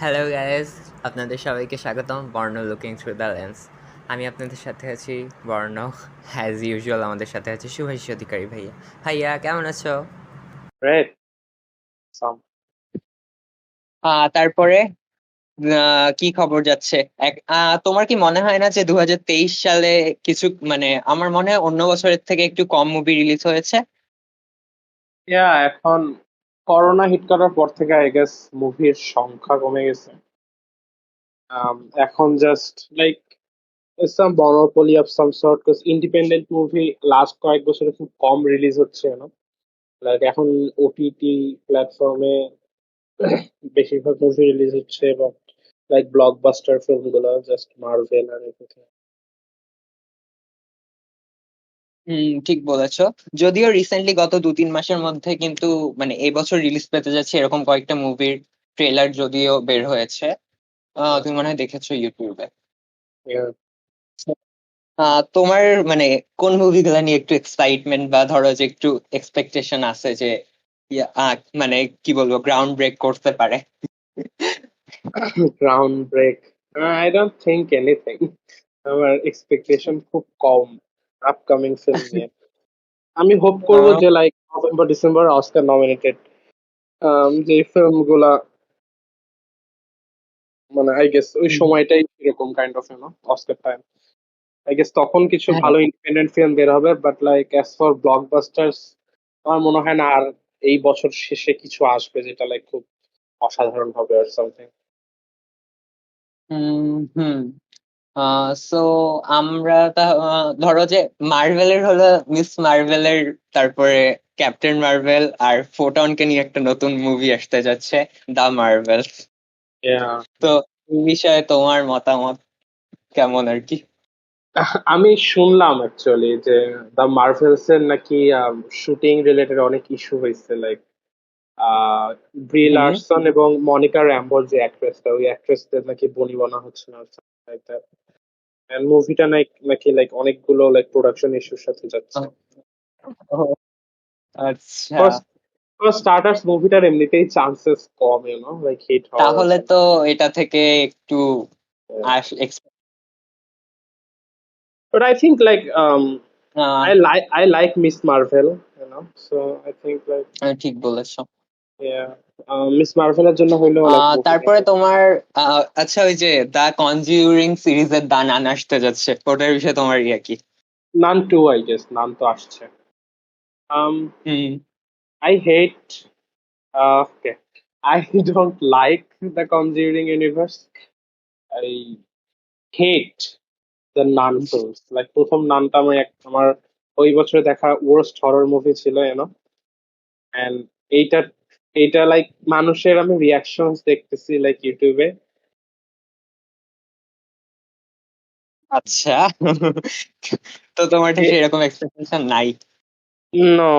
Hello guys, আপনাদের সবাইকে স্বাগতম বর্ণ লুকিং থ্রু দ্য লেন্স। আমি আপনাদের সাথে আছি বর্ণ। অ্যাজ ইউজুয়াল আমাদের সাথে আছে শুভাশিস অধিকারী ভাইয়া। ভাইয়া কেমন আছো? Right. Some. তারপরে কি খবর যাচ্ছে? তোমার কি মনে হয় না যে 2023 সালে কিছু মানে আমার মনে হয় অন্য বছরের থেকে একটু কম মুভি রিলিজ হয়েছে? এখন করোনা হিট করার পর থেকে আই গেস মুভির সংখ্যা কমে গেছে। এখন just like some monopoly of some sort because independent movie last কয়েক বছরে খুব কম রিলিজ হচ্ছে লাইক এখন ওটিটি প্ল্যাটফর্মে বেশিরভাগ মুভি রিলিজ হচ্ছে এবং লাইক ব্লকবাস্টার ফিল্ম গুলো জাস্ট মার্ভেল আর এভরিথিং। ঠিক বলেছো। যদিও রিসেন্টলি গত 2-3 মাসের মধ্যে কিন্তু মানে এই বছর রিলিজ পেতে যাচ্ছে এরকম কয়েকটা মুভির ট্রেলার যদিও বের হয়েছে। তুমি মনে হয় দেখেছো ইউটিউবে। তোমার মানে কোন মুভিগুলো নিয়ে একটু এক্সাইটমেন্ট বা ধরো যে একটু এক্সপেকটেশন আছে যে মানে কি বলবো গ্রাউন্ড ব্রেক করতে পারে? Ground break, I don't think anything. আমার এক্সপেকটেশন খুব কম আপকামিং ফিল্ম নিয়ে। আমি হোপ করব আহ, যে like November December Oscar nominated যে ফিল্ম গুলা, মানে আই গেস ওই হুম, সময়টাই এরকম kind of Oscar time. I guess তখন কিছু হ্যাঁ। ভালো ইন্ডিপেন্ডেন্ট ফিল্ম বের হবে, but like as for blockbusters আমার মনে হয় না আর এই বছর শেষে কিছু আসবে যেটা লাইক খুব অসাধারণ হবে আর সামথিং। হুম হুম সো আমরা ধরো যে মার্ভেলের হলো মিস মার্ভেলের, তারপরে ক্যাপ্টেন মার্ভেল আর ফোটনকে নিয়ে একটা নতুন মুভি আসতে যাচ্ছে, দা মার্ভেল। তো এই বিষয়ে তোমার মতামত কেমন আর কি? আমি শুনলাম অ্যাকচুয়ালি যে দ্য মার্ভেলস এর নাকি শুটিং রিলেটেড অনেক ইস্যু হয়েছে, লাইক ব্রি হুম। লারসন এবং মনিকা র্যাম্বোর যে অ্যাক্ট্রেসটা, ওই অ্যাক্ট্রেসদের নাকি বনি বনা হচ্ছে না। মুভিটা নাকি লাইক অনেকগুলো লাইক প্রোডাকশন ইস্যুর সাথে যাচ্ছে। ও, আচ্ছা। ফার্স্ট স্টার্টার্স মুভিটার এমনিতেই চান্সেস কম লাইক হিট হওয়ার or তাহলে তো something. এটা থেকে একটু Yeah. expect- But I think like ah, I like Miss Marvel, so I think like ঠিক বলেছো। yeah, মিস মার্ভেলের জন্য হইলেও লাইক মুভি তারপরে তোমার আচ্ছা, ওই যে দা কনজিউরিং সিরিজের দা নান আসতে যাচ্ছে, ওটার বিষয়ে তোমার ইয়ে কি? নান টু, আই গেস নান তো আসছে। um hmm. I hate, okay, I don't like the Conjuring universe. I hate the Nun films. Like প্রথম নানটা আমার ওই বছর দেখা worst horror মুভি ছিল and এইটা এইটা লাইক মানুষের আমি রিয়াকশনস দেখতেছি লাইক ইউটিউবে। আচ্ছা। তো তোমার ঠিক সেরকম এক্সপেকটেশন নাই? নো,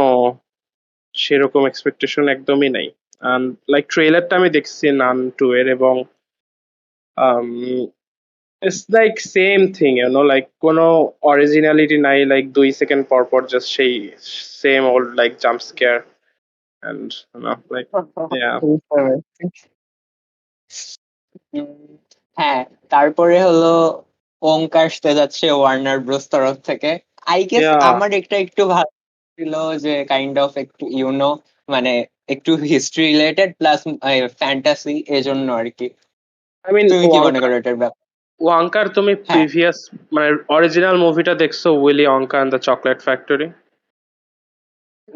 সেরকম এক্সপেকটেশন একদমই নাই। লাইক ট্রেলারটা আমি দেখছি নান টু এর এবং it's like same thing like কোনো অরিজিনালিটি নাই, লাইক 2 সেকেন্ড পর পর জাস্ট সেই same old like jump scare and like yeah. বুঝতে পারছি। উম, হ্যাঁ। তারপরে হলো ওঙ্কার আসতে যাচ্ছে ওয়ার্নার ব্রোস তরফ থেকে। আই গেস ইয়া, আমার একটা একটু ভালো ছিল যে কাইন্ড অফ একটু মানে একটু হিস্ট্রি রিলেটেড প্লাস ফ্যান্টাসি, এজন্য আর কি। আই মিন তুমি কি মনে করো এটার ব্যাপার? ওয়াঙ্কার তুমি হ্যাঁ। প্রিভিয়াস মানে অরিজিনাল মুভিটা দেখছো, Willy Wonka and the chocolate factory?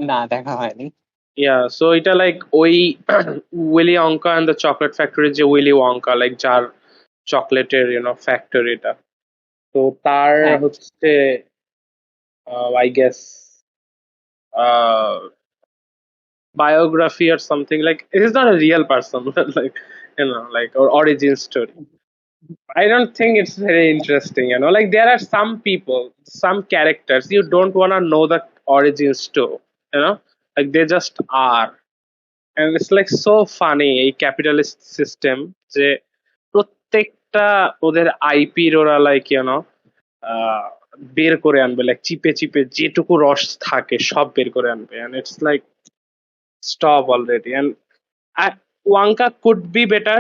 না, দেখা হয়নি। ইয়া, সো এটা লাইক ওই Willy Wonka and the chocolate factory, যে উইলি ওয়াঙ্কা লাইক যার চকলেটের ফ্যাক্টরিটা, তো তার হ্যাঁ। হচ্ছে I guess biography or something. Like it is not a real person, but like like or origin story. I don't think it's very interesting. Like there are some people, some characters you don't wanna know the origin story. Like they just are, and it's like so funny এই capitalist system যে প্রত্যেকটা ওদের আইপির ওরা like বের করে আনবে, like চিপে চিপে যেটুকু রস থাকে সব বের করে আনবে, and it's like stop already. And I, Wonka could be better.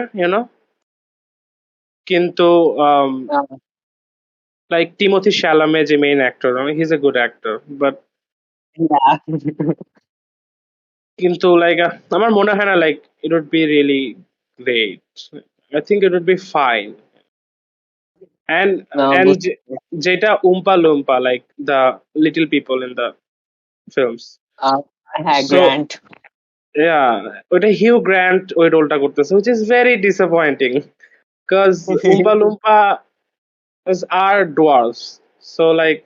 কিন্তু like Timothy Chalamet যে main actor, he's a good actor, but কিন্তু like আমার মনে হয় না like it would be really great. I think it would be fine. And যেটা Oompa Loompa, like the little people in the films. হ্যাঁ, So grant. yeah, ওটা Hugh grant ওই রোলটা করতেছে, which is very disappointing because Oompa Loompa are dwarves. So like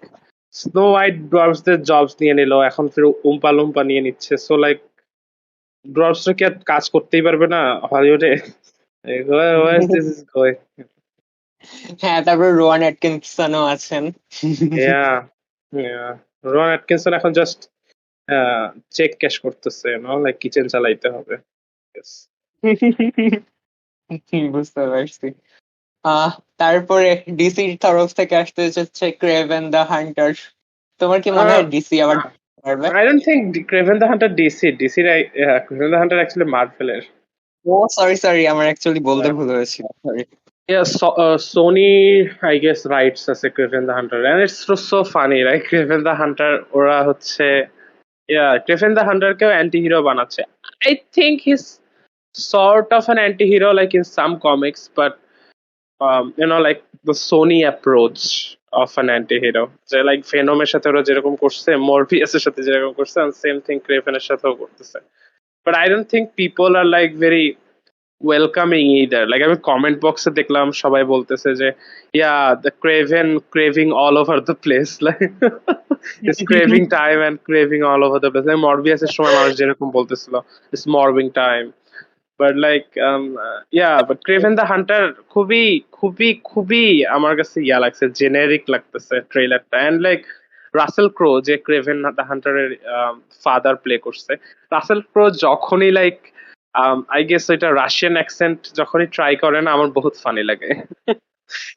snow white ড্warfsদের jobs নিয়ে নিল, এখন ফির উম্পা লুম্পা নিয়ে নিচ্ছে। সো লাইক ড্warfsরা কি আর কাজ করতেই পারবে না হলিউডে? Where is this is going? হ্যাঁ, তারপর রোয়ান অ্যাটকিনসনও আছেন। Yeah, yeah. রন অ্যাটকিনসন এখন জাস্ট চেক ক্যাশ করতেছে, লাইক কিচেন চালাইতে হবে। Yes. বুঝতে পারছি। তারপরে ডিসির তরফ থেকে আসতে যাচ্ছে ক্রেভেন দ্য হান্টার। তোমার কি মনে হয় ডিসি আবার পারবে? I don't think Craven the Hunter DC, Craven the Hunter actually Marvel-এর। ও সরি, আমার অ্যাকচুয়ালি বলতে ভুল হয়েছিল, sorry. Yeah, Sony, I guess, writes as a Craven the Hunter, and it's so funny, right? Craven the Hunter, ওরা হচ্ছে, yeah, Craven the Hunter কেও anti-hero বানাচ্ছে। I think he's sort of an anti-hero, like in some comics, but like the Sony approach of an anti-hero, যে like Venom এর সাথে ওরা যেরকম করছে, Morbius এর সাথে যেরকম করছে, and same thing Craven এর সাথেও করতেছে। But I don't think people are like very welcoming either. Like আমি কমেন্ট বক্সে দেখলাম সবাই বলতেছে যে the craving all over the place, like it's craving time and craving all over the place, like Morbius এর সময় মানুষ যেরকম বলতেছিল it's morbing time, but like but Craven the Hunter খুবই খুবই খুবই আমার কাছে লাগছে, জেনেরিক লাগতেছে ট্রেলারটা। এন্ড লাইক রাসেল ক্রো যে ক্রেভেন দ্য হান্টারের ফাদার প্লে করছে, রাসেল ক্রো যখনই লাইক আই গেস এটা রাশিয়ান অ্যাকসেন্ট যখনই ট্রাই করে না, আমার বহুত ফানি লাগে।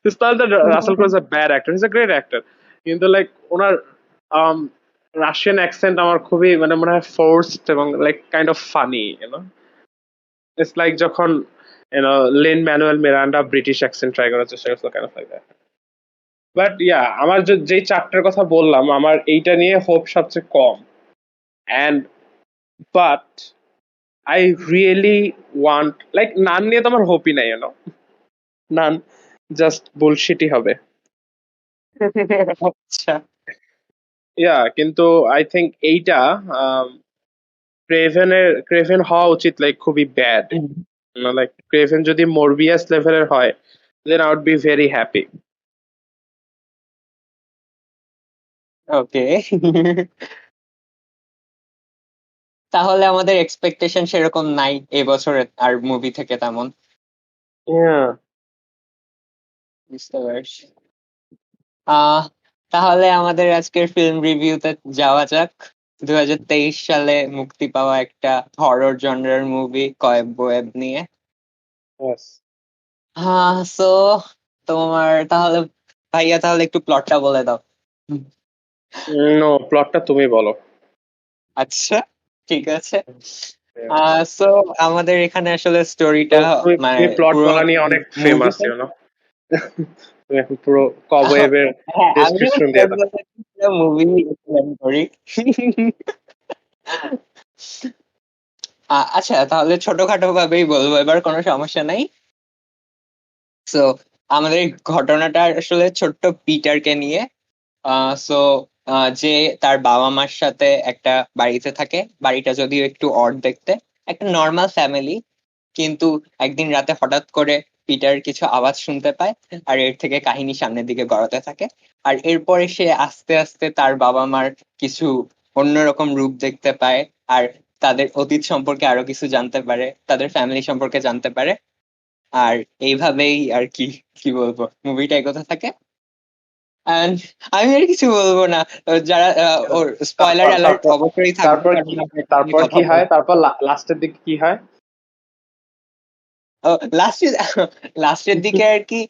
It's not that Russell Crowe is a bad actor, he's a great actor, কিন্তু লাইক ওনার রাশিয়ান অ্যাকসেন্ট আমার খুবই মানে মনে হয় ফোর্সড এবং like kind of funny, It's like যখন Lin Manuel Miranda British accent try করার চেষ্টা করছিল, kind of like that. But আমার যেই চারটার কথা বললাম, আমার এইটা নিয়ে হোপ সবচেয়ে কম। And but I really want, like nun নিয়ে তো আমার হোপই নাই, নান জাস্ট বুলশিটই হবে। আচ্ছা, কিন্তু আই থিঙ্ক এইটা ক্রেভেন হওয়া উচিত লাইক খুবই ব্যাড, লাইক ক্রেভেন যদি মরবিয়াস লেভেলের হয়, then I would be very happy. Okay. তাহলে আমাদের এক্সপেকটেশন সেরকম নাই এবছরের আর মুভি থেকে তেমন। বুঝতে পারছি। তাহলে আমাদের আজকের ফিল্ম রিভিউতে যাওয়া যাক। 2023 সালে মুক্তি পাওয়া একটা হরর জনরার মুভি কয়েব নিয়ে। সো তোমার তাহলে ভাইয়া তাহলে একটু প্লটটা বলে দাও। নো, প্লটটা তুমি বলো। আচ্ছা, ঠিক আছে। সো আমাদের এখানে আসলে স্টোরিটা মানে প্লট পুরো বলা নিয়ে অনেক ফেমাস, মুভিতে, তুমি এখন পুরো কবওয়েবের হ্যাঁ আমিও ডেসক্রিপশন দিয়ে দাও। মুভি এক্সপ্লেন করি। আচ্ছা, তাহলে ছোটখাটো ভাবেই বলবো, এবার কোনো সমস্যা নাই। সো আমাদের ঘটনাটা আসলে ছোট্ট পিটারকে নিয়ে। সো যে তার বাবা মার সাথে একটা বাড়িতে থাকে, বাড়িটা যদিও একটু অড দেখতে, একটা নর্মাল ফ্যামিলি, কিন্তু একদিন রাতে হঠাৎ করে পিটার কিছু আওয়াজ শুনতে পায়, আর এর থেকে কাহিনী সামনের দিকে গড়াতে থাকে। আর এরপরে সে আস্তে আস্তে তার বাবা মার কিছু অন্যরকম রূপ দেখতে পায়, আর তাদের অতীত সম্পর্কে আরো কিছু জানতে পারে, তাদের ফ্যামিলি সম্পর্কে জানতে পারে। আর এইভাবেই আর কি কি বলবো, মুভিটা এগোতে থাকে। And আমি আর কিছু বলবো না। যারা ওর স্পয়লার তারপর অ্যালার্ট তারপর অবশ্যই থাকবে, তারপর কারণ কি আমরা এটা নিয়ে তারপর কথা কি হয়, বলবো। তারপর লাস্টের দিকে কি হয়? লাস্টে লাস্টের দিকে আর কি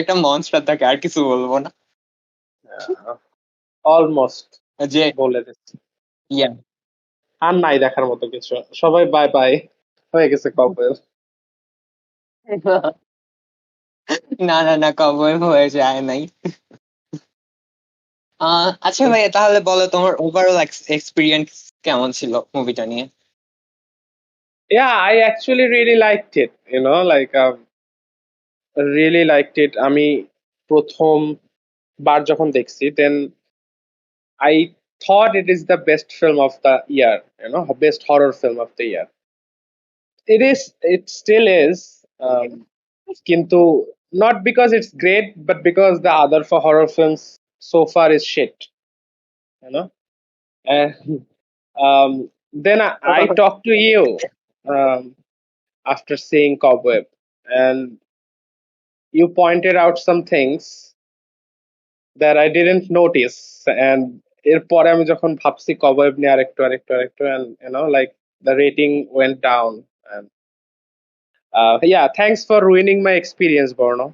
একটা মনস্টার থাকে, আর কিছু বলবো না। অলমোস্ট যে বলে দিচ্ছি, ইয়া আর নাই দেখার মতো কিছু। সবাই বাই বাই, হয়ে গেছে কবওয়েব। না না না, কবওয়েব হয়ে যায় নাই। আচ্ছা ভাই, তাহলে বলো তোমার ওভারঅল এক্সপিরিয়েন্স কেমন ছিল মুভিটা নিয়ে? Yeah, I actually really liked it, like really liked it. আমি প্রথম বার যখন দেখছি, then I thought it is the best film of the year, best horror film of the year. It still is, কিন্তু not because it's great, but because the other for horror films so far is shit, you know. And then I talked to you um, after seeing Cobweb, and you pointed out some things that I didn't notice. And এরপরে আমি যখন ভাবছি কবয়েব নিয়ে আরেকটু and like the rating went down. And yeah, thanks for ruining my experience, Borno.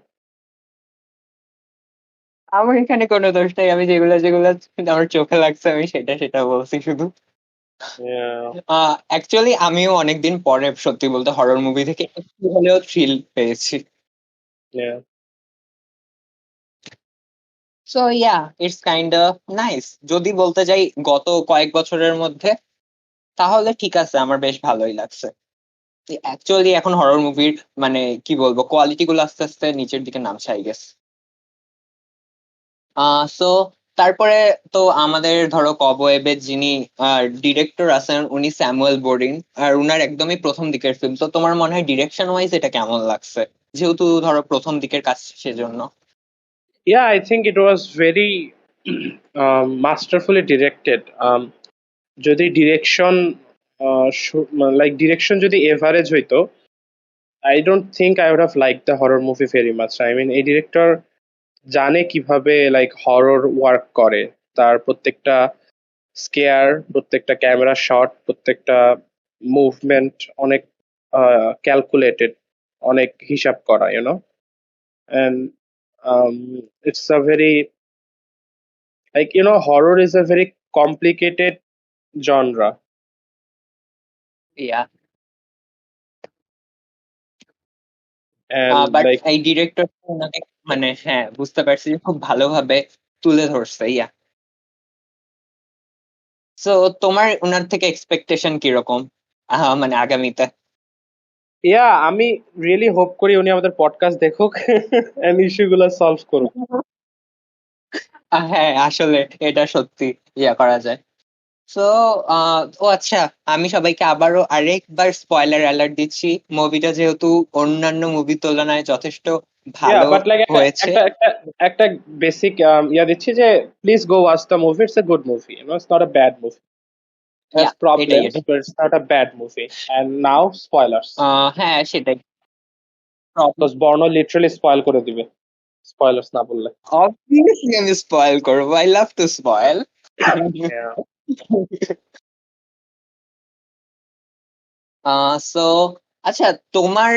আমার এখানে কোনো দোষ নেই, আমি যেগুলো যেগুলো আমার চোখে লাগছে আমি সেটা সেটা বলছি শুধু। Yeah, অ্যাকচুয়ালি আমিও অনেকদিন পরে সত্যি বলতে হরর মুভি থেকে একটু হলেও থ্রিল পেয়েছি। yeah. So yeah, it's kind of nice. যদি বলতে যাই গত কয়েক বছরের মধ্যে, তাহলে ঠিক আছে, আমার বেশ ভালোই লাগছে। অ্যাকচুয়ালি এখন হরর মুভির মানে কি বলবো, কোয়ালিটি গুলো আস্তে আস্তে নিচের দিকে নামছে আই গেস। সো তারপরে তো আমাদের ধরো কবওয়েবের যিনি ডিরেক্টর আছেন উনি স্যামুয়েল বোরিন, আর উনার একদমই প্রথম দিকের ফিল্ম। তো তোমার মনে হয় ডিরেকশন ওয়াইজ এটা কেমন লাগছে, যেহেতু ধরো প্রথম দিকের কাজ সেজন্য? Yeah, I think it was very masterfully directed. যদি ডিরেকশন like ডিরেকশন যদি এভারেজ হইতো, I don't think I would have liked the horror movie very much. I mean, এই ডিরেক্টর জানে কিভাবে লাইক হরর ওয়ার্ক করে। তার প্রত্যেকটা স্কেয়ার, প্রত্যেকটা ক্যামেরা শট, প্রত্যেকটা মুভমেন্ট অনেক ক্যালকুলেটেড, অনেক হিসাব করা, and it's a very, like, horror is a very complicated genre. Yeah, And but like, এই ডিরেক্টর ওনাকে মানে হ্যাঁ বুঝতে পারছি যে খুব ভালোভাবে তুলে ধরছে। ইয়া, সো তোমার ওনার থেকে এক্সপেকটেশন কিরকম মানে আগামীতে? আমি রিয়েলি হোপ করি উনি আমাদের পডকাস্ট দেখুক এন্ড ইস্যুগুলো সলভ করুক। হ্যাঁ আসলে এটা সত্যি ইয়া করা যায়। সো ও আচ্ছা, আমি সবাইকে আবারও আরেকবার স্পয়লার অ্যালার্ট দিচ্ছি, মুভিটা যেহেতু অন্যান্য মুভির তুলনায় যথেষ্ট ভালো বাট লাইক একটা হয়েছে। একটা একটা একটা বেসিক ইয়া দিচ্ছি যে please go watch the movie, it's a good movie, it's not a bad movie, yeah, has এটাই problems এটাই। but it's not a bad movie. And now spoilers, হ্যাঁ সেটাই। because Borno literally spoil করে দিবে spoilers না বললে। Obviously আমি spoil করবো, I love to spoil. Yeah. So আচ্ছা, তোমার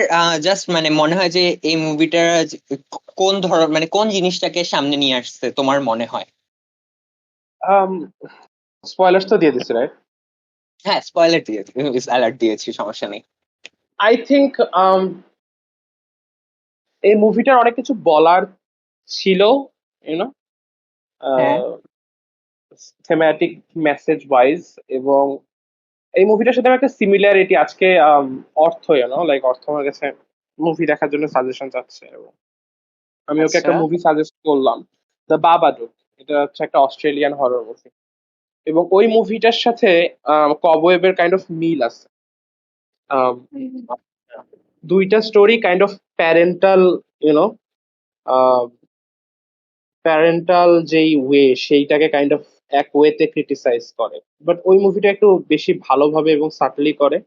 জাস্ট মানে মনে হয় যে এই মুভিটা কোন ধর মানে কোন জিনিসটাকে সামনে নিয়ে আসছে তোমার মনে হয়? um spoilers তো দিয়ে দিছি, রাইট? হ্যাঁ স্পয়লার দিয়েছি, অ্যালার্ট দিয়েছি, সমস্যা নেই। I think এই মুভিটার অনেক কিছু বলার ছিল, ইউনো, হ্যাঁ থেমাটিক মেসেজ ওয়াইজ। এবং এই মুভিটার সাথে আমার একটা সিমিলারিটি আজকে, অর্থ, লাইক অর্থ আমার কাছে মুভি দেখার জন্য সাজেশন চাচ্ছে, এবং আমি ওকে আচ্ছা। একটা মুভি সাজেস্ট করলাম, দ্য বাবাডুক। এটা হচ্ছে একটা অস্ট্রেলিয়ান হরর মুভি, এবং ওই মুভিটার সাথে কবওয়েবের কাইন্ড অফ মিল আছে। আম, দুইটা story kind of parental, you know, parental যেই ওয়ে সেইটাকে কাইন্ড অফ এক ওয়েতে ক্রিটিসাইজ করে, বাট ওই মুভিটা একটু বেশি ভালোভাবে এবং সাটলি করে।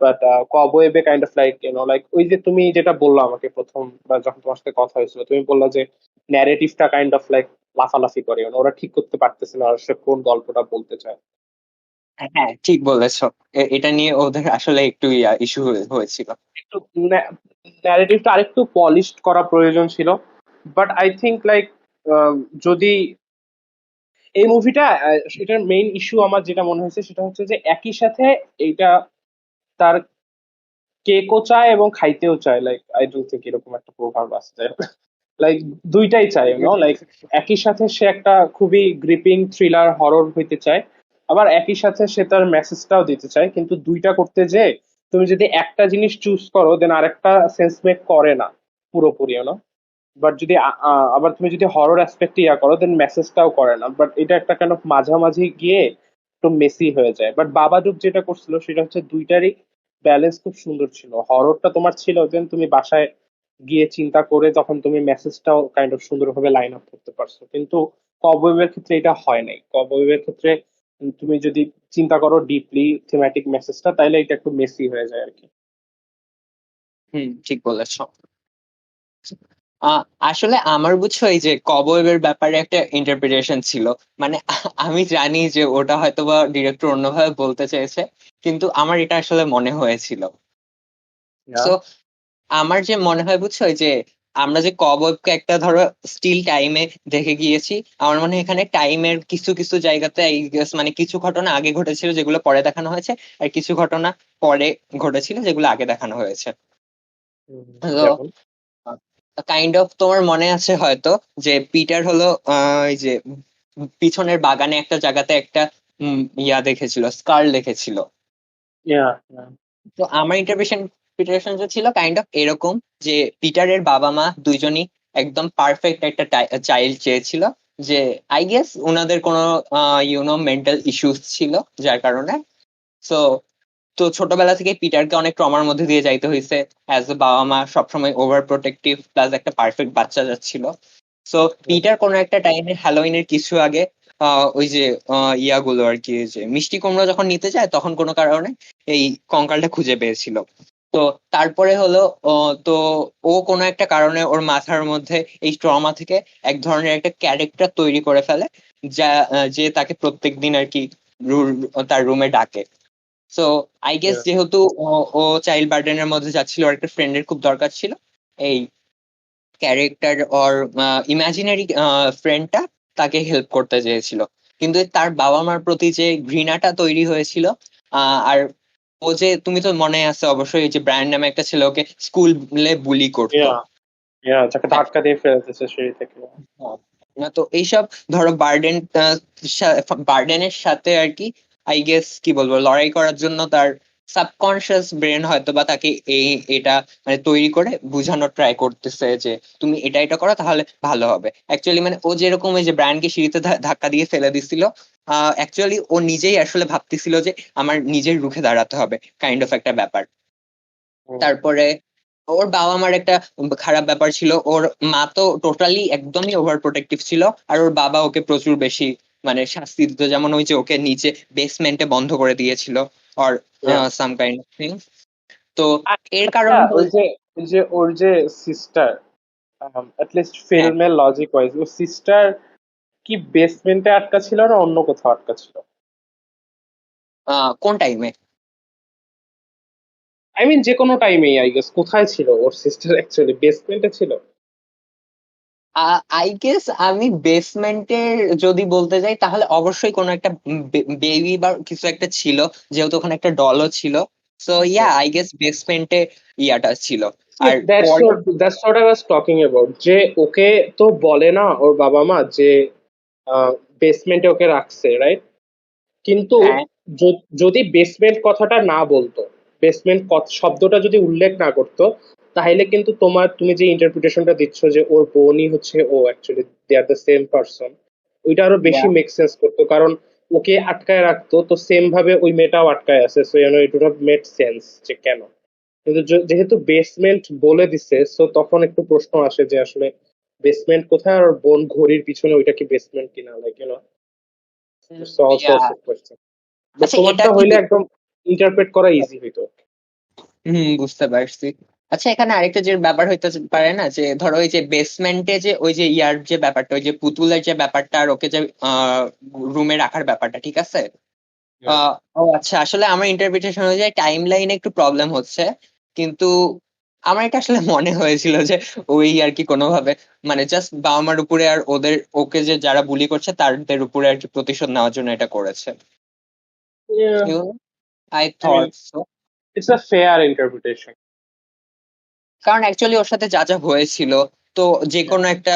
বাট কবওয়েবে কাইন্ড অফ লাইক, লাইক ওই যে তুমি যেটা বললো আমাকে প্রথম বা যখন তোমার সাথে কথা হয়েছিল, তুমি বললা যে ন্যারেটিভটা কাইন্ড অফ লাইক লাফালাফি করে, ওরা ঠিক করতে পারতেছে না সে কোন গল্পটা বলতে চায়। হ্যাঁ ঠিক বলেছো, এটা নিয়ে ওদের আসলে একটু ইস্যু হয়েছিল। একটু ন্যারেটিভটা আরেকটু পলিশড করা প্রয়োজন ছিল। বাট আই থিঙ্ক লাইক, যদি এই মুভিটা, এটার মেইন ইস্যু আমার যেটা মনে হয়েছে সেটা হচ্ছে যে একই সাথে এইটা তার কেকও চায় এবং খাইতেও চায়, লাইক আই ডোন্ট থিঙ্ক এরকম একটা প্রভাব আছে, লাইক দুইটাই চায়, লাইক একই সাথে সে একটা খুবই গ্রিপিং থ্রিলার হরর হইতে চায়, আবার একই সাথে সে তার মেসেজটাও দিতে চায়, কিন্তু দুইটা করতে যে তুমি যদি একটা জিনিস চুজ করো দেন আরেকটা সেন্স মেক করে না পুরোপুরি, বাট যদি আবার তুমি যদি হরর অ্যাসপেক্ট ইয়া করো দেন মেসেজটাও করে না, বাট এটা একটা কাইন্ড অফ মাঝামাঝি গিয়ে একটু মেসি হয়ে যায়। বাট বাবাদুক যেটা করছিল সেটা হচ্ছে দুইটারই ব্যালেন্স খুব সুন্দর ছিল, হররটা তোমার ছিল দেন তুমি বাসায় গিয়ে চিন্তা করে তখন তুমি মেসেজটাও কাইন্ড অফ সুন্দরভাবে লাইন আপ করতে পারছো, কিন্তু কবওয়েবের ক্ষেত্রে এটা হয় নাই। কবওয়েবের ক্ষেত্রে তুমি যদি চিন্তা করো ডিপলি থিমেটিক মেসেজটা, তাইলে এটা একটু মেসি হয়ে যায় আর কি। ঠিক বলেছো। আসলে আমার বুঝছো এই যে কবওয়েবের ব্যাপারে একটা ইন্টারপ্রিটেশন ছিল, মানে আমি জানি যে ওটা হয়তো বা ডিরেক্টর অন্যভাবে বলতে চেয়েছে, কিন্তু আমার এটা আসলে মনে হয়েছিল। Yeah. সো আমার যে মনে হয় বুঝছো এই যে আমরা যে কবওয়েবকে একটা ধরো স্টিল টাইমে দেখে গিয়েছি, আমার মনে হয় এখানে টাইমের কিছু কিছু জায়গাতে I guess মানে কিছু ঘটনা আগে ঘটেছিল যেগুলো পরে দেখানো হয়েছে, আর কিছু ঘটনা পরে ঘটেছিল যেগুলো আগে দেখানো হয়েছে। যেমন কাইন্ড অফ তোমার মনে আছে হয়তো যে পিটার হলো এই যে পিছনের বাগানে একটা জায়গাতে একটা ইয়া দেখেছিল, স্কার দেখেছিল। yeah, yeah, তো আমার ইন্টারপ্রিটেশন যে ছিল কাইন্ড অফ এরকম যে পিটারের বাবা মা দুইজনই একদম পারফেক্ট একটা চাইল্ড চেয়েছিল, যে আই গেস ওনাদের কোনো মেন্টাল ইস্যুস ছিল যার কারণে। সো তো ছোটবেলা থেকে পিটারকে অনেক ট্রমার মধ্যে দিয়ে যাইতে হয়েছে, অ্যাজ এ বাবা মা সবসময় ওভার প্রোটেক্টিভ প্লাস একটা পারফেক্ট বাচ্চা যাচ্ছিল। সো yeah, পিটার কোনো একটা টাইমে হ্যালোইনের কিছু আগে ওই যে ইয়াগুলো আর কি, যে মিষ্টি কুমড়ো যখন নিতে যায় তখন কোনো কারণে এই কঙ্কালটা খুঁজে পেয়েছিল। তো তারপরে হলো তো ও কোনো একটা কারণে ওর মাথার মধ্যে এই ট্রমা থেকে এক ধরনের একটা ক্যারেক্টার তৈরি করে ফেলে, যা যে তাকে প্রত্যেকদিন আর কি তার রুমে ডাকে। So I guess yeah. যেহেতু ও চাইল্ড বার্ডেনের মধ্যে যাচ্ছিল, ওর একটা ফ্রেন্ডের খুব দরকার ছিল, এই ক্যারেক্টার ওর ইমাজিনারি ফ্রেন্ডটা তাকে হেল্প করতে চেয়েছিল, কিন্তু তার বাবা মার প্রতি যে ঘৃণাটা তৈরি হয়েছিল, আর ও যে তুমি তো মনে আছে অবশ্যই যে ব্র্যান্ড নামে একটা ছেলে ওকে স্কুলে বুলি করতো। Yeah, yeah, যাকে হ্যাঁ, ধাক্কা দিয়ে ফেলতেছে সিঁড়ি থেকে। না তো এইসব ধরো বার্ডেনের সাথে আর কি আই গেস কি বলবো লড়াই করার জন্য তার সাবকনসিয়াস ব্রেন হয়তো বা তাকে এটা মানে তৈরি করে বোঝানোর ট্রাই করতেছে যে তুমি এটা এটা করো তাহলে ভালো হবে। অ্যাকচুয়ালি মানে ও যেরকম ওই যে ব্র্যান্ডকে সিঁড়িতে ধাক্কা দিয়ে ফেলে দিছিল, অ্যাকচুয়ালি ও নিজেই আসলে ভাবতেছিল যে আমার নিজের রুখে দাঁড়াতে হবে, কাইন্ড অফ একটা ব্যাপার। হুম, তারপরে ওর বাবা মার একটা খারাপ ব্যাপার ছিল, ওর মা তো টোটালি একদমই ওভার প্রোটেক্টিভ ছিল, আর ওর বাবা ওকে প্রচুর বেশি মানে শাস্তি দিত, যেমন ওই যে ওকে নিচে বেসমেন্টে বন্ধ করে দিয়েছিল, or yeah. Some kind of thing. তো এর আচ্ছা, কারণে ওর যে সিস্টার, লিস্ট হ্যাঁ, ফিল্মের লজিক ওয়াইজ ওর সিস্টার কি বেসমেন্টে আটকা ছিল না অন্য কোথাও আটকা ছিল? কোন টাইমে? আই মিন যে কোনো টাইমেই আই গেস, কোথায় ছিল ওর সিস্টার? অ্যাকচুয়ালি বেসমেন্টে ছিল। আই গেস আমি বেসমেন্টের যদি বলতে যাই তাহলে অবশ্যই কোনো একটা বেবি বা কিছু একটা ছিল, যেহেতু ওখানে একটা ডলও ছিল। সো ইয়া আই গেস বেসমেন্টে ইয়াটা ছিল। আর পরে that's what I was talking about, যে ওকে তো বলে না ওর বাবা মা যে বেসমেন্টে ওকে রাখছে, রাইট? কিন্তু হ্যাঁ, যদি বেসমেন্ট কথাটা না বলতো, বেসমেন্ট শব্দটা যদি উল্লেখ না করতো, তাহলে কিন্তু তুমি যে ইন্টারপ্রিটেশনটা দিচ্ছ যে ওর বোনই হচ্ছে ও, actually they are the same person, ওইটা আরো বেশি ইয়া মেক সেন্স করতো, কারণ ওকে আটকায় রাখতো তো সেম ভাবে ওই মেয়েটাও আটকায় আছে, so it would have made sense যে কেন। কিন্তু যেহেতু বেসমেন্ট বলে দিছে, সো তখন একটু প্রশ্ন আসে যে আসলে বেসমেন্ট কোথায়, আর বোন ঘড়ির পিছনে ওইটা কি বেসমেন্ট কিনা, like all yeah sorts of question. But আচ্ছা এটা তোমারটা কি হইলে একদম ইন্টারপ্রেট করা ইজি হইতো। বুঝতে পারছি। আচ্ছা এখানে আরেকটা যে ব্যাপার হইতে পারে না, যে ধরো ওই যে বেসমেন্টে যে ওই যে ইয়ার যে ব্যাপারটা, ওই যে পুতুলের যে ব্যাপারটা আর ওকে যে রুমে রাখার ব্যাপারটা, ঠিক আছে। হ্যাঁ, ও আচ্ছা, আসলে আমার ইন্টারপ্রিটেশন অনুযায়ী টাইম লাইনে একটু প্রবলেম হচ্ছে, কিন্তু আমার এটা আসলে মনে হয়েছিল যে ওই আর কি কোনোভাবে মানে জাস্ট বাবা মার উপরে আর ওদের ওকে যে যারা বুলি করছে তাদের উপরে আর কি প্রতিশোধ নেওয়ার জন্য এটা করেছে। yeah, I I mean, thought so. it's a fair interpretation. কারণ অ্যাকচুয়ালি ওর সাথে যা যা হয়েছিল, তো যে কোনো একটা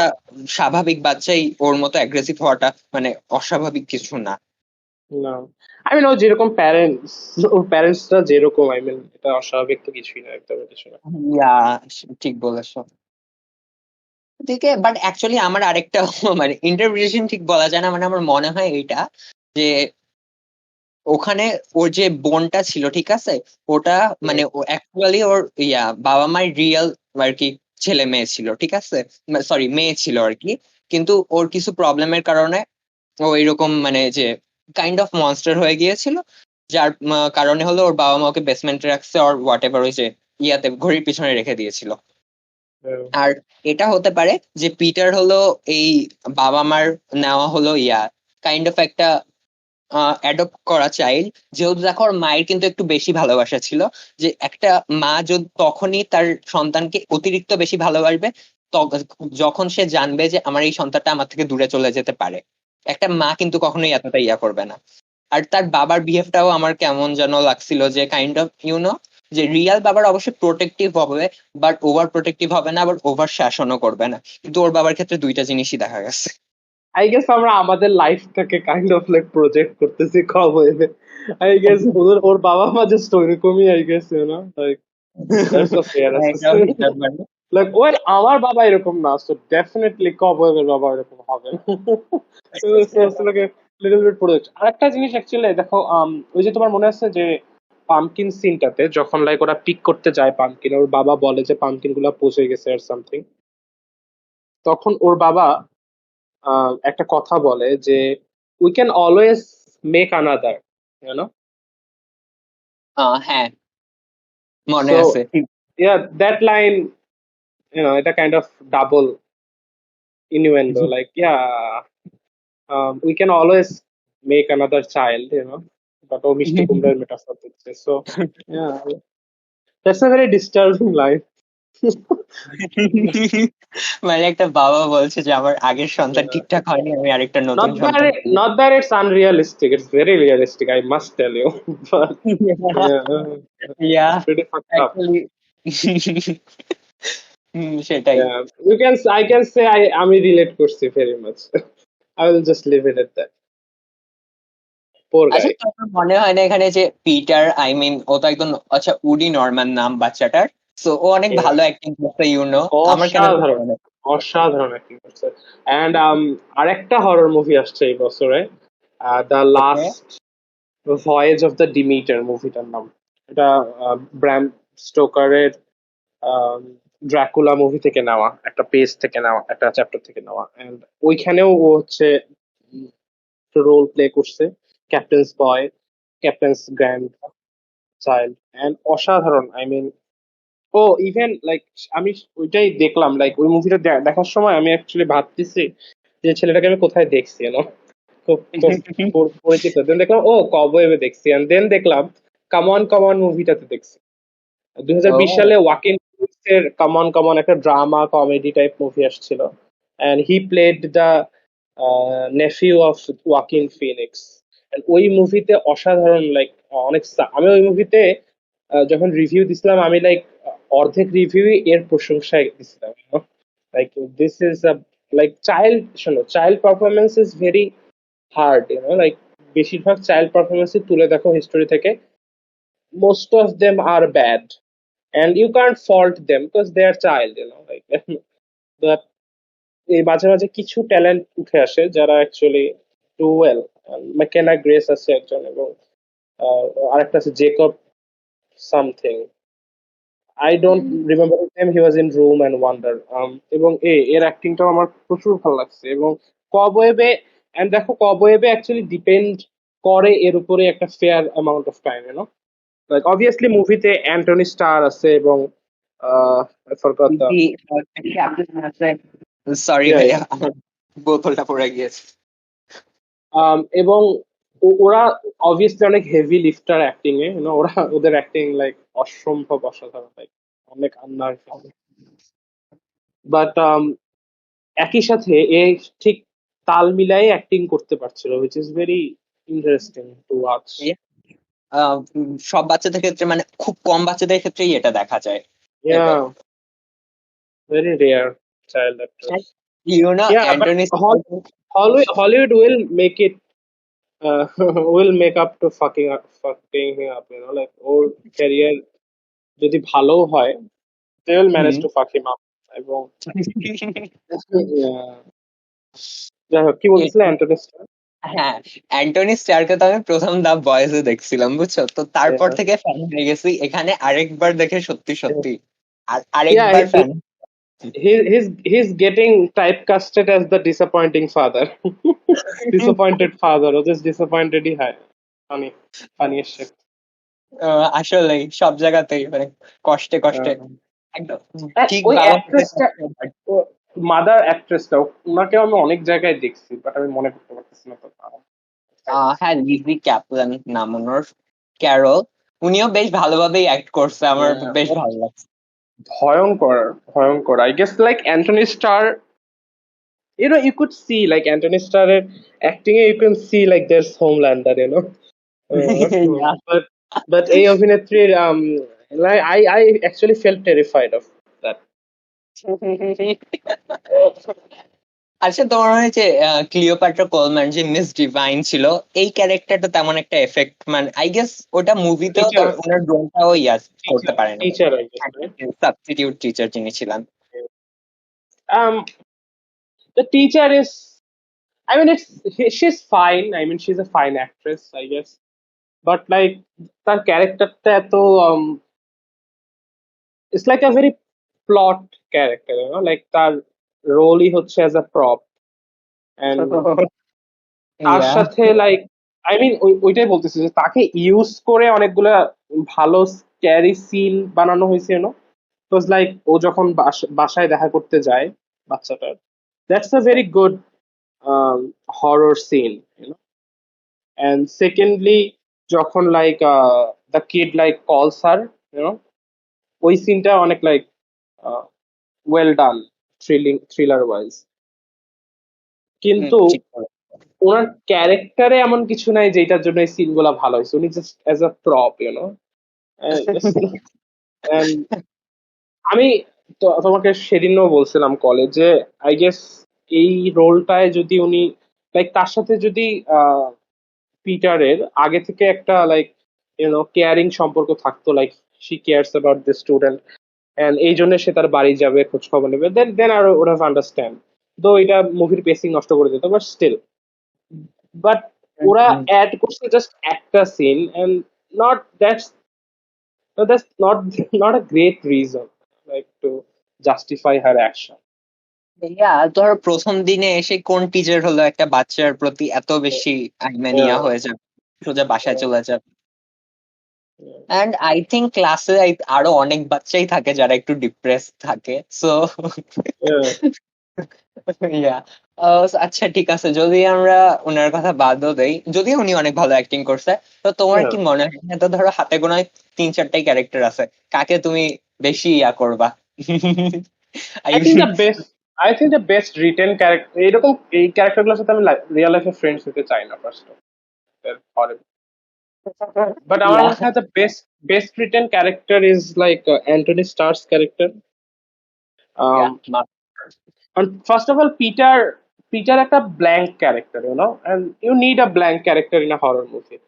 স্বাভাবিক বাচ্চাই ওর মতো অ্যাগ্রেসিভ হওয়াটা মানে অস্বাভাবিক কিছু না। না, আই মিন ও যেরকম প্যারেন্টস, ওর প্যারেন্টসরা যেরকম, আই মিন এটা অস্বাভাবিক তো কিছুই না, একদম কিছু না। ইয়া, ঠিক বলেছো। দিকে বাট অ্যাকচুয়ালি আমার আরেকটা মানে ইন্টারপ্রিটেশন ঠিক বলা যায় না, মানে আমার মনে হয় এইটা যে ওখানে ওর যে বোনটা ছিল, ঠিক আছে, ওটা মানে ও অ্যাকচুয়ালি ওর বাবা মায়ের রিয়েল আর কি ছেলে মেয়ে ছিল, ঠিক আছে, সরি মেয়ে ছিল আর কি। কিন্তু ওর কিছু প্রবলেমের কারণে ও এরকম মানে যে কাইন্ড অফ মনস্টার হয়ে গিয়েছিল, যার কারণে হলো ওর বাবা মা ওকে বেসমেন্টে রাখছে আর হোয়াট এভার, ওই যে ইয়াতে ঘড়ির পিছনে রেখে দিয়েছিল। আর এটা হতে পারে যে পিটার হলো এই বাবা মার নেওয়া হলো কাইন্ড অফ একটা অ্যাডপ্ট করা চাইল্ড। যেহেতু দেখো ওর মায়ের কিন্তু একটু বেশি ভালোবাসা ছিল, যে একটা মা যদি তখনই তার সন্তানকে অতিরিক্ত বেশি ভালোবাসবে যখন সে জানবে যে আমার এই সন্তানটা আমার থেকে দূরে চলে যেতে পারে। একটা মা কিন্তু কখনোই এতটা করবে না। আর তার বাবার বিহেভটাও আমার কেমন যেন লাগছিল, যে কাইন্ড অফ যে রিয়াল বাবার অবশ্যই প্রোটেক্টিভ হবে, বাট ওভার প্রোটেক্টিভ হবে না, আবার ওভার শাসনও করবে না। কিন্তু ওর বাবার ক্ষেত্রে দুইটা জিনিসই দেখা গেছে। আই গেস আমরা আমাদের লাইফটাকে কাইন্ড অফ লাইক প্রজেক্ট করতেছি কবে, আই গেস ওর বাবা মা জাস্ট ওইরকমই, I guess like that's a fair এটাও ঠিক অ্যাসেসমেন্ট। ব্যাপার। লাইক ওয়েল আমার বাবা এরকম না, সো ডেফিনেটলি কবয়ের বাবা এরকম হবে না। Little bit project. আরেকটা জিনিস অ্যাকচুয়ালি দেখো, ওই যে তোমার মনে আছে যে পামকিন সিনটাতে যখন লাইক ওরা পিক করতে যায় পামকিন, ওর বাবা বলে যে পামকিন গুলা পচে গেছে আর সামথিং, তখন ওর বাবা একটা কথা বলে যে we can always make another, you know. হ্যাঁ, মনে সো আছে। ইয়া, দ্যাট লাইন, এটা kind of double innuendo, like yeah, we can always make another child, but ও মিষ্টি কুমড়ার মেটাফর দিচ্ছে, so yeah, that's a very disturbing line. মানে একটা বাবা বলছে যে আমার আগের সন্তান Yeah. ঠিকঠাক হয়নি, আমি আরেকটা নতুন not that সন্তান it, not that it's unrealistic, it's very realistic, I must tell you. But yeah, yeah, it's pretty fucked up. Actually সেটাই। Yeah, I can say আমি relate করছি very much. I will just leave it at that. Poor আচ্ছা, guy. তোমার মনে হয় না এখানে যে পিটার, আই মিন ও তো একদম, আচ্ছা উডি নরম্যান নাম বাচ্চাটার, সো ও অনেক Yeah. ভালো অ্যাক্টিং করতে, আমার কেন জানি অসাধারণ, মনে হয়। অসাধারণ অ্যাক্টিং করছে। অ্যান্ড আরেকটা হরর মুভি আসছে এই বছরে, the okay. Last voice of the ডিমিটার মুভিটার নাম। এটা ব্র্যাম স্টোকারের ড্রাকুলা মুভি থেকে নেওয়া, একটা পেজ থেকে নেওয়া, একটা চ্যাপ্টার থেকে নেওয়া। অ্যান্ড ওইখানেও ও হচ্ছে রোল প্লে করছে, captain's boy, captain's grand child, and অসাধারণ, আই মিন ও ইভেন লাইক, আমি ওইটাই দেখলাম, লাইক ওই মুভিটা দেখার সময় আমি অ্যাকচুয়ালি ভাবতেছি যে ছেলেটাকে আমি কোথায় দেখছি, খুব খুব পরিচিত। দেন দেখলাম ও কবওয়েবে দেখছি, এন্ড দেন দেখলাম কামন কামন মুভিটাতে দেখছি 2020 সালে ও ওয়াকিন ফিনিক্সের কামন কামন, একটা ড্রামা কমেডি টাইপ মুভি আসছিল, and he played the nephew of Joaquin Phoenix. ওই মুভিতে অসাধারণ, লাইক অনেক আমি ওই মুভিতে যখন রিভিউ দিছিলাম, আমি লাইক অর্ধেক রিভিউ এর প্রশংসায় দিছিলাম, like this is a like child, শোনো child performance is very hard, like বেশিরভাগ চাইল্ড পারফরমেন্স তুলে দেখো হিস্টোরি থেকে, most of them are bad, and you can't fault them because they are child, like but এই মাঝে মাঝে কিছু talent উঠে আসে যারা অ্যাকচুয়ালি ডু ওয়েল। ম্যাকেনা গ্রেস আছে একজন, এবং আরেকটা আছে Jacob something, I don't remember his name, he was in room and wonder. এবং এর অ্যাক্টিংটাও আমার প্রচুর ভালো লাগছে। এবং কবওয়েবে, এন্ড দেখো কবওয়েবে অ্যাকচুয়ালি ডিপেন্ড করে এর উপরে একটা fair amount of time, like obviously মুভিতে অ্যান্টনি স্টার আছে, এবং I forgot the ক্যাপ্টেন আছে, সরি yeah, ভাইয়া yeah. আমার বোতলটা পড়ে গিয়েছে। এবং ওরা অবভিয়াসলি অনেক হেভি লিফটার অ্যাক্টিং এ, ওরা ওদের অ্যাক্টিং লাইক অসম্ভব অসাধারণ, লাইক অনেক আননার্ভিং, বাট একই সাথে এ ঠিক তাল মিলাই অ্যাক্টিং করতে পারছিল, which is very interesting to watch. সব বাচ্চাদের ক্ষেত্রে মানে খুব কম বাচ্চাদের ক্ষেত্রেই এটা দেখা যায় এবার। Yeah, very rare child actors. Yeah, but Anthony Hollywood will make it, will make up to fucking him up, like or career যদি ভালো হয়, they will manage to fuck him up. এবং yeah, যাই হোক, কি বলতেছিলে অ্যান্টনি স্টার? হ্যাঁ, Antony স্টারকে তো আমি প্রথম দা বয়েজে দেখছিলাম বুঝছো, তো তারপর Yeah, থেকে ফ্যান হয়ে গেছি, এখানে আরেকবার দেখে সত্যি সত্যি আর yeah, আরেকবার fan. he's getting typecasted as the disappointing father. Disappointed father, ও just disappointed ই হয়, funny, funniest shit. আসলে সব জায়গাতেই মানে কষ্টে কষ্টে Uh, একদম ঠিক ওই বাবা হতে অ্যাক্ট্রেসটা, মাদার অ্যাক্ট্রেসটা, ওনাকে আমি অনেক জায়গায় দেখছি, বাট আমি মনে করতে পারতেছি না তো। হ্যাঁ, লিজি ক্যাপলান নাম ওনার, ক্যারল, উনিও বেশ ভালোভাবেই অ্যাক্ট করছে, আমার Yeah, বেশ ভালো লাগছে। ভয়ঙ্কর, ভয়ঙ্কর. I guess like Anthony Starr, you could see like Anthony Starr acting, you can see like there's Homelander, Yeah. but এই অভিনেত্রীর like I actually felt terrified of that. আচ্ছা, তোমার মনে হচ্ছে ক্লিওপাট্রা কোলম্যান যে মিস ডিভাইন ছিল, এই ক্যারেক্টারটা তেমন একটা এফেক্ট, মানে আই গেস ওটা মুভিতেও Teacher, ওনার রোলটাও ইয়াস করতে teacher, পারেনি, teacher, I guess, right? Substitute teacher যিনি ছিলেন। Um, the teacher is, I mean, she's fine. I mean, she's a fine actress, I guess. But like, তার ক্যারেক্টারটা এত it's like a very plot character, like তার রোলই হচ্ছে as a prop, and তার ইয়া, সাথে like I মিন ওইটাই বলতেছি যে তাকে ইউজ করে অনেকগুলা ভালো স্ক্যারি সিন বানানো হয়েছে, লাইক ও যখন বাসায় দেখা করতে যায় বাচ্চাটার, that's a very good horror scene, and secondly যখন like the kid like calls her, ওই সিনটা অনেক like well done, thriller wise. কিন্তু ঠিক বলে। ওনার ক্যারেক্টারে এমন কিছু নাই যেটার জন্য এই সিন গুলা ভালো হয়েছে, উনি just as a prop, and আমি তোমাকে সেদিনও বলছিলাম কলেজে, আই গেস এই রোলটায় যদি উনি লাইক তার সাথে যদি পিটারের আগে থেকে একটা লাইক কেয়ারিং সম্পর্ক থাকতো, like she cares about the student, and এই জন্য সে তার বাড়ি যাবে, খোঁজ খবর নেবে, দেন দেন আর ওরা আন্ডারস্ট্যান্ড, তো এটা মুভির পেসিং নষ্ট করে দিত, বাট স্টিল, বাট ওরা অ্যাড করছে জাস্ট একটা scene, and not that's that's not not a great reason like to justify her action. Yeah, ধরো প্রথম দিনে এসে কোন টিচার হলো একটা বাচ্চার প্রতি এত বেশি আইম্যানিয়া হয়ে যাবে, সোজা বাসায় চলে যাবে। এন্ড আই থিঙ্ক ক্লাসে আরো অনেক বাচ্চাই থাকে যারা একটু ডিপ্রেস থাকে, সো ইয়া। আচ্ছা ঠিক আছে, যদি আমরা ওনার কথা বাদও দেই, যদিও উনি অনেক ভালো অ্যাক্টিং করছে, তো তোমার কি মনে হয়, তো ধরো হাতে গোনা 3-4টাই ক্যারেক্টার আছে, কাকে তুমি বেশি ইয়া করবা? I think the best, I think the best written character, এরকম এই ক্যারেক্টারগুলোর সাথে আমি রিয়েল লাইফে ফ্রেন্ডস হতে চাই না ফার্স্ট, বাট আমার ইয়া, মনে হয় the best written character is like Anthony Starr's character. Yeah, And first of all, Peter একটা blank character, and you need a blank character in a horror movie.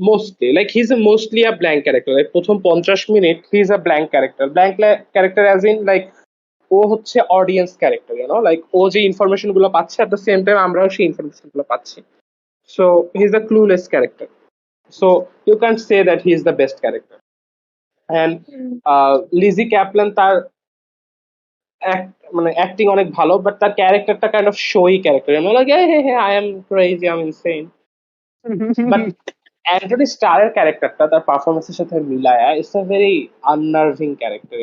Mostly, like he's mostly a blank character. Like প্রথম 50 minute he's a blank character. Character as in like ও হচ্ছে audience character, like ও যে information গুলো পাচ্ছে, at the same time আমরাও সেই information গুলো পাচ্ছি, so he is a clueless character, so you can say that he is the best character. And Lizzy Caplan তার মানে অ্যাক্টিং অনেক ভালো, বাট তার ক্যারেক্টারটা kind of showy character, like I am crazy, I am insane, but Anthony স্টারের ক্যারেক্টারটা তার পারফরমেন্সের সাথে মিলায়া it's a very unnerving character,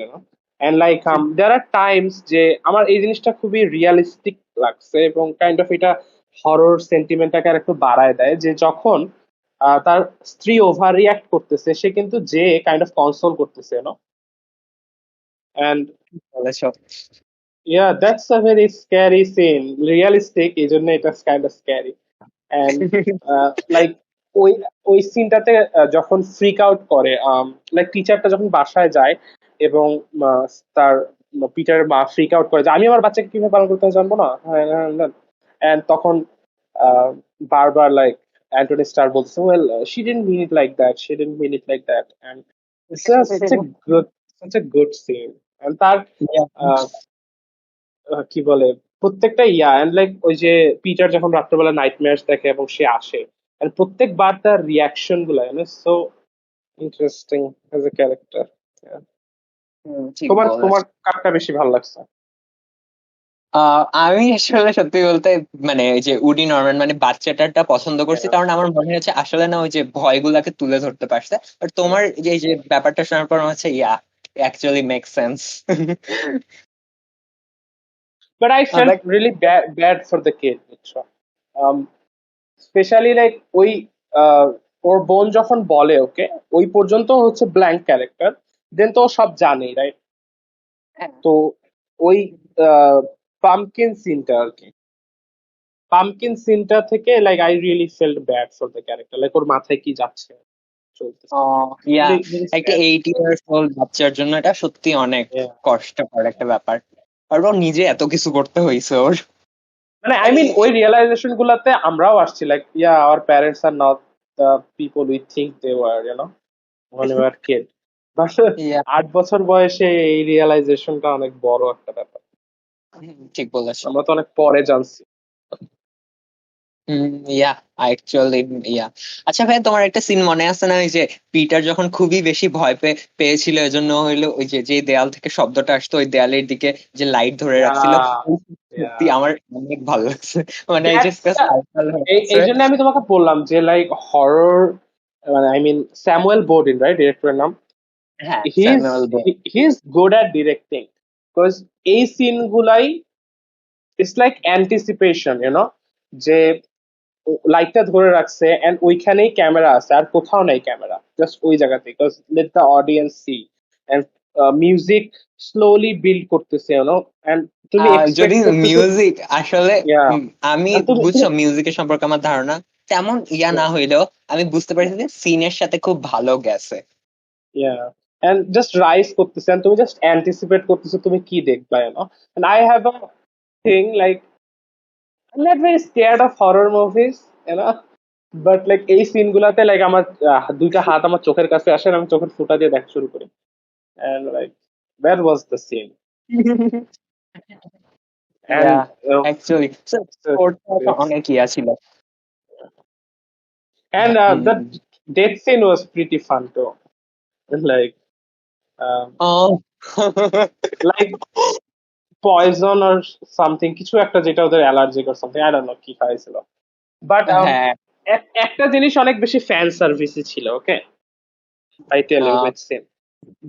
and like there are times যে আমার এই জিনিসটা খুবই রিয়ালিস্টিক লাগছে, এবং কাইন্ড অফ এটা হরর সেন্টিমেন্টটাকে আর একটু বাড়ায় দেয়, যে যখন তার স্ত্রী ওভার রিয়াক্ট করতেছে, সে কিন্তু যে কাইন্ড অফ কনসোল করতেছে, অ্যান্ড বলেছো। yeah, that's a very scary scene, realistic, এই জন্য এটা kind of scary, and like ওই ওই সিনটাতে যখন ফ্রিক আউট করে, লাইক টিচারটা যখন বাসায় যায় এবং তার পিটার মা ফ্রিক আউট করে যে আমি আমার বাচ্চাকে কিভাবে পালন করতে হয় জানবো না, এন্ড তখন আহ, বারবার লাইক অ্যান্টনি স্টার বলছে well she didn't mean it like that, she didn't mean it like that, and it's such a good scene. And তার আহ, কি বলে প্রত্যেকটা এন্ড লাইক ওই যে পিটার যখন রাত্রেবেলা নাইটমেয়ার্স দেখে এবং সে আসে, and প্রত্যেকবার তার রিয়াকশন গুলো so interesting as a character. ঠিক তোমার বলেছ। তোমার কারটা বেশি ভালো লাগছে? আমি আসলে সত্যি বলতে মানে ওই যে উডি নরম্যান মানে বাচ্চাটারটা পছন্দ করছি, কারণ আমার মনে হচ্ছে আসলে না ওই যে ভয়গুলাকে তুলে ধরতে পারছে। আর তোমার যে এই যে ব্যাপারটা শোনার পর মনে হচ্ছে actually make sense. But I felt but really bad for the kid, বুঝছো? স্পেশালি লাইক ওই আহ, ওর বোন যখন বলে ওকে, ওই পর্যন্ত হচ্ছে ব্ল্যাঙ্ক ক্যারেক্টার, দেন তো ও সব জানে, রাইট? তো ওই পাম্পকিন সিনটা আর কি, পাম্পকিন সিনটা থেকে like I really felt bad for the character, like ওর মাথায় কি যাচ্ছে চলতেছে। ইয়া Really, really একটা sad. 8 ইয়ার্স ওল্ড বাচ্চার জন্য এটা সত্যি অনেক Yeah. কষ্টকর একটা ব্যাপার। আর ও নিজে এত কিছু করতে হয়েছে ওর। মানে আই মিন ওই রিয়েলাইজেশন গুলাতে আমরাও আসছি, like our parents are not the people we think they were, when we were kid. But yeah 8 বছর বয়সে এই রিয়েলাইজেশনটা অনেক বড় একটা ব্যাপার, ঠিক বলেছো। আমরা তো অনেক পরে জানছি। ইয়া অ্যাকচুয়ালি ইয়া। আচ্ছা ভাই, তোমার একটা সিন মনে আছে না, ওই যে পিটার যখন খুবই বেশি ভয় পেয়েছিল, এজন্য হইলো ওই যে যে দেয়াল থেকে শব্দটা আসতো ওই দেয়ালের দিকে যে লাইট ধরে রাখছিল, Yeah, ওই সত্যি yeah. আমার অনেক ভালো লাগছে। মানে এই যে That's সার্কেল হয়ে এই আছে। জন্য আমি তোমাকে বললাম যে লাইক হরর, মানে আই মিন স্যামুয়েল বোর্ডিন, রাইট, ডিরেক্টরের নাম? হ্যাঁ, he's স্যামুয়েল ব। he's good at directing, because এই সিন গুলাই ইটস লাইক অ্যান্টিসিপেশন, যে লাইটটা ধরে রাখছে এন্ড ওইখানেই ক্যামেরা আছে, আর কোথাও নাই ক্যামেরা, জাস্ট ওই জায়গাতে, because let the audience see, and music slowly build করতেছে, এন্ড তুমি যদি এক্সপেক্ট করতেছো। মিউজিক আসলে ইয়া, আমি তুমি বুঝছো মিউজিকের সম্পর্কে আমার ধারণা তেমন না হইলেও আমি বুঝতে পারছি যে সিনের সাথে খুব ভালো গেছে। ইয়া, এন্ড জাস্ট রাইজ করতেছে and তুমি জাস্ট অ্যান্টিসিপেট করতেছো তুমি কি দেখবা, and I have a thing like I'm not very scared of horror movies, but like এই সিন গুলাতে লাইক আমার দুইটা হাত আমার চোখের কাছে আসে আর আমি চোখের ফুটা দিয়ে দেখা শুরু করি, and like that was the scene. Yeah And actually uh, ওরটা it's- অনেক ইয়া ছিল। and hmm. the death scene was pretty fun too. Like um, O like poison or something, কিছু একটা যেটা ওদের allergic or something, I don't know কি খাইছিল, but হ্যাঁ। একটা জিনিস অনেক বেশি ফ্যান সার্ভিসে ছিল, okay, I tell you uh, that scene,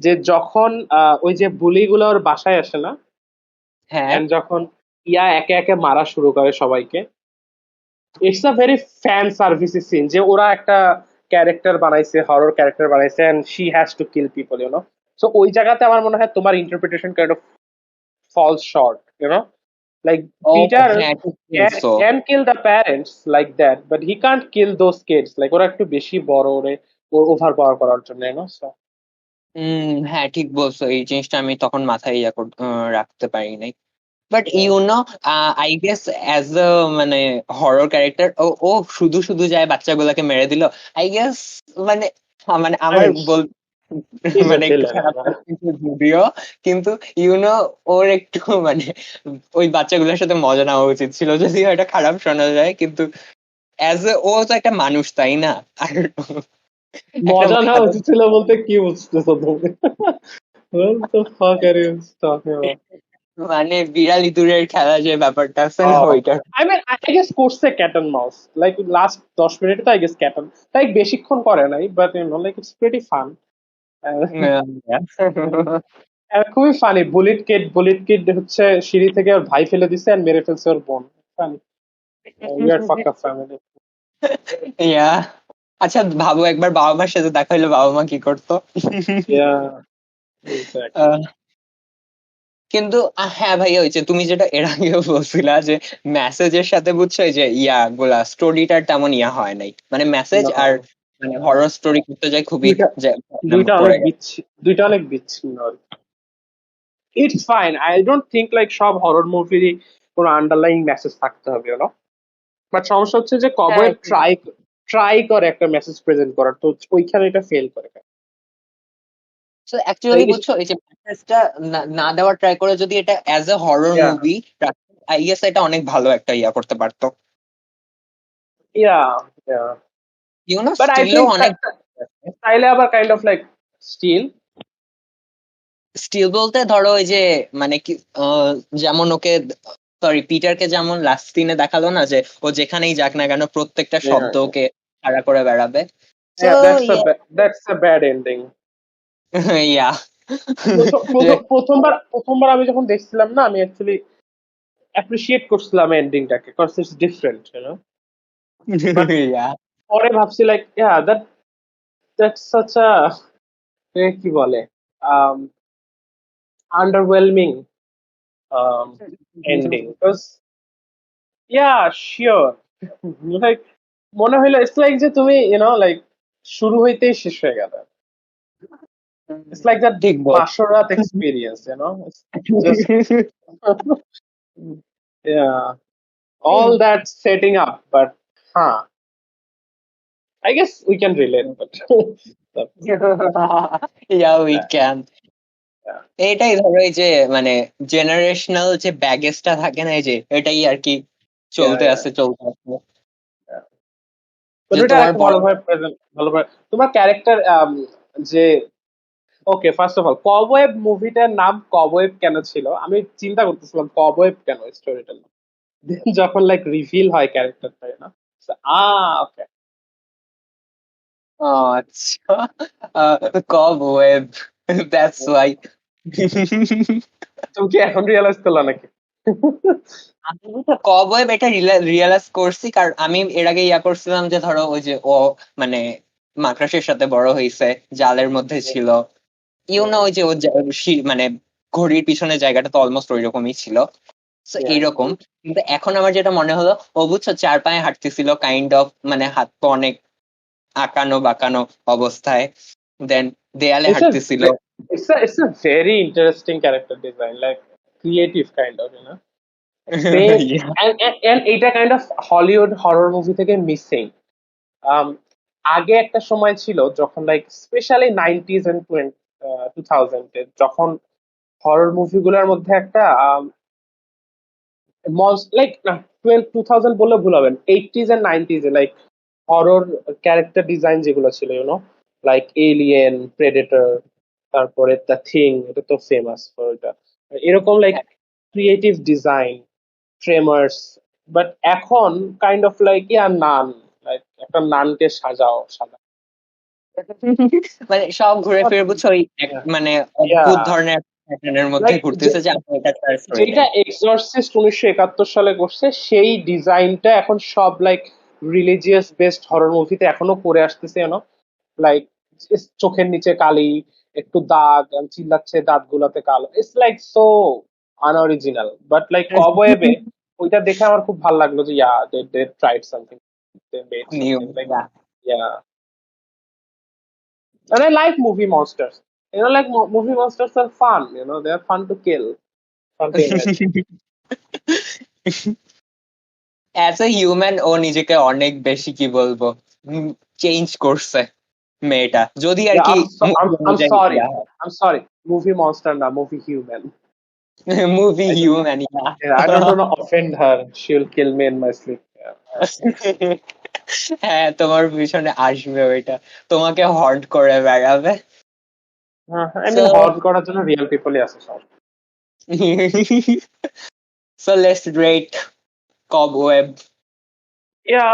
যে যখন ওই যে বুলিগুলো ওর বাসায় আসে না, হ্যাঁ। এন্ড যখন একে একে মারা শুরু করে সবাইকে, it's a very fan servicey scene, যে ওরা একটা ক্যারেক্টার বানাইছে, হরর ক্যারেক্টার বানাইছে, and she has to kill people, so ওই জায়গাতে আমার মনে হয় তোমার interpretation kind of falls short, like ও Peter হ্যাঁ, ঠিক can, বলছো। kill the parents like that, but he can't kill those kids, like ওরা একটু বেশি বড় ওরে ওভার পাওয়ার করার জন্য, so হ্যাঁ, ঠিক বলছো, এই জিনিসটা আমি তখন মাথায় রাখতে পারি নাই। But yeah. I guess as a মানে হরর ক্যারেক্টার ও ও শুধু শুধু যায় বাচ্চাগুলোকে মেরে দিল। আই গেস মানে মানে I আমার mean he's a মানে একটু villain, খারাপ লাগছে যদিও, কিন্তু ওর একটু মানে ওই বাচ্চাগুলোর সাথে মজা নেওয়া উচিত ছিল, যদিও এটা খারাপ শোনা যায়, কিন্তু অ্যাজ এ ও তো একটা মানুষ, তাই না? আর একটা মজা না এত উচিত ছিল বলতে কি বুঝতেছো তুমি? What the fuck are you talking about? মানে বিড়াল ইঁদুরের খেলা যে ব্যাপারটা আছে না Oh, ওইটা। I mean, I guess করছে cat and mouse. Like last 10 মিনিটে তো I guess cat and, like বেশিক্ষণ করে নাই, but like it's pretty fun. And and খুবই ফানি, বুলেট কিড হচ্ছে সিঁড়ি থেকে ওর ভাই ফেলে দিছে আর মেরে ফেলছে ওর বোন। ফানি, উইয়ার্ড ফাক আপ ফ্যামিলি। ইয়া। আচ্ছা ভাবো, একবার বাবা মার সাথে দেখা হইলে বাবা মা কি করতো? ইয়া, এক্স্যাক্টলি। কিন্তু হ্যাঁ ভাইয়া, ওই যে তুমি যেটা এর আগে বলছিলা যে মেসেজের সাথে বুঝছো এই যে গুলা স্টোরিটার তেমন হয় নাই, মানে মেসেজ No, আর মানে হরর স্টোরি করতে যায় খুবই দুইটা দুইটা পড়ে অনেক গেছে। দুইটা অনেক বিচ্ছিন্ন। It's fine, I don't think like সব হরর মুভিরই কোনো আন্ডারলাইং মেসেজ থাকতে হবে, ইউনো। বাট সমস্যা হচ্ছে যে হ্যাঁ, কবয়েব ট্রাই করে একটা মেসেজ প্রেজেন্ট করার, তো ওইখানে এটা ফেল করে। তো অ্যাকচুয়ালি বুঝছো এই যে মেসেজটা না দেওয়ার ট্রাই করে যদি এটা as a horror yeah movie, I guess এটা অনেক ভালো একটা করতে পারতো। ইয়া ইয়া বাট আই স্টিলও থিঙ্ক অনেক চাইলে আবার kind of like still. Still বলতে ধরো ওই যে মানে কি যেমন ওকে, সরি পিটারকে যেমন লাস্ট সিনে দেখালো না যে ও যেখানেই যাক না কেন প্রত্যেকটা শব্দ ওকে তাড়া করে বেড়াবে। তো Yeah, that's a bad ending. ইয়া যে প্রথমবার আমি যখন দেখছিলাম না, আমি অ্যাকচুয়ালি অ্যাপ্রিসিয়েট করছিলাম এন্ডিংটাকে, cause it's different, but yeah পরে ভাবছি লাইক দ্যাটস সাচ আ, কি বলে, underwhelming ending, because sure, like মনে হইলো ইটস লাইক যে তুমি লাইক শুরু হইতেই শেষ হয়ে গেল। It's like that ঠিক বল। Basharat experience, It's just yeah, all that setting up, but I guess we can relate, but yeah we yeah, can. yeah, এটাই ধরো এই যে মানে জেনারেশনাল যে ব্যাগেজটা থাকে না, এই যে এটাই আর কি yeah, yeah, চলতে আছে yeah. But যে এটা তোমার একটা বড় ভালোভাবে প্রেজেন্ট, ভালোভাবে তোমার ক্যারেক্টার, যে ওকে, ফার্স্ট অফ অল কবওয়েব মুভিটার নাম কবওয়েব কেন ছিল, আমি চিন্তা করতেছিলাম কবওয়েব কেন স্টোরিটার নাম। Then যখন লাইক রিভিল হয় ক্যারেক্টারটা, ওকে। আচ্ছা, কবওয়েব, দ্যাটস ওয়াই। তুমি কি এখন রিয়েলাইজ করলা নাকি? আমি কবওয়েব এটা রিয়েলাইজ করছি, কারণ আমি এর আগে করছিলাম যে ধরো ওই যে ও মানে মাকড়াসের সাথে বড় হয়েছে, জালের মধ্যে ছিল, ওই যে ও মানে ঘড়ির পিছনে জায়গাটা তো অলমোস্ট ওই রকমই ছিল। So Yeah. এইরকম। কিন্তু এখন আমার যেটা মনে হলো, ও বুঝছো চার পায়ে হাঁটতেছিল কাইন্ড অফ, মানে হাত পা অনেক আঁকানো বাঁকানো অবস্থায়, দেন দেয়ালে It's a হাঁটতেছিল। it's a very interesting character design, like creative kind of, they Yeah. and এটা kind of Hollywood horror movie থেকে মিসিং। আগে একটা সময় ছিল যখন লাইক স্পেশালি 90s এন্ড 2000 যখন হরর মুভিগুলোর মধ্যে একটা লাইক 2000 বললে ভুল হবেন, 80s এন্ড 90s এ লাইক হরর ক্যারেক্টার ডিজাইন যেগুলো ছিল, লাইক এলিয়েন, প্রেডেটর, তারপরে দ্য থিং, এটা তো ফেমাস ফর এটা, এরকম like creative design, Tremors. But এখন kind of like nun, like একটা নানকে সাজাও সাদা। মানে সব ঘুরে ফিরে বুঝছো ওই মানে অদ্ভুত ধরনের প্যাটার্নের মধ্যে লাইক ঘুরতেছে যে আমরা এটা ট্রাই করি যেটা নাই। এক্সরসিস্ট 1971 সালে করছে, সেই ডিজাইনটা এখন সব লাইক রিলিজিয়াস বেসড হরর মুভিতে এখনো করে আসতেছে, লাইক চোখের নিচে কালি, একটু দাগ, চিল্লাচ্ছে দাঁত গুলাতে কালো, it's like so unoriginal. But like কবওয়েবে ওইটা দেখে আমার খুব ভালো লাগলো যে they tried something, they made new, something like and I like movie monsters. Like movie monsters are fun. They are fun to kill, fun to imagine. As a human ও নিজেকে অনেক বেশি কি বলবো চেঞ্জ করছে মেয়েটা, যদি আর Yeah, কি মুভি I'm অনুযায়ী sorry. I'm sorry. Movie monster, not movie human. Movie I don't. Human. Yeah, I don't want to offend her. She'll kill me in my sleep. Yeah. হ্যাঁ, তোমার পিছনে আসবে ওইটা, তোমাকে হন্ট করে বেড়াবে। I সো mean, hot করার জন্য real people আছে সব। So let's rate Cobweb. Yeah.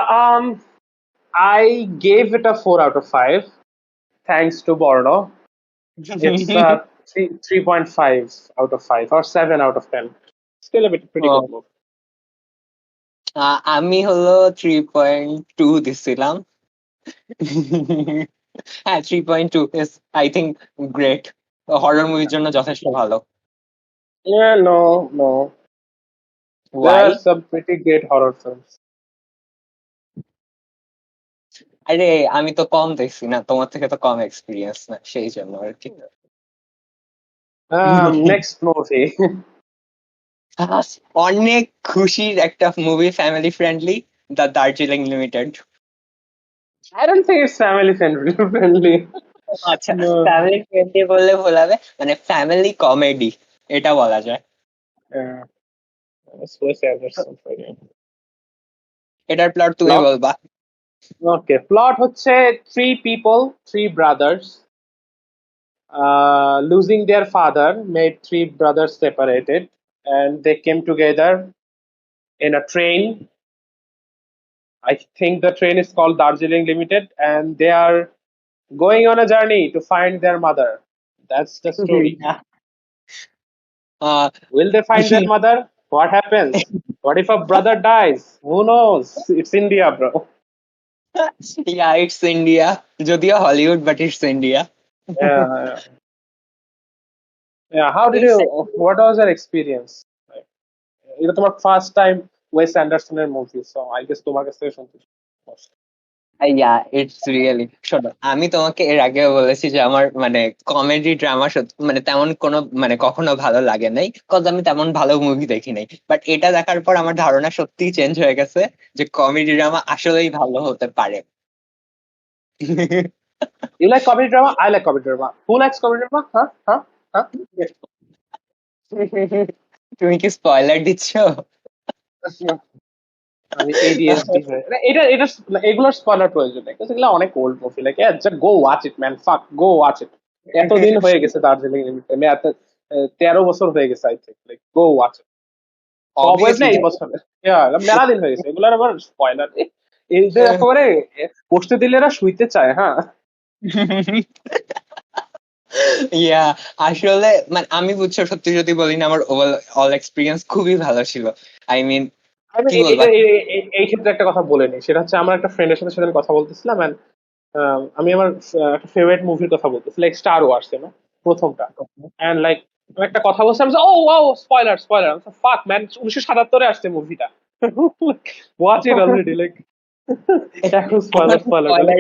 I gave it a 4 out of 5. Thanks to Borno. It's 3.5 out of 5 or 7 out of 10. Still a pretty good movie. আমি হলো 3.2 দিছিলাম। হ্যাঁ, 3.2 is I think great, horror মুভির জন্য যথেষ্ট ভালো। Yeah, no, no. There are Why? some pretty great horror films. আরে আমি তো কম দেখছি না, তোমার থেকে তো কম এক্সপিরিয়েন্স না, সেই জন্য আর কি। Next movie. অনেক খুশির একটা movie, family friendly, the Darjeeling limited. I don't think it's family friendly. আচ্ছা, No. ফ্যামিলি ফ্রেন্ডলি বললে ভুল হবে, মানে ফ্যামিলি কমেডি এটা বলা যায়। Yeah, that's Wes Anderson for you. এটার প্লট তুমি Plot? বলবা। Okay. Plot হচ্ছে three people, three brothers, losing their father made three brothers separated, and they came together in a train. I think the train is called Darjeeling Limited, and they are going on a journey to find their mother. That's the story. Ah, Will they find their mother? What happens? What if a brother dies? Who knows? It's India, bro. Yeah it's India, যদিও Hollywood but it's India. Yeah, yeah. Yeah. How did you? What was your experience? Like, এটা তোমার first time Wes অ্যান্ডারসনের movie, so I guess তোমার কাছ থেকে শুনতে yeah it's really, শোনো আমি তোমাকে এর আগেও বলেছি যে আমার মানে কমেডি ড্রামা মানে তেমন কোনো মানে কখনো ভালো লাগে নাই, কজ আমি তেমন ভালো মুভি দেখি নাই। বাট এটা দেখার পর আমার ধারণা সত্যিই চেঞ্জ হয়ে গেছে যে কমেডি ড্রামা আসলেই ভালো হতে পারে। You like comedy drama, I like comedy drama. Who likes comedy drama? হ্যাঁ, হ্যাঁ, হ্যাঁ। তুমি কি স্পয়লার দিচ্ছ? আমি এডিএসডি হয়ে এটা এটা এগুলোর স্পয়লার প্রয়োজন নেই, এগুলো অনেক ওল্ড মুভি, লাইক জাস্ট গো ওয়াচ ইট ম্যান, ফাক গো ওয়াচ ইট। এতদিন হয়ে গেছে দার্জিলিং লিমিটেড, 13 বছর হয়ে গেছে I think, like go watch it. Cobweb না অবভিয়াসলি। এই বছরে, মেলা দিন হয়ে গেছে এগুলোর আবার স্পয়লার। এদের একেবারে বসতে দিলে এরা শুইতে চায়, হ্যাঁ। ইয়া আসলে মানে আমি বুঝছো সত্যি যদি বলি না, আমার ওভারঅল এক্সপিরিয়েন্স খুবই ভালো ছিল। আই মিন আমি কি বলবা। এই ক্ষেত্রে একটা কথা বলে নিই, সেটা হচ্ছে আমার একটা ফ্রেন্ডের সাথে সেদিন কথা বলতেছিলাম, and, আমি আমার একটা ফেভারিট মুভির কথা বলতেছি, লাইক স্টার ওয়ার্স, প্রথমটা। এন্ড লাইক আমি একটা কথা বলছিলাম যে, ও ও স্পয়লার স্পয়লার, ফাক ম্যান, 1977 আসছে মুভিটা। ওয়াচ ইট অলরেডি, লাইক এখন spoiler spoiler spoiler.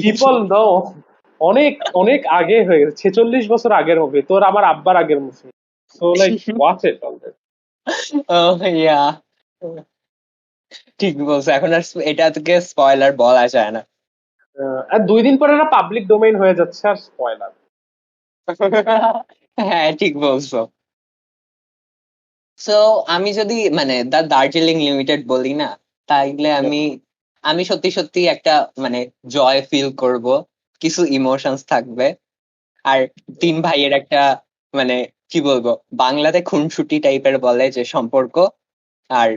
People know. অনেক অনেক আগে হয়ে গেছে, 46 বছর আগের মুভি, তোর আমার আব্বার আগের movie. So like watch it already. Yeah ঠিক বলছো, এখন আর এটা থেকে স্পয়লার বলা যায় না। আর 2 দিন পরে না পাবলিক ডোমেইন হয়ে যাচ্ছে, আর স্পয়লার। হ্যাঁ ঠিক বলছো। সো আমি যদি মানে দা দার্জিলিং লিমিটেড বলি না, তাইলে আমি আমি সত্যি সত্যি একটা মানে জয় ফিল করব, কিছু ইমোশনস থাকবে। আর তিন ভাইয়ের একটা মানে কি বলবো, বাংলাতে খুনসুটি টাইপের বলে যে সম্পর্ক। আর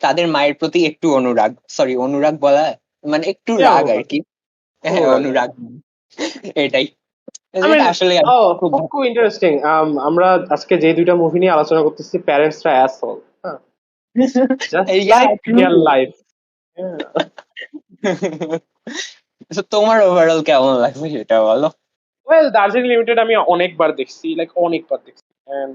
তাদের মায়ের প্রতি একটু অনুরাগ, সরি অনুরাগ বলা মানে একটু রাগ আর কি। হ্যাঁ অনুরাগ, এটাই আই মিন, যেটা আসলে ও খুব খুব খুব ইন্টারেস্টিং। আমরা আজকে যে দুইটা মুভি নিয়ে আলোচনা করতেছি, প্যারেন্টসরা অ্যাসহোল, হ্যাঁ, just yeah like true. Real life. তোমার ওভারঅল কেমন লাগবে সেটা বলো। ওয়েল, দার্জিলিং লিমিটেড আমি অনেকবার দেখছি, লাইক অনেকবার দেখছি, and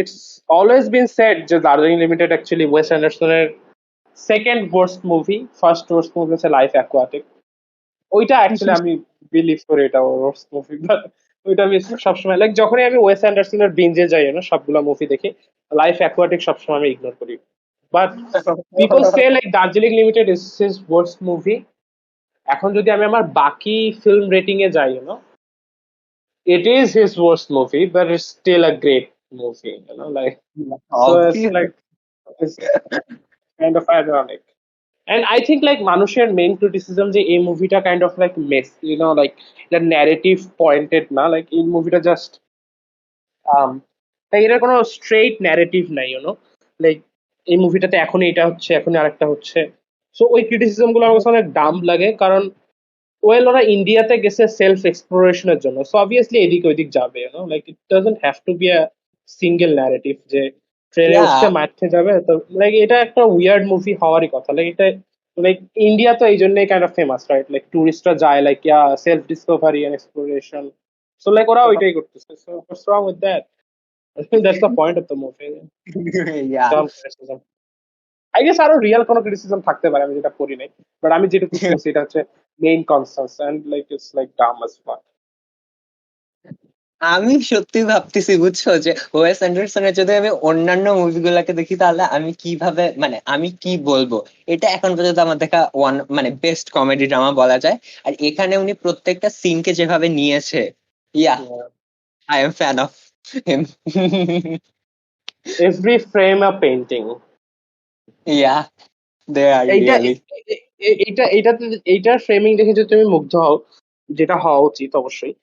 it's always been said যে দার্জিলিং লিমিটেড অ্যাকচুয়ালি ওয়েস অ্যান্ডারসনের second worst movie. First worst movie হচ্ছে লাইফ অ্যাকোয়াটিক। ওইটা অ্যাকচুয়ালি আমি বিলিভ করি এটা ওয়ার্স্ট মুভি, বাট ওইটা আমি সবসময় লাইক যখনই আমি ওয়েস অ্যান্ডারসনের বিঞ্জে যাই না সবগুলা মুভি দেখি, লাইফ অ্যাকোয়াটিক সবসময় আমি ইগনোর করি। But people say like Darjeeling limited is his worst movie. এখন যদি আমি আমার বাকি ফিল্ম রেটিং এ যাই, it is his worst movie, but it's still a great movie, like, so it's like, it's kind of ironic. And I think like মানুষের main criticism যে এই মুভিটা kind of like mess, like the narrative pointed না, like এই মুভিটা just um like এটার কোনো straight narrative নাই, লাইক এই মুভিটাতে এখন এটা হচ্ছে, এখন আরেকটা হচ্ছে। সো ওই ক্রিটিসিজম গুলো আমার কাছে অনেক ডাম লাগে, কারণ ওয়েল ওরা ইন্ডিয়াতে গেছে সেলফ এক্সপ্লোরেশনের জন্য, সো অবভিয়াসলি এদিক ওইদিক যাবে, like it doesn't have to be a single narrative যে ট্রেনে ইয়া উঠছে মারতে যাবে, তো লাইক এটা একটা উইয়ার্ড মুভি হওয়ারই কথা। লাইক এটা লাইক ইন্ডিয়া তো এই জন্যই kind of famous, right? Like টুরিস্টরা যায়, like self discovery and exploration. So like ওরা ওইটাই করতেছে, so what's wrong with that? I think that's the point of the movie. Yeah Dumb criticism. I guess আরো real কোনো criticism থাকতে পারে, আমি যেটা পড়ি নাই, বাট আমি যেটুকু শুনছি এটা হচ্ছে main concerns, and like it's like dumb as fuck. আমি সত্যি ভাবতেছি বুঝছো যে ওয়েস অ্যান্ডারসনের যদি আমি অন্যান্য মুভিগুলোকে দেখি তাহলে আমি কিভাবে মানে আমি কি বলবো, এটা এখন পর্যন্ত আমার দেখা ওয়ান মানে বেস্ট কমেডি ড্রামা বলা যায়। আর এখানে উনি প্রত্যেকটা সিনকে যেভাবে নিয়েছে, ইয়া Yeah. I am fan of him. Every frame a painting. ইয়া দে আর এইটা রিয়েলি এইটার ফ্রেমিং দেখে যদি তুমি মুগ্ধ হও, যেটা হওয়া উচিত অবশ্যই,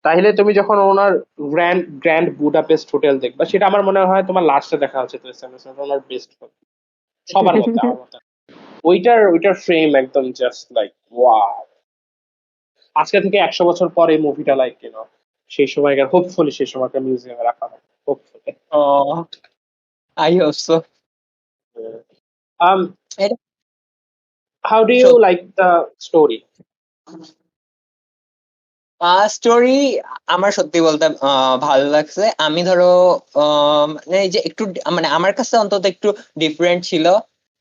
তাহলে তুমি যখন ওনার গ্র্যান্ড গ্র্যান্ড বুডাপেস্ট হোটেল দেখবা, সেটা আমার মনে হয় তোমার লাস্টে দেখা হচ্ছে তো ওনার বেস্ট সবার মধ্যে আমার মতে। ওইটার ফ্রেম একদম জাস্ট লাইক ওয়াও। আজকে থেকে 100 বছর পরে এই মুভিটা লাইক সেই সময়কার, হোপফুলি সেই সময়কার মিউজিয়ামে রাখা হবে, hopefully. Oh I hope so. um এটা how do you সত্যি like the story? স্টোরি আমার সত্যি বলতে ভালো লাগছে। আমি ধরো মানে এই যে একটু মানে আমার কাছে অন্তত একটু ডিফারেন্ট ছিল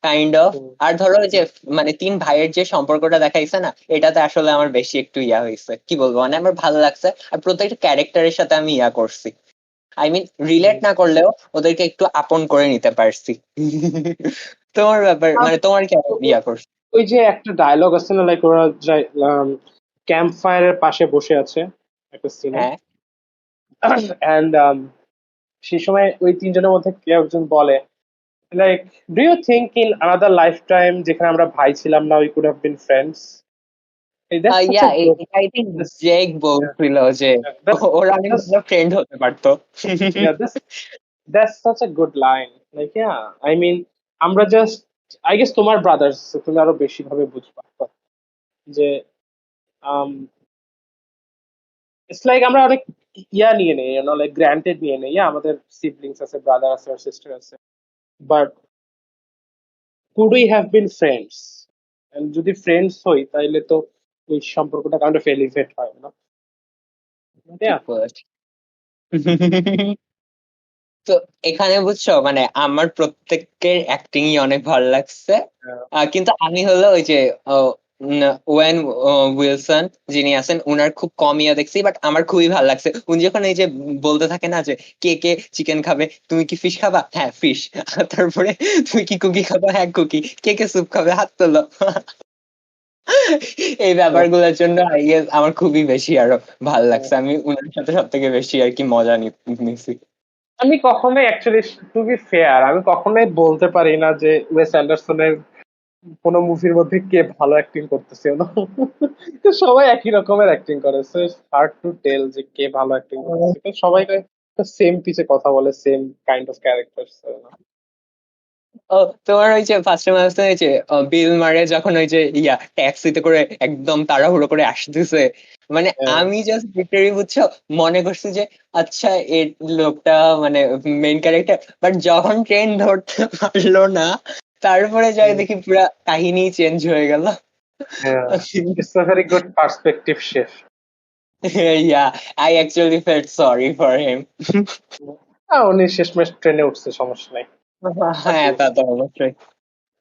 কাইন্ড অফ। হুম, আর ধরো ওই যে মানে তিন ভাইয়ের যে সম্পর্কটা দেখাইছে না, এটাতে আসলে আমার বেশি একটু ইয়া হয়েছে, কি বলবো মানে আমার ভালো লাগছে। আর প্রত্যেকটা ক্যারেক্টারের সাথে আমি ইয়া করছি, আই মিন রিলেট হুম। না করলেও ওদেরকে একটু আপন করে নিতে পারছি। তোমার ব্যাপার Um, মানে তোমার কি ইয়া করছো? ওই যে একটা ডায়লগ আছে না, লাইক ওরা ক্যাম্প ফায়ারের পাশে বসে আছে একটা সিনে, হ্যাঁ অ্যান্ড সেই সময় ওই তিনজনের মধ্যে কেউ একজন বলে like, do you think in another lifetime যেখানে আমরা ভাই ছিলাম না, we could have been friends? That's such yeah a good, I think Jake বলছিল যে ওরা অনেক দ্যাটস ভালো ফ্রেন্ড হতে পারতো। yeah, that's such a good line. Like, yeah, I mean, আমরা জাস্ট, আই গেস তোমার ব্রাদার্স, তুমি আরো বেশি ভাবে বুঝবা যে ইটস লাইক আমরা অনেক ইয়া নিয়ে নেই, লাইক গ্রান্টেড নিয়ে নেই, আমাদের সিবলিংস আছে, ব্রাদার আছে, সিস্টার আছে, but could we have been friends? যদি ফ্রেন্ডস হই তাইলে তো ওই সম্পর্কটা কাইন্ড অফ এলিভেট হয় না? ঠিক বলেছ। তো এখানে বুঝছো মানে আমার প্রত্যেকের অ্যাক্টিংই অনেক ভালো লাগছে। কিন্তু আমি হলো ওই যে ওয়েন উইলসন যিনি আছেন উনার খুব কম ইয়া দেখছি, বাট আমার খুবই ভালো লাগছে উনি যখন এই যে বলতে থাকে না যে কে কে চিকেন খাবে, তুমি কি ফিশ খাবা, হ্যাঁ ফিশ, তারপরে তুমি কি কুকি খাবা, হ্যাঁ কুকি, কে কে স্যুপ খাবে, হাত তোলো। এই ব্যাপারগুলোর জন্য আই গেস আমার খুবই বেশি আরো ভালো লাগছে, আমি উনার সাথে সব থেকে বেশি আর কি মজা নিছি। আমি কখনোই অ্যাকচুয়ালি, টু বি ফেয়ার, আমি কখনোই বলতে পারি না যে ওয়েস অ্যান্ডারসনের কোন মুভির মধ্যে কে ভালো অ্যাক্টিং করতেছে না। তো সবাই একই রকমের অ্যাক্টিং করে, so it's hard to tell যে কে ভালো অ্যাক্টিং করতেছে, কারণ সবাই সেম পিচে কথা বলে, সেম কাইন্ড অফ ক্যারেক্টার। ও তোমার ওই যে ফার্স্ট টাইম আসতে হয়েছে বিল মারে যখন ওই যে ইয়া ট্যাক্সিতে করে একদম তাড়াহুড়ো করে আসতেছে, মানে আমি জাস্ট লিটারি বুঝছো মনে করছি যে আচ্ছা এই লোকটা মানে মেইন ক্যারেক্টার, বাট যখন ট্রেন ধরতে পারলো না তারপরে যাই দেখি পুরা কাহিনী চেঞ্জ হয়ে গেল। It's a very good perspective shift. Yeah I actually felt sorry for him. উনি শেষমেশ ট্রেনে উঠছে, সমস্যা নাই। হ্যাঁ তা তো অবশ্যই।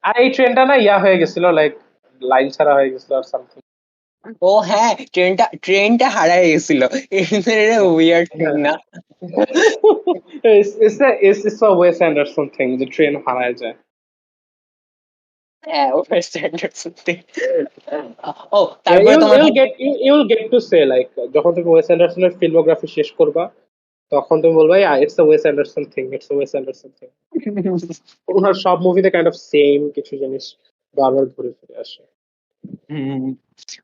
আর এই ট্রেনটা না ইয়া হয়ে গেছিল, লাইক লাইন ছাড়া হয়ে গেছিল আর সামথিং। ও হ্যাঁ ট্রেনটা হারায় গেছিল, এটা উইয়ার্ড থিং না? It's a Wes Anderson thing যে ট্রেন হারায় যায়। হ্যাঁ ওভার স্ট্যান্ডার্ড সত্যি। ও তারপরে তোমার ভালো You'll get to say like, যখন তুমি ওয়েস অ্যান্ডারসনের ফিল্মোগ্রাফি শেষ করবা, তখন তুমি বলবা it's a Wes Anderson thing, it's a Wes Anderson thing. ওনার সব মুভিতে কাইন্ড অফ সেম কিছু জিনিস বারবার ঘুরে ফিরে আসে। হুম।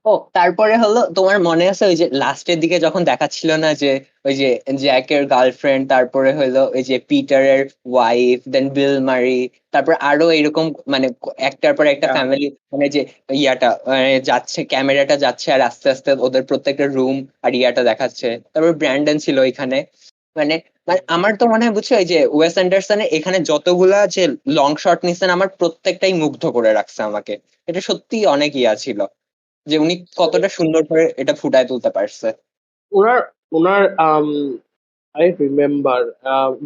ও তারপরে হলো তোমার মনে আছে ওই যে লাস্টের দিকে যখন দেখাচ্ছিল না যে ওই যে জ্যাকের গার্লফ্রেন্ড, তারপরে হলো ওই যে পিটারের ওয়াইফ, দেন বিল মারি, তারপর আরো এরকম মানে একটার পর একটা ফ্যামিলি, মানে যে ইয়াটা যাচ্ছে, ক্যামেরাটা যাচ্ছে আর আস্তে আস্তে ওদের প্রত্যেকটা রুম আর ইয়াটা দেখাচ্ছে, তারপর ব্র্যান্ডন ছিল এখানে, মানে মানে আমার তো মনে হয় বুঝছো এই যে ওয়েস অ্যান্ডারসনের এখানে যতগুলা যে লং শট নিচ্ছেন আমার প্রত্যেকটাই মুগ্ধ করে রাখছে আমাকে। এটা সত্যি অনেক ইয়া ছিল যে উনি কতটা সুন্দর করে এটা ফুটায় তুলতে পারছে। ওনার ওনার I remember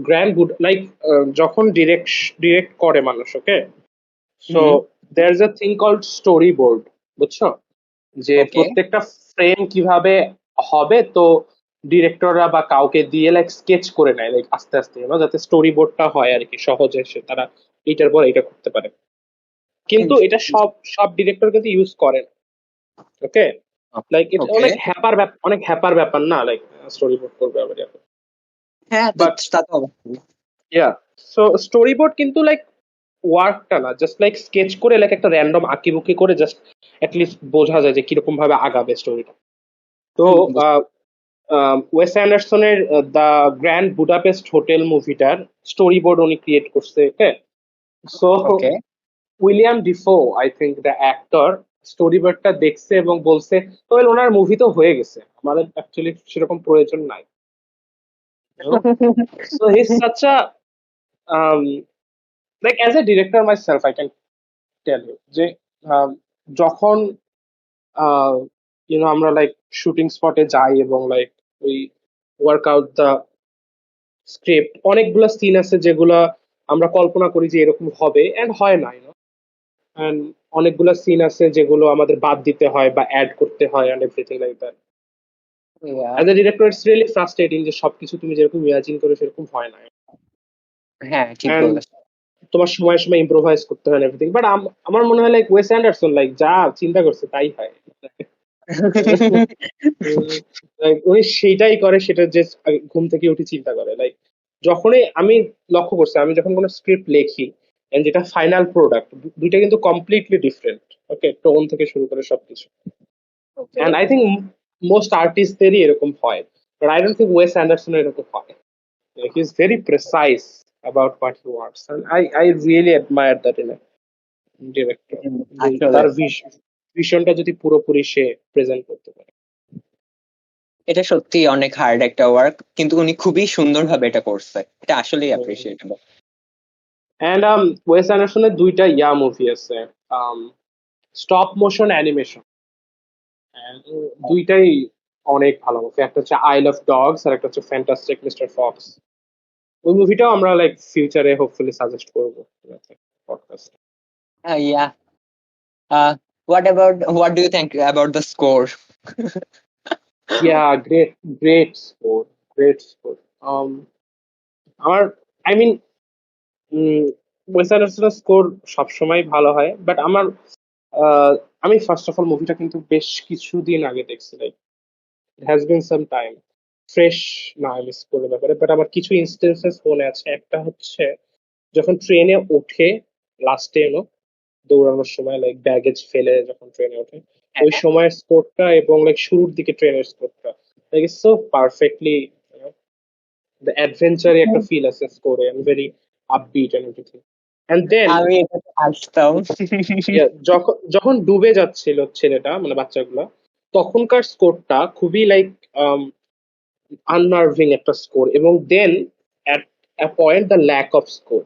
Grand Bud like যখন ডিরেক্ট করে মানুষ, okay, so hmm. there's a thing called storyboard, বুঝছো, যে ওকে। প্রত্যেকটা ফ্রেম কিভাবে হবে, তো ডিরেক্টররা বা কাউকে দিয়ে লাইক স্কেচ করে নেয় লাইক আস্তে আস্তে, যাতে স্টোরি বোর্ডটা হয় আর কি, সহজে তারা এইটার পর এটা করতে পারে। কিন্তু এটা সব সব ডিরেক্টর কিন্তু ইউজ করে না, ওকে, লাইক এটা ওকে। অনেক হ্যাপার ব্যাপার না, লাইক স্টোরি বোর্ড করবে আবার। হ্যাঁ, তো বাট তা তো অবশ্যই। ইয়া, সো স্টোরি বোর্ড কিন্তু লাইক ওয়ার্কটা না, জাস্ট লাইক স্কেচ করে লাইক একটা র্যান্ডম আঁকিবুকি করে জাস্ট লিস্ট বোঝা যায় যে কিরকম ভাবে আগাবে স্টোরিটা। তো হুম, ওয়েস অ্যান্ডারসনের দ্য গ্র্যান্ড বুডাপেস্ট হোটেল মুভিটার স্টোরি বোর্ড উনি ক্রিয়েট করছে, okay, so okay. William Dafoe, I think the actor, স্টোরি বোর্ডটা দেখছে এবং বলছে ওয়েল ওনার মুভি তো হয়ে গেছে, আমাদের অ্যাকচুয়ালি সেরকম প্রয়োজন নাই। So he is such a like as a director myself I can tell you যে um, যখন আমরা লাইক শুটিং স্পটে যাই এবং like we work out the script, অনেকগুলো সিন আছে যেগুলো আমরা কল্পনা করি যে এরকম হবে এন্ড হয় না, এন্ড অনেকগুলো সিন আছে যেগুলো আমাদের বাদ দিতে হয় বা অ্যাড করতে হয় and everything like that. As a director it's really frustrating যে সবকিছু তুমি যেরকম ইমাজিন করো সেরকম হয় না, হ্যাঁ, ঠিক এন্ড বলেছ। তোমার সময় সময় ইম্প্রোভাইজ করতে হয় এভরিথিং, বাট আমার মনে হয় লাইক ওয়েস অ্যান্ডারসন লাইক যা চিন্তা করছে তাই হয়। Like, উনি সেইটাই করে, সেটা যে ঘুম থেকে উঠে চিন্তা করে লাইক যখনই আমি লক্ষ্য করছি, আমি যখন কোনো স্ক্রিপ্ট লেখি and যেটা ফাইনাল প্রোডাক্ট, দুইটা কিন্তু কমপ্লিটলি ডিফারেন্ট, ওকে, টোন থেকে শুরু করে সবকিছু। Okay. And I think most আর্টিস্টদেরই এরকম হয়, but I don't think Wes Anderson এরকম হয়। He is very precise about what he wants, and I really admire that in director, আসলে তার ভিশনটা যদি পুরোপুরি সে প্রেজেন্ট করতে পারে। এটা সত্যি অনেক হার্ড একটা ওয়ার্ক, কিন্তু উনি খুবই সুন্দরভাবে এটা করছে, এটা আসলেই অ্যাপ্রিসিয়েটেবল। এন্ড ওয়েস অ্যান্ডারসনের দুইটা মুভি আছে, স্টপ মোশন অ্যানিমেশন, দুইটাই অনেক ভালো মুভি। একটা হচ্ছে আই লাভ ডগস আর একটা হচ্ছে ফ্যান্টাস্টিক মিস্টার ফক্স। ওই মুভিটাও আমরা লাইক ফিউচারে হোপফুলি সাজেস্ট করবো podcast. Yeah, what do you think about the score? Yeah, great score, great score. আমার, আই মিন, ওয়েস অ্যান্ডারসনের স্কোর সবসময় ভালো হয়, বাট আমার আমি ফার্স্ট অফ অল মুভিটা কিন্তু বেশ কিছুদিন আগে দেখছি, like it has been some time, fresh না আমি স্কোরের ব্যাপারে, বাট আমার কিছু ইনস্টেন্সেস মনে আছে। একটা হচ্ছে যখন ট্রেনে ওঠে লাস্টে দৌড়ানোর সময় লাইক ব্যাগেজ ফেলে যখন ট্রেনে ওঠে, ওই সময়ের স্কোরটা এবং লাইক শুরুর দিকে ট্রেনের স্কোরটা, like it's so perfectly, the adventurey একটা ফিল আছে স্কোরে, and very upbeat and everything. And then আমি এটাতে আসতাম। যখন যখন ডুবে যাচ্ছিল ছেলেটা, মানে বাচ্চাগুলা, তখনকার স্কোরটা খুবই লাইক আননার্ভিং একটা স্কোর, এবং then at a point the lack of score,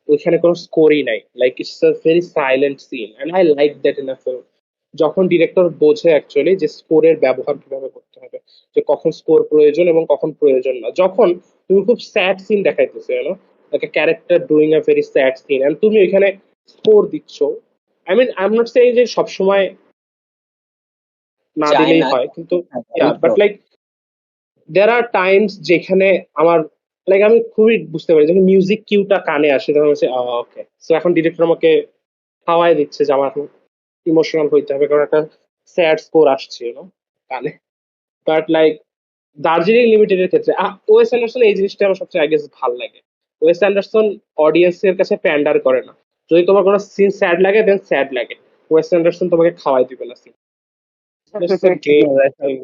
ওইখানে কোনো স্কোরই নাই, like it's a very silent scene and I like that in a film. যখন ডিরেক্টর বোঝে অ্যাকচুয়ালি যে স্কোরের ব্যবহার কিভাবে করতে হবে, যে কখন স্কোর প্রয়োজন এবং কখন প্রয়োজন না, যখন তুমি খুব স্যাড সিন দেখাইতেছো, like a character doing a very sad scene and তুমি ওইখানে স্কোর দিচ্ছ। I mean I am not saying যে সবসময় না চাই দিলেই না। হয়, কিন্তু এই তো। But like there are times যেখানে আমার লাইক আমি খুবই বুঝতে পারি যখন মিউজিক কিউটা কানে আসে, তখন হচ্ছে ওকে, সো এখন ডিরেক্টর আমাকে খাওয়াই দিচ্ছে যে আমার ইমোশনাল হইতে হবে, কারণ একটা স্যাড স্কোর আসছে কানে। বাট লাইক দার্জিলিং লিমিটেড এর ক্ষেত্রে ওয়েস অ্যান্ডারসন এই জিনিসটা আমার সবচেয়ে আগে ভালো লাগে। ওয়েস অ্যান্ডারসন অডিয়েন্সের কাছে প্যান্ডার করে না, যদি তোমার কোনো সিন স্যাড লাগে দেন স্যাড লাগে, ওয়েস অ্যান্ডারসন তোমাকে খাওয়াই দিবে না সিন। ইটস এ ঠিক গ্রেট বলেছ। Thing,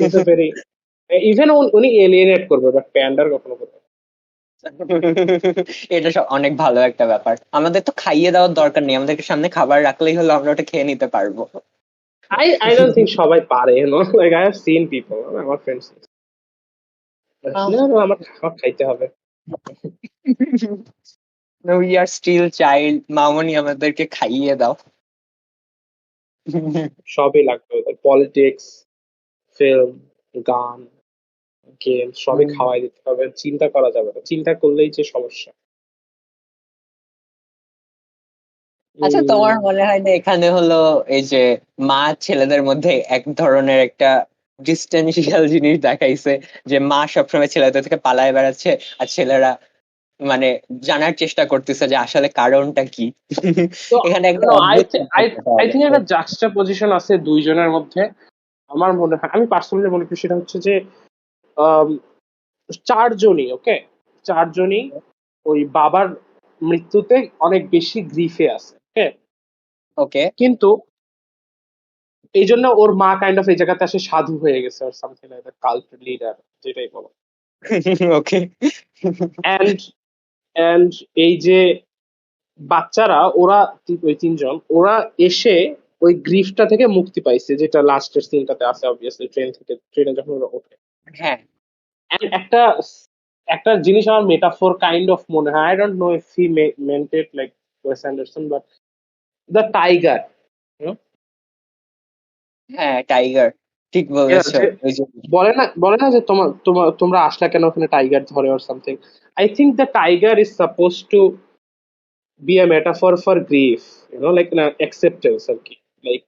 is a very, even উনি এলিয়েনেট করবে বাট প্যান্ডার কখনো করবে না। এটা অনেক ভালো একটা ব্যাপার, আমাদের তো খাইয়ে দেওয়ার দরকার নেই, আমাদেরকে সামনে খাবার রাখলেই হলো, আমরা ওটা খেয়ে নিতে পারবো। I don't think সবাই পারে, like I have seen people, আমার ফ্রেন্ডস, না না, আমার আমার খাইতে হবে। উই আর স্টিল চাইল্ড, মামনি আমাদেরকে খাইয়ে দাও। সবই লাগবে, পলিটিক্স, ফিল্ম, গান, গেম সবই খাওয়াই দিতে হবে, চিন্তা করা যাবে না, চিন্তা করলেই যে সমস্যা। আচ্ছা, তোমার মনে হয় না এখানে হলো এই যে মা ছেলেদের মধ্যে এক ধরনের একটা ডিস্টেন্সিয়াল জিনিস দেখাইছে, যে মা সবসময় ছেলেদের থেকে পালায় বেড়াচ্ছে আর ছেলেরা মানে জানার চেষ্টা করতেছে যে আসলে কারণটা কি। তো এখানে একটা আই অদ্ভুত আই concept পাওয়া আই থিঙ্ক গেছে। একটা জাক্সটা পজিশন আছে দুইজনের মধ্যে। আমার মনে হয়, আমি পার্সোনালি মনে করি সেটা হচ্ছে যে আম, চারজনই ওকে, চারজনই ওই বাবার মৃত্যুতে অনেক বেশি গ্রিফে আছে, ওকে। ওকে। কিন্তু এই জন্য ওর মা কাইন্ড অফ এই জায়গাতে আসে সাধু হয়ে গেছে, আর something like that, cult leader যেটাই বলো। ওকে। অ্যান্ড অ্যান্ড এই যে বাচ্চারা, ওরা ওই তিনজন, ওরা এসে ওই গ্রিফটা থেকে মুক্তি পাইছে, যেটা লাস্টের সিনটাতে আছে অবভিয়াসলি, ট্রেনে যখন ওরা ওঠে। হ্যাঁ And একটা একটা জিনিস আমার মেটাফোর কাইন্ড অফ মনে হয়, I don't know if he meant it like Wes Anderson, but the tiger, হ্যাঁ, টাইগার, ঠিক বলেছো। ওই যে বলে না যে তোমরা আসলা কেন, ওখানে টাইগার ধরে or something. I think the tiger is suppose to be a metaphor for grief, like না অ্যাকসেপ্টেন্স আর কি, লাইক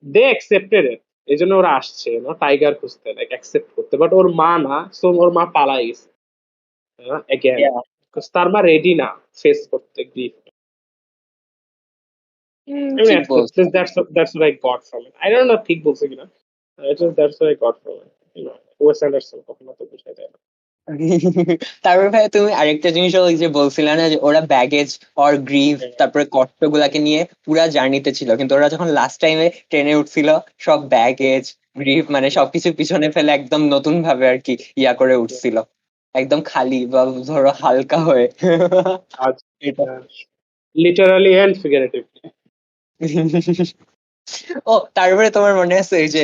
দে অ্যাকসেপ্টেড ইট, এই জন্য ওরা আসছে টাইগার খুঁজতে, লাইক অ্যাকসেপ্ট করতে, বাট ওর মা না, সো ওর মা পালাই গেছে অ্যাগেন, Yeah, তার মা রেডি না ফেস করতে গ্রিফ। I mean, ঠিক বলছো। that's what I got from it. I don't know ঠিক বলছে কিনা, it's just that's what I got from it. Wes Anderson কখনো তো বুঝাই দেয় না। তারপর ভাই তুমি আরেকটা জিনিস ওই যে বলছিলে না যে ওরা ব্যাগেজ অর গ্রিভ হ্যাঁ, তারপরে কষ্টগুলাকে নিয়ে পুরা জার্নিতে ছিল, কিন্তু ওরা যখন লাস্ট টাইমে ট্রেনে উঠছিল সব ব্যাগেজ গ্রিভ মানে সবকিছু পিছনে ফেলে একদম নতুন ভাবে আর কি ইয়া করে উঠছিল, একদম খালি বা ধরো হালকা হয়ে। আজ এটা লিটারালি এন্ড ফিগারেটিভলি। ও তারপরে তোমার মনে আছে এই যে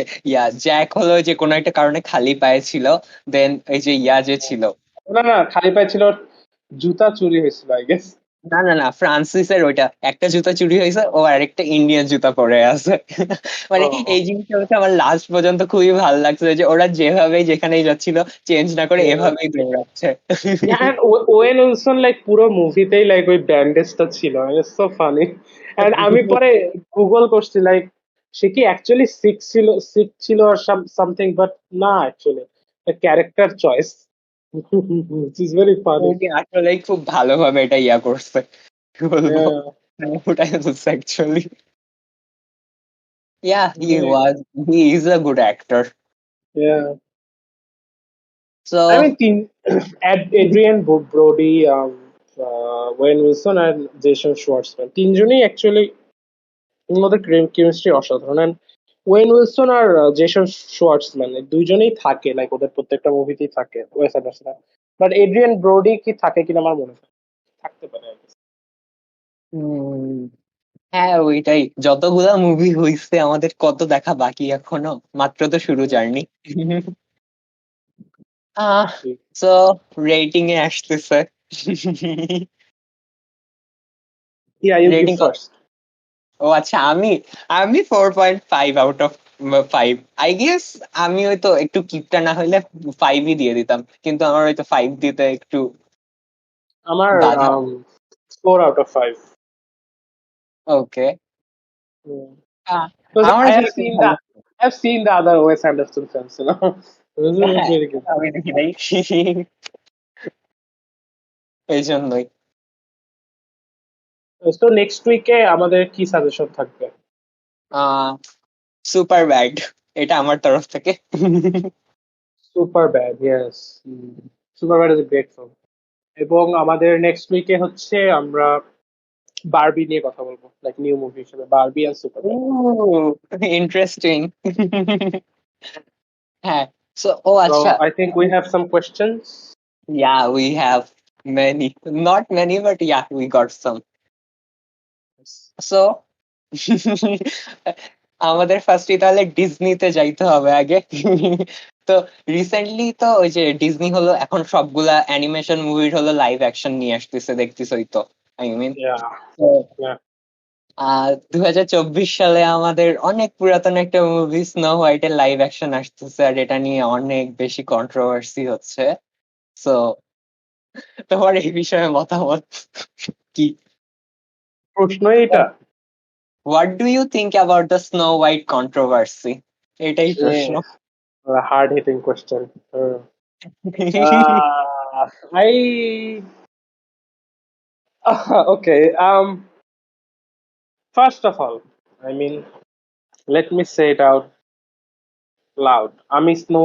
জ্যাক হলো যে কোনো একটা কারণে খালি পায়ে ছিল, দেন এই যে যে ছিল। না না, খালি পায়ে ছিল, জুতা চুরি হয়েছিল আই গেস। না না না, ফ্রান্সিসের ওইটা একটা জুতা চুরি হয়েছে, ও আরেকটা ইন্ডিয়ান জুতা পরে আছে। মানে এই জিনিসটা হচ্ছে আমার লাস্ট পর্যন্ত খুবই ভালো লাগছে যে ওরা যেভাবে যেখানেই যাচ্ছিল চেঞ্জ না করে এভাবেই দৌড়াচ্ছে। ওয়েন উইলসন লাইক পুরো মুভিতেই লাইক ওই ব্যান্ডেজটা ছিল, ইটস সো ফানি। এন্ড আমি পরে গুগল করছি লাইক সে কি অ্যাকচুয়ালি সিক ছিল আর সামথিং, বাট না, actually character choice, which is very funny. উনি আসলে খুব ভালোভাবে এটা করছে, কি বলবো, Yeah, ওটাই হচ্ছে actually. He very, was, he is a good actor. yeah. So I mean, Adrian Brody, Wayne Wilson and Jason Schwartzman, তিনজনই অ্যাকচুয়ালি ওদের কেমিস্ট্রি অসাধারণ। And ওয়েন উইলসন আর জেসন শোয়ার্টসম্যান এই দুইজনেই থাকে, লাইক ওদের প্রত্যেকটা মুভিতেই থাকে Wes Anderson. But Adrien Brody কি থাকে কিনা আমার মনে হয় থাকতে পারে আর কি। হ্যাঁ, ওইটাই, যতগুলা মুভি হইছে আমাদের কত দেখা বাকি এখনো, মাত্র তো শুরু জার্নি। আহ সো রেটিং এ আসতেছে। Yeah, you give rating first. ও আচ্ছা, আমি আমি 4.5 আউট অফ 5 আই গেস। আমি হয়তো একটু কিপটা না হইলে 5ই দিয়ে দিতাম, কিন্তু আমার হয়তো 5 দিতে একটু আমার বাধা। 4 out of 5. ওকে, Because আমার I have যেহেতু seen ভালো the other Wes Anderson films. This is হ্যাঁ, very good. আমি দেখি নাই, এই জন্যই। So next week এ আমাদের কি সাজেশন থাকবে? সুপার ব্যাড, এটা আমার তরফ থেকে। Super bad, yes, super bad is a great film. এবং আমাদের নেক্সট উইকে হচ্ছে আমরা বারবি নিয়ে কথা বলবো, লাইক নিউ মুভি হিসেবে বারবি আর সুপার ব্যাড। ইন্টারেস্টিং। হ্যাঁ, সো ও So আচ্ছা, I think we have some questions. we have many, not many, but we got some. So আমাদের ফার্স্টে তাহলে ডিজনিতে যাইতে হবে আগে। তো রিসেন্টলি তো ওই যে ডিজনি হলো এখন সবগুলা অ্যানিমেশন মুভির হলো লাইভ অ্যাকশন নিয়ে আসতেছে, দেখতেছই তো, আই মিন। Yeah, yeah. 2024 সালে আমাদের অনেক পুরাতন একটা মুভি স্নো হোয়াইটের লাইভ অ্যাকশন আসতেছে, আর এটা নিয়ে অনেক বেশি কন্ট্রোভার্সি হচ্ছে। সো তোমার এই বিষয়ে মতামত কি? প্রশ্নই এটা। What do you think about the Snow White controversy? এটাই প্রশ্ন। Hard hitting question. I okay. First of all, I mean, let me say it out loud. আমি স্নো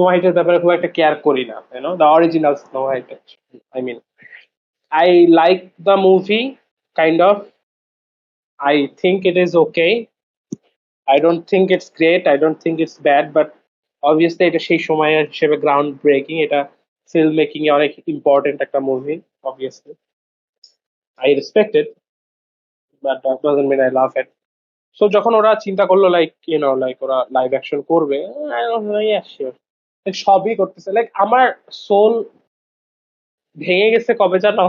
হোয়াইটের ব্যাপারে খুব একটা কেয়ার করি না, the original snow white. I mean, I like the movie, kind of. I think it is okay. I don't think it's great. I don't think it's bad, but obviously এটা সেই সময়ের হিসেবে গ্রাউন্ড ব্রেকিং. এটা film making এ অনেক important একটা movie. Obviously, I respect it, but that doesn't mean I love it. So যখন ওরা চিন্তা করলো লাইক ওরা লাইভ অ্যাকশন করবে, শিওর, সবই করতেছে. লাইক আমার সোল ভেঙে গেছে কবে জানো,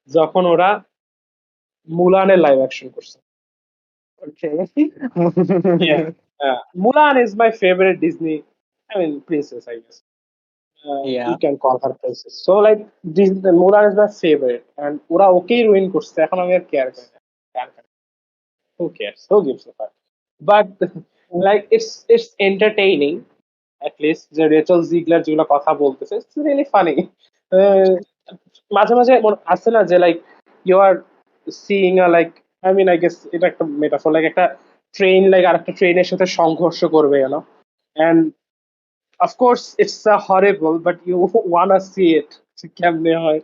যখন ওরা মুলানের লাইভ অ্যাকশন করছে. Yeah. Mulan is my favorite Disney, I mean, princess, I guess. Yeah. You can call her princess. So like Disney, Mulan is my favorite, and ওরা ওকেই রুইন করছে. এখন আমি আর কেয়ার করি না. Who cares? Who gives a fuck? But like it's entertaining. At least যে Rachel জিগলার যেগুলো কথা বলতেছে, it's really funny. মাঝে মাঝে আছে না যে like you are seeing a like, I mean I guess এটা একটা মেটাফর, লাইক একটা ট্রেন লাইক আর একটা ট্রেনের সাথে সংঘর্ষ করবে, and of course it's a horrible, but you wanna see it কেমনে হয়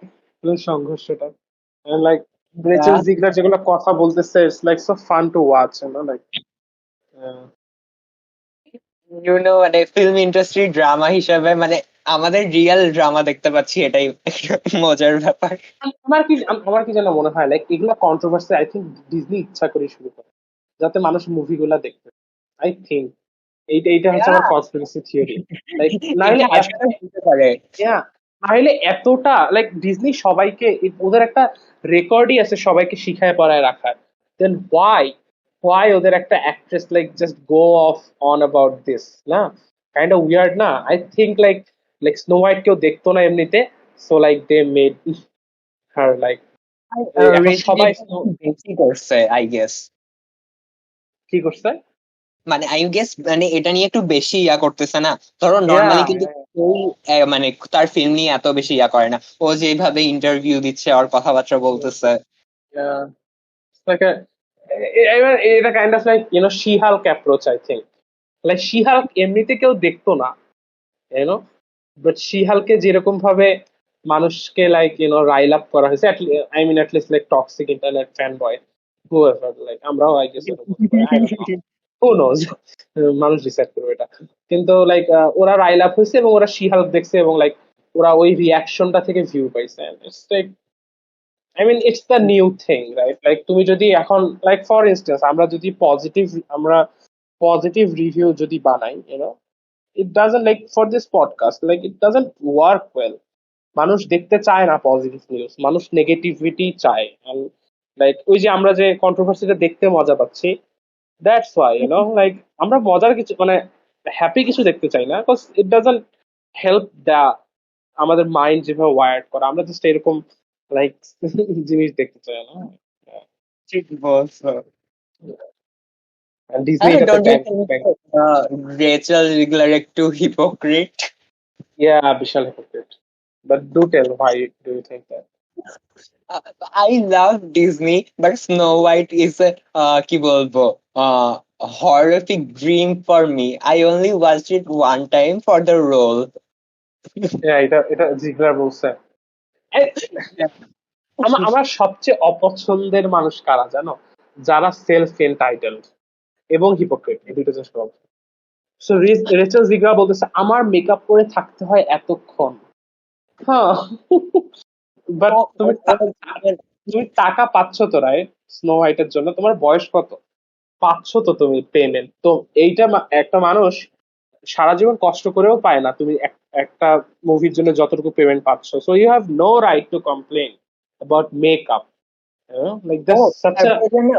সংঘর্ষটা. And like Rachel Yeah. Zegler যেগুলো কথা বলতেছে, it's like so fun to watch, like মানে ফিল্ম ইন্ডাস্ট্রি ড্রামা হিসাবে মানে আমাদের রিয়েল ড্রামা দেখতে পাচ্ছি, এটাই একটা মজার ব্যাপার। আমার কি যেন মনে হয়, লাইক এগুলা কন্ট্রোভার্সি আই থিঙ্ক ডিজনি ইচ্ছা করে শুরু করে, যাতে মানুষ মুভিগুলা দেখবে. আই থিঙ্ক এইটা হচ্ছে আমার কনস্পিরেসি থিওরি. লাইক নাহলে এটা আসলে হতে পারে। নাহলে এতটা লাইক ডিজনি সবাইকে ওদের একটা রেকর্ডই আছে সবাইকে শিখায় পড়ায় রাখার. দেন ওয়াই ওদের একটা actress like just go off on about this, না? কাইন্ড অফ উইয়ার্ড না? I think like Snow White কেউ দেখতো না এমনিতে, so like they made her like. এখন সবাই বেশি করছে আই গেস। কি করছে? মানে আই গেস মানে এটা নিয়ে একটু বেশি ইয়া করতেছে না। ধরো নর্মালি কিন্তু কেউ মানে তার ফিল্ম নিয়ে এত বেশি ইয়া করে না। ও যেভাবে ইন্টারভিউ দিচ্ছে আর কথাবার্তা বলতেছে, like a এটা kind of like she Hulk approach, I think. Like she Hulk এমনিতে কেউ দেখতো না, বাট শি হাল্কে যেরকম ভাবে মানুষকে লাইক রাইল আপ করা হয়েছে, I mean at least like toxic internet fan boy, whoever, like আমরাও আই গেস হু নোজ, মানুষ ডিসাইড করবে এটা. কিন্তু লাইক ওরা রাইল আপ হয়েছে এবং ওরা শি হাল্ক দেখছে এবং লাইক ওরা ওই রিয়াকশনটা থেকে ভিউ পাইছে. It's like, I mean, it's the new thing, right? Like তুমি যদি এখন, like for instance, আমরা পজিটিভ রিভিউ যদি বানাই, it doesn't, like for this podcast, like it doesn't work well. মানুষ দেখতে চায় না পজিটিভ নিউজ, মানুষ নেগেটিভিটি চায়. And like ওই যে আমরা যে কন্ট্রোভার্সিটা দেখতে মজা পাচ্ছি, দ্যাটস ওয়াই, লাইক আমরা মজার কিছু মানে হ্যাপি কিছু দেখতে চাই না, because it doesn't help the আমাদের মাইন্ড যেভাবে ওয়ার্ড করা, আমরা জাস্ট এরকম লাইক জিনিস দেখতে চাই না. ঠিক বলছো। ডিজনি এটাতে don't you bank think bank Rachel Zegler একটু হিপোক্রিট? ইয়া বিশাল hypocrite. But do tell, why do you think that? I love Disney, but Snow White is a কি বলবো horrific dream for me. I only watched it one time for the role. এটা জিগলার বলছে. আমার সবচেয়ে অপছন্দের মানুষ কারা জানো? যারা সেলফ এন্টাইটেলড এবং হিপোক্রিট, এই দুটো জিনিস পাবো. সো রেচেল জিগলার বলতেছে আমার মেকআপ করে থাকতে হয় এতক্ষণ. হ্যাঁ, বাট তুমি টাকা পাচ্ছ তো, রাইট? স্নো হোয়াইটের জন্য তোমার বয়স কত? পাচ্ছ তো তুমি পেমেন্ট তো. এইটা একটা মানুষ সারা জীবন কষ্ট করেও পায় না, তুমি একটা মুভির জন্য যতটুকু পেমেন্ট পাচ্ছ. So you have no right to complain about makeup. Like oh that's such a তারপরে জানো,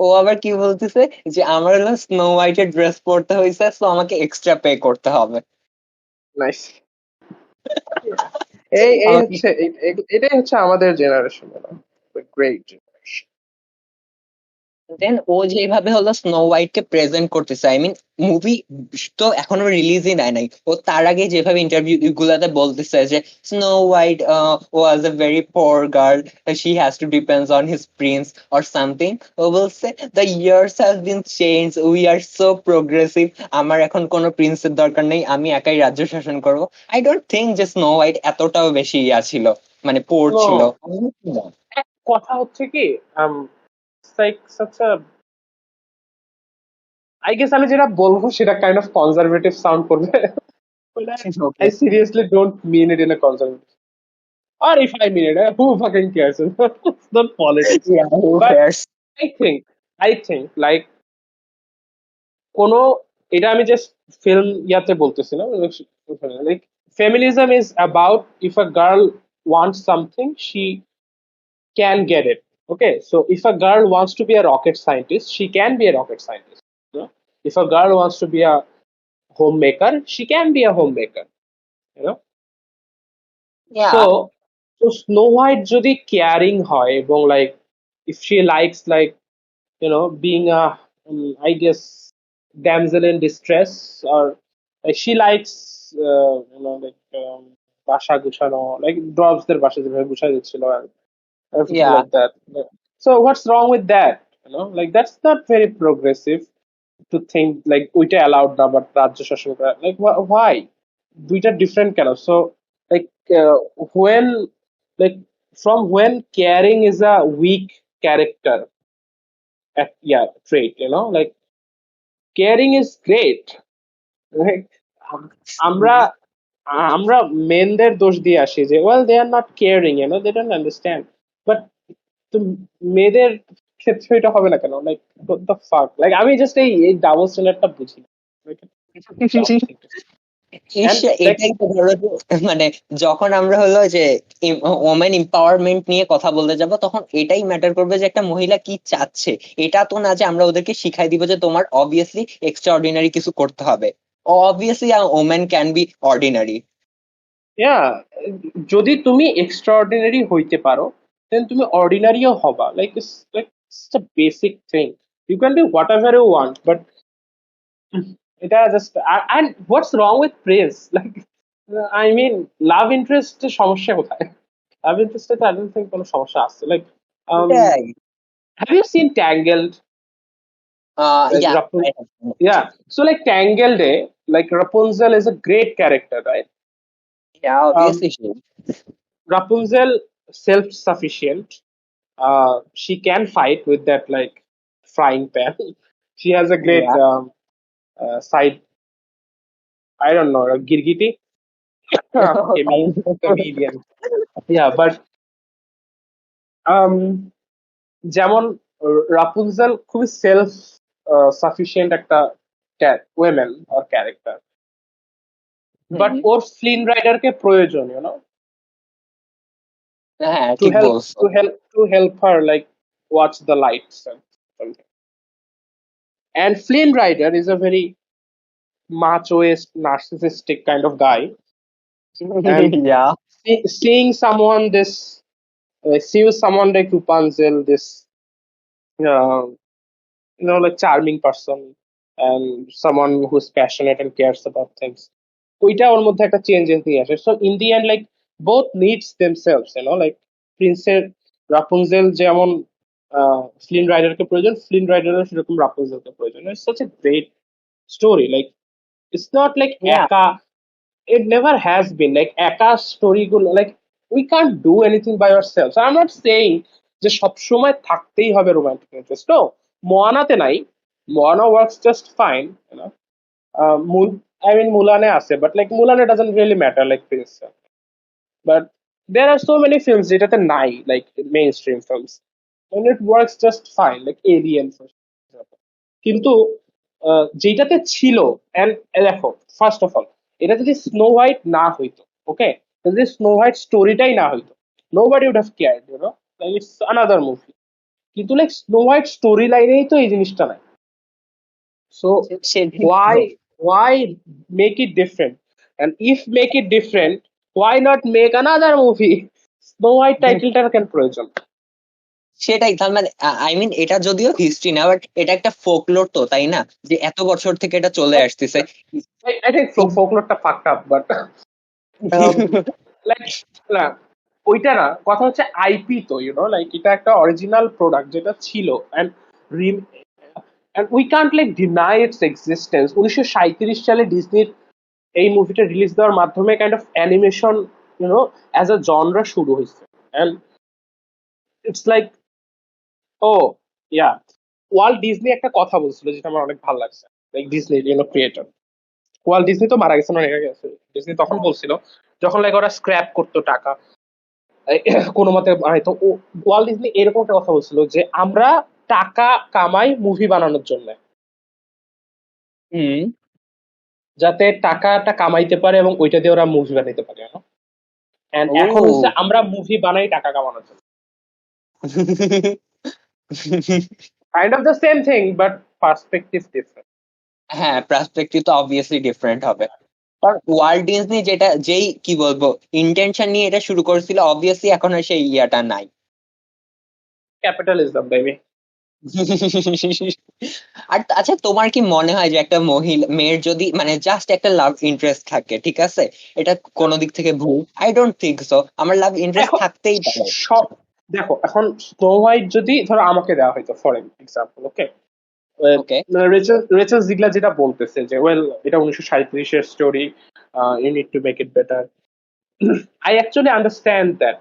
ও আবার কি বলতেছে যে আমার হলো স্নো হোয়াইটের ড্রেস পরতে হয়েছে, তো আমাকে এক্সট্রা পে করতে হবে। নাইস। এই আমাকে হচ্ছে এটাই হচ্ছে আমাদের জেনারেশন, গ্রেট জেনারেশন। দেন ও যেভাবে হলো স্নো হোয়াইট কে প্রেজেন্ট করতেছে, আই মিন মুভি তো এখনো রিলিজই নাই নাই, ও তার আগে যেভাবে ইন্টারভিউ গুলাতে বলতেছে যে snow white was a very poor girl, she has to depends on his prince or something. ও বলছে the years have been change, we are so progressive, আমার এখন কোনো প্রিন্সের দরকার নেই, আমি একাই রাজ্য শাসন করবো। আই ডোন্ট থিঙ্ক যে স্নো হোয়াইট এতটাও বেশি ইয়া ছিল, মানে পোর ছিল। নো, কথা হচ্ছে কি, like such a, I guess আমি যেটা বলবো সেটা কাইন্ড অফ কনজারভেটিভ সাউন্ড করবে। ওকে, I seriously don't mean it in a conservative. Or if I mean it, who fucking cares? It's not politics. yeah, who But cares? I think, like কোনো, এটা আমি just film ইয়াতে বলতেছি না, like feminism is about if a girl wants something she can get it. Okay, so if a girl wants to be a rocket scientist, she can be a rocket scientist. You know? If a girl wants to be a homemaker, she can be a homemaker. You know, Yeah, so Snow White যদি caring হয় এবং like if she likes like being a I guess damsel in distress, or like she likes like বাসা গুছানো, like ড্রপসদের বাসা যেভাবে গুছাই দিচ্ছিল and everything yeah. like that. Yeah. So what's wrong with that? Like that's not very progressive to think like ওইটা allowed না but রাজ্য শাসন করা, like why? দুইটা different কেন? So like when, like from when caring is a weak character yeah trait, like caring is great, right? আমরা আমরা মেনদের দোষ দিয়ে আসি যে well they are not caring, they don't understand, but তো মেয়েদের ক্ষেত্রে এটা হবে না কেন? Like what the fuck, like আমি জাস্ট এই ডাবল স্ট্যান্ডার্ডটা বুঝি না, like dumb thing to say. And like এটাই তো ধরো যে, মানে যখন আমরা হলো যে ওমেন এম্পাওয়ারমেন্ট নিয়ে কথা বলতে যাব, তখন এটাই ম্যাটার করবে যে একটা মহিলা কি চাচ্ছে। এটা তো না যে আমরা ওদেরকে শিখাই দিব যে তোমার অবভিয়াসলি এক্সট্রা অর্ডিনারি কিছু করতে হবে। Obviously women can be ordinary. yeah, যদি তুমি এক্সট্রাঅর্ডিনারি হইতে পারো দেন তুমি অর্ডিনারিও হবা, it's a basic thing. You can be whatever you want, but এটা just, and what's wrong with praise? Like I mean love interest এর সমস্যা কোথায়? Love interest এ তো I don't think কোনো সমস্যা আছে, like um এটাই। have you seen Tangled? Like yeah, yeah. So like Tangled, like Rapunzel is a great character, right? Yeah Um, obviously. Rapunzel self-sufficient. She can fight with that like frying pan. She has a great yeah, side. I don't know, a girgiti, comedian. Yeah, but um, যেমন Rapunzel খুবই self sufficient একটা women or character, but ওর Flynn রাইডারকে প্রয়োজন, হ্যাঁ to ঠিক help বলছো। to help her like watch the lights and something. And Flynn Rider is a very machoist, narcissistic kind of guy, and yeah, seeing someone this, seeing someone like Rapunzel, this uh, like charming person, and someone who's passionate and cares about things, ওইটা ওর মধ্যে একটা changes নিয়ে আসে। So in the end like both needs themselves, like প্রিন্সের Rapunzel যেমন Flynn রাইডারকে প্রয়োজন, Flynn রাইডারও সেরকম রাপুনজেলকে প্রয়োজন। It's such a great story, like it's not like yeah, একা, it never has been like একা স্টোরি গুলো, like we can't do anything by ourselves. I'm not saying যে সব সময় থাকতেই হবে রোমান্টিক ইন্টারেস্ট, নো, মোয়ানাতে নাই, মোয়ানা ওয়ার্কস জাস্ট ফাইন, মূল I mean মুলানে আছে, but like মুলানে doesn't really matter like Prince, but there are so many films যেটাতে নাই, like mainstream films, and it works just fine, like Alien for example. কিন্তু যেটাতে ছিল, and দেখো first of all এটা যদি snow white না হইতো, ওকে, যদি স্নো হোয়াইট স্টোরিটাই না হইতো, nobody would have cared, it's another movie, কিন্তু লাইক স্নো হোয়াইট স্টোরি লাইনেই তো এই জিনিসটা নাই। সো সেটাই why তো। why make it different, and if make it different, why not make another movie? Snow White টাইটেলটার কেন প্রয়োজন? সেটাই তার মানে আই মিন এটা যদিও হিস্ট্রি না, বাট এটা একটা ফোকলোর তো, তাই না? যে এত বছর থেকে এটা চলে আসতেছে। I think folklore-টা fucked up, but um, like না, ওইটা না, কথা হচ্ছে আইপি তো লাইক এটা একটা অরিজিনাল প্রোডাক্ট যেটা ছিল, and and we can't like deny its existence. 1937 সালে ডিজনির এই মুভিটা রিলিজ দেওয়ার মাধ্যমে kind of animation as a genre শুরু হয়েছে, and it's like oh yeah Walt Disney একটা কথা বলছিল যেটা আমার অনেক ভালো লাগছে, like Disney creator Walt Disney তো মারা গেছেন অনেক আগে। ডিজনি তখন বলছিল যখন লাইক ওরা স্ক্র্যাপ করতো টাকা কোনো মতে বানাইতো, ওয়ার্ল্ড ডিজনি এরকম একটা কথা বলছিল যে আমরা টাকা কামাই মুভি বানানোর জন্য, হুম। যাতে টাকাটা কামাইতে পারে এবং ওইটা দিয়ে ওরা মুভি বানাইতে পারে। এন্ড এখন হচ্ছে ও আমরা মুভি বানাই টাকা কামানোর জন্য, kind of the same thing but perspective different. হ্যাঁ, পার্সপেক্টিভ তো অবভিয়াসলি ডিফারেন্ট হবে। কারণ ওয়ার্ল্ড ডিজনি যেটা যেই কি বলবো ইন্টেনশন নিয়ে এটা শুরু করেছিল, অবভিয়াসলি এখন আর সেই ইয়াটা নাই। Capitalism baby. আর আচ্ছা, তোমার কি মনে হয় যে একটা মহিলা মেয়ের যদি মানে জাস্ট একটা লাভ ইন্টারেস্ট থাকে, ঠিক আছে, এটা কোনো দিক থেকে ভুল? I don't think so. আমার লাভ ইন্টারেস্ট এখন থাকতেই পারে। সব দেখো, এখন স্নো হোয়াইট যদি ধরো আমাকে দেওয়া হয়তো for example, okay, okay. Rachel Rachel Zegler যেটা বলতেছে যে ওয়েল এটা 1937-এর story, you need to make it better, I actually understand that,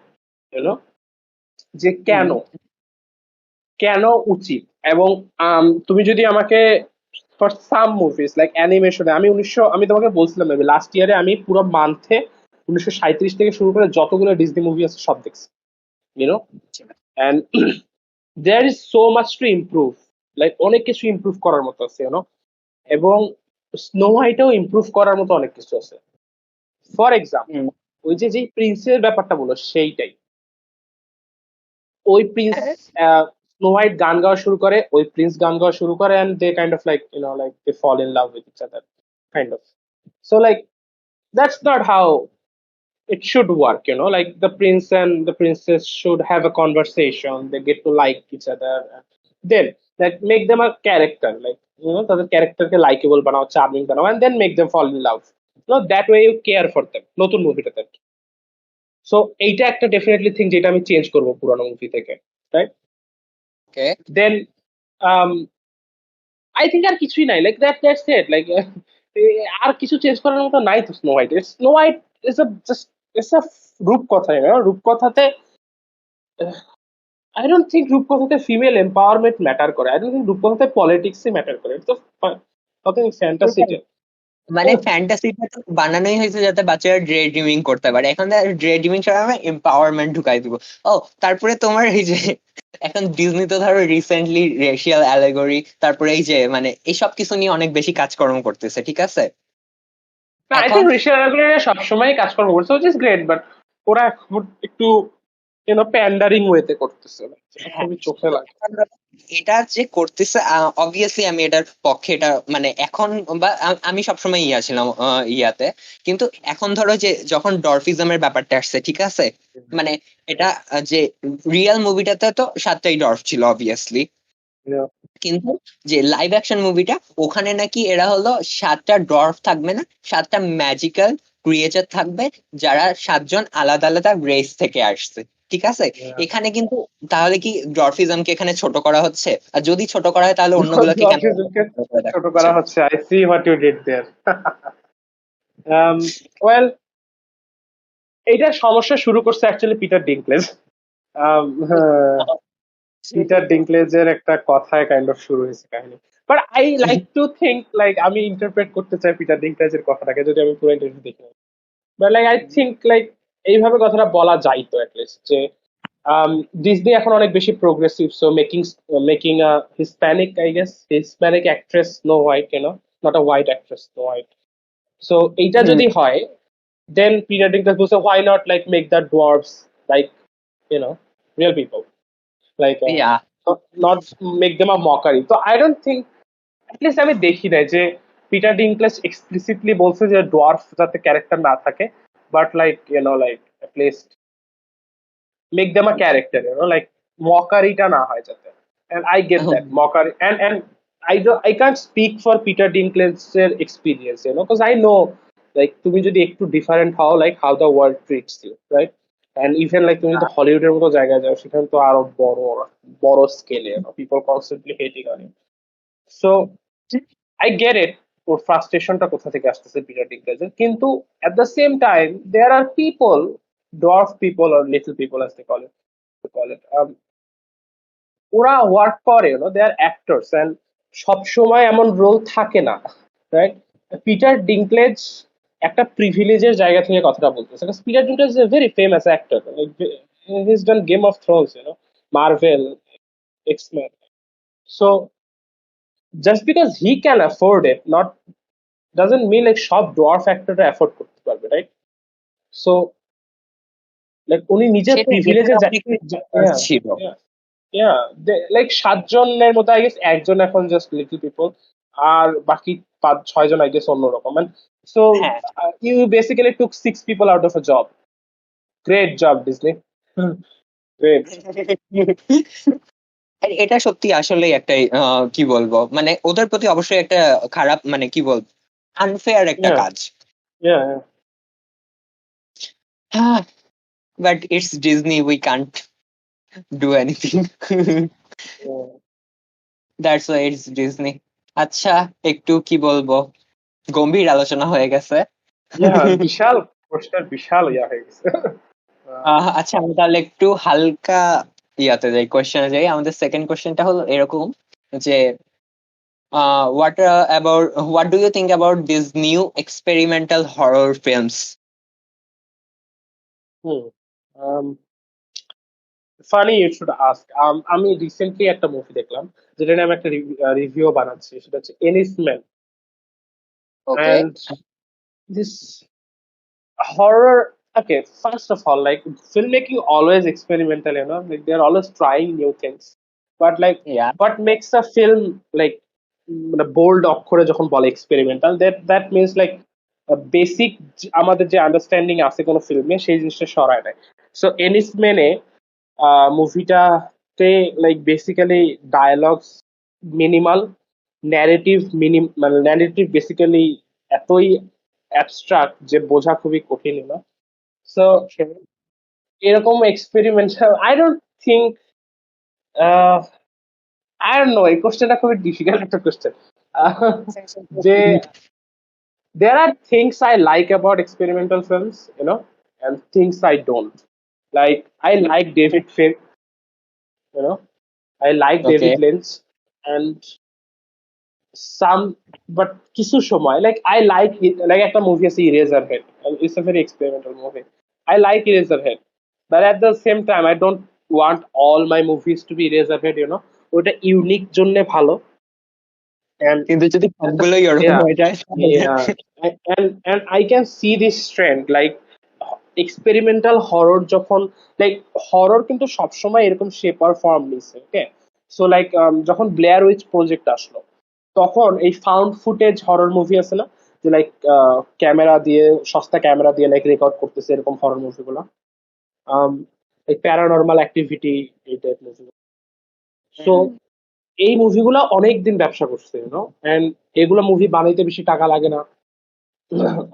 যে কেন কেন উচিত। এবং তুমি যদি আমাকে ফর সাম মুভিজ লাইক অ্যানিমেশনে, আমি তোমাকে বলছিলাম লাস্ট ইয়ারে আমি পুরো মান্থে 1937 থেকে শুরু করে যতগুলো ডিজনি মুভি আছে সব দেখছি, you know and there is so much to improve, like অনেক কিছু ইমপ্রুভ করার মতো আছে, এবং স্নো হোয়াইটেও ইমপ্রুভ করার মতো অনেক কিছু আছে। ফর এক্সাম্পল ওই যে প্রিন্সের ব্যাপারটা বলো সেইটাই, ওই প্রিন্স স্নো হোয়াইট গান গাওয়া শুরু করে, ওই প্রিন্স গান গাওয়া শুরু করে, and they kind of like like they fall in love with each other, kind of. So like that's not how it should work, like the prince and the princess should have a conversation, they get to like each other, then like make them a character, like তাদের ক্যারেক্টারকে likeable বানাও, charming বানাও, and then make them fall in love, that way you care for them নতুন মুভিটাতে। So এইটা একটা definitely thing যেটা আমি change করবো পুরোনো মুভি থেকে, right? Okay. Then I think আর কিছুই নাই, লাইক দ্যাটস ইট, লাইক আর কিছু চেঞ্জ করার মতো নাই তো snow white. Snow white is a just it's a রূপকথা, রূপকথাতে আই ডোন্ট থিঙ্ক রূপকথাতে ফিমেল এম্পাওয়ারমেন্ট ম্যাটার করে, আই ডোন্ট থিঙ্ক রূপকথাতে পলিটিক্সই ম্যাটার করে, ইটস ফাকিং ফ্যান্টাসিতে। মানে ফ্যান্টাসিটা তো বানানোই হয়েছে যাতে বাচ্চারা ড্রে ড্রিমিং করতে পারে। এখন ড্রে ড্রিমিং ছাড়া আমরা এম্পাওয়ারমেন্ট ঢুকাই দিব। ও, তারপরে তোমার এই যে এখন ডিজনি তো ধরো রিসেন্টলি রেশিয়াল অ্যালেগরি, তারপরে এই যে মানে এইসব কিছু নিয়ে অনেক বেশি কাজকর্ম করতেছে, ঠিক আছে? না, আই এখন থিঙ্ক ঋষি সবসময় কাজকর্ম করছে, উইচ ইজ গ্রেট, বাট ওরা এখন একটু প্যান্ডারিং ওয়েতে করতেছে, যেটা হ্যাঁ, খুবই চোখে লাগে। এটা যে করতেছে অবভিয়াসলি আমি এটার পক্ষে। এটা মানে এখন বা আমি সবসময় ইয়া ছিলাম ইয়াতে, কিন্তু এখন ধরো যে যখন ডরফিজমের ব্যাপারটা আসছে, ঠিক আছে, মানে এটা যে রিয়েল মুভিটাতে তো 7টাই ডরফ ছিল অবভিয়াসলি, Yeah. কিন্তু যে লাইভ অ্যাকশন মুভিটা ওখানে নাকি এরা হলো 7টা ডর্ফ থাকবে না, 7টা ম্যাজিক্যাল ক্রিয়েচার থাকবে, যারা 7জন আলাদা আলাদা রেস থেকে আসছে, ঠিক আছে? Yeah. এখানে কিন্তু তাহলে কি ডরফিজমকে এখানে ছোট করা হচ্ছে? আর যদি ছোট করা হয় তাহলে অন্যগুলোকে কেন অফিসকে বড় করে ছোট দেখাচ্ছে? করা হচ্ছে, I see what you did there. Well, এইটার সমস্যা শুরু করছে অ্যাকচুয়ালি পিটার ডিঙ্কলেজ। পিটার ডিঙ্কলেজের একটা কথায় কাইন্ড অফ শুরু হয়েছে কাহিনী, but I like to think like আমি ইন্টারপ্রেট করতে চাই পিটার ডিঙ্কলেজের কথাটাকে, যদি আমি পুরো ইন্টারভিউ দেখি, but like I think like এইভাবে কথাটা বলা যাইতো অ্যাটলিস্ট, যে ডিজনি এখন অনেক বেশি progressive, so making a Hispanic, I guess Hispanic actress snow white, not a white actress snow white. So এইটা যদি হয়, then Peter Dinklage will say, why not like make the dwarves like real people? like Yeah. not make them a mockery. So I don't think, at least আমি দেখি নাই যে Peter Dinklage explicitly বলছে যে dwarf যাতে character না থাকে, but like like at least make them a character, like mockery-টা না হয় যাতে. And I get that mockery, and I can't speak for Peter Dinklage's experience, because I know, like তুমি যদি একটু different হও, like how the world treats you, right? And even like তুমি যদি হলিউডের মতো জায়গায় যাও, সেখানে তো আরো বড় বড় স্কেলে, people constantly hating on you. So I get it, ওর ফ্রাস্ট্রেশনটা কোথা থেকে আসতেছে পিটার ডিঙ্কলেজের, কিন্তু at the same time there are people, dwarf people or little people as they call it, ওরা ওয়ার্ক করে, দে আর অ্যাক্টরস, এন্ড সবসময় এমন রোল থাকে না, রাইট? পিটার ডিঙ্কলেজ একটা প্রিভিলেজের জায়গা থেকে কথাটা বলতেছে, Peter Dinklage is a very famous actor, he is done game of Thrones, Marvel, X-Men. So just because he can afford it, not doesn't mean like সব ডোয়ার্ফ অ্যাক্টররা অ্যাফোর্ড করতে পারবে, right? So like উনি নিজের সেটা প্রিভিলেজে, ছিল। Like 7 জনের মধ্যে I guess একজন এখন জাস্ট লিটল পিপল, আর বাকি 5-6 জন আই গেস অন্যরকম. সো হ্যাঁ। You basically took 6 people out of a job. Great job Disney, great. আর এটা সত্যি আসলে একটা কি বলবো, মানে ওদের প্রতি অবশ্যই একটা খারাপ, মানে কি বলবো, আনফেয়ার একটা কাজ। But it's Disney, we can't do anything, that's why it's Disney. আচ্ছা, একটু কি বলবো, গম্ভীর আলোচনা হয়ে গেছে। বিশাল প্রশ্নের বিশাল ইয়া হয়ে গেছে. আচ্ছা, আমি তাহলে একটু হালকা ইয়াতে যাই, কোয়েশ্চেনে যাই। আমাদের সেকেন্ড কোয়েশ্চেনটা হলো এরকম যে what do you think about these new experimental horror films? Funny you should ask. আমি রিসেন্টলি একটা মুভি দেখলাম, যেটা নিয়ে আমি একটা রিভিউ বানাচ্ছি, সেটা হচ্ছে Enys Men. Okay. And this horror, okay, first of all, like filmmaking always experimental, like they're always trying new things, but like Yeah. what makes a film like মানে বোল্ড অক্ষরে যখন বলে experimental, that means like basic আমাদের যে understanding আছে কোনো ফিল্মে, সেই জিনিসটা সরায় নেয়. সো এনিসম্যানে মুভিটাতে like basically dialogues minimal, narrative মানে ন্যারেটিভ বেসিক্যালি এতই অ্যাবস্ট্রাক্ট যে বোঝা খুবই কঠিন, সো এরকম experimental I don't think, I don't no, এই কোশ্চেনটা খুবই ডিফিকাল্ট একটা কোশ্চেন. যে there are things I like about experimental films, and things I don't. Like I like David Finch, I like David Okay. Lynch, and some, but কিছু সময় like I like it, like একটা movie আছে Eraserhead, and it's a very experimental movie. I like Eraserhead, but at the same time I don't want all my movies to be Eraserhead, ওটা unique জন্য ভালো. And কিন্তু যদি সবগুলোই ওরকম হয়ে যায়, yeah, and I can see this trend, like experimental horror যখন, like horror কিন্তু সবসময় এরকম শেপ আর ফর্ম নিছে, ওকে? সো লাইক যখন ব্লেয়ার উইচ প্রজেক্ট আসলো, তখন এই ফাউন্ড ফুটেজ হরর মুভি আছে না, যে লাইক ক্যামেরা দিয়ে, সস্তা ক্যামেরা দিয়ে লাইক রেকর্ড করতেছে, এরকম হরর মুভিগুলো, এই প্যারানর্মাল অ্যাক্টিভিটি, এই টাইপ মুভি. সো এই মুভিগুলো অনেক দিন ব্যবসা করছে, এন্ড এগুলো মুভি বানাইতে বেশি টাকা লাগে না,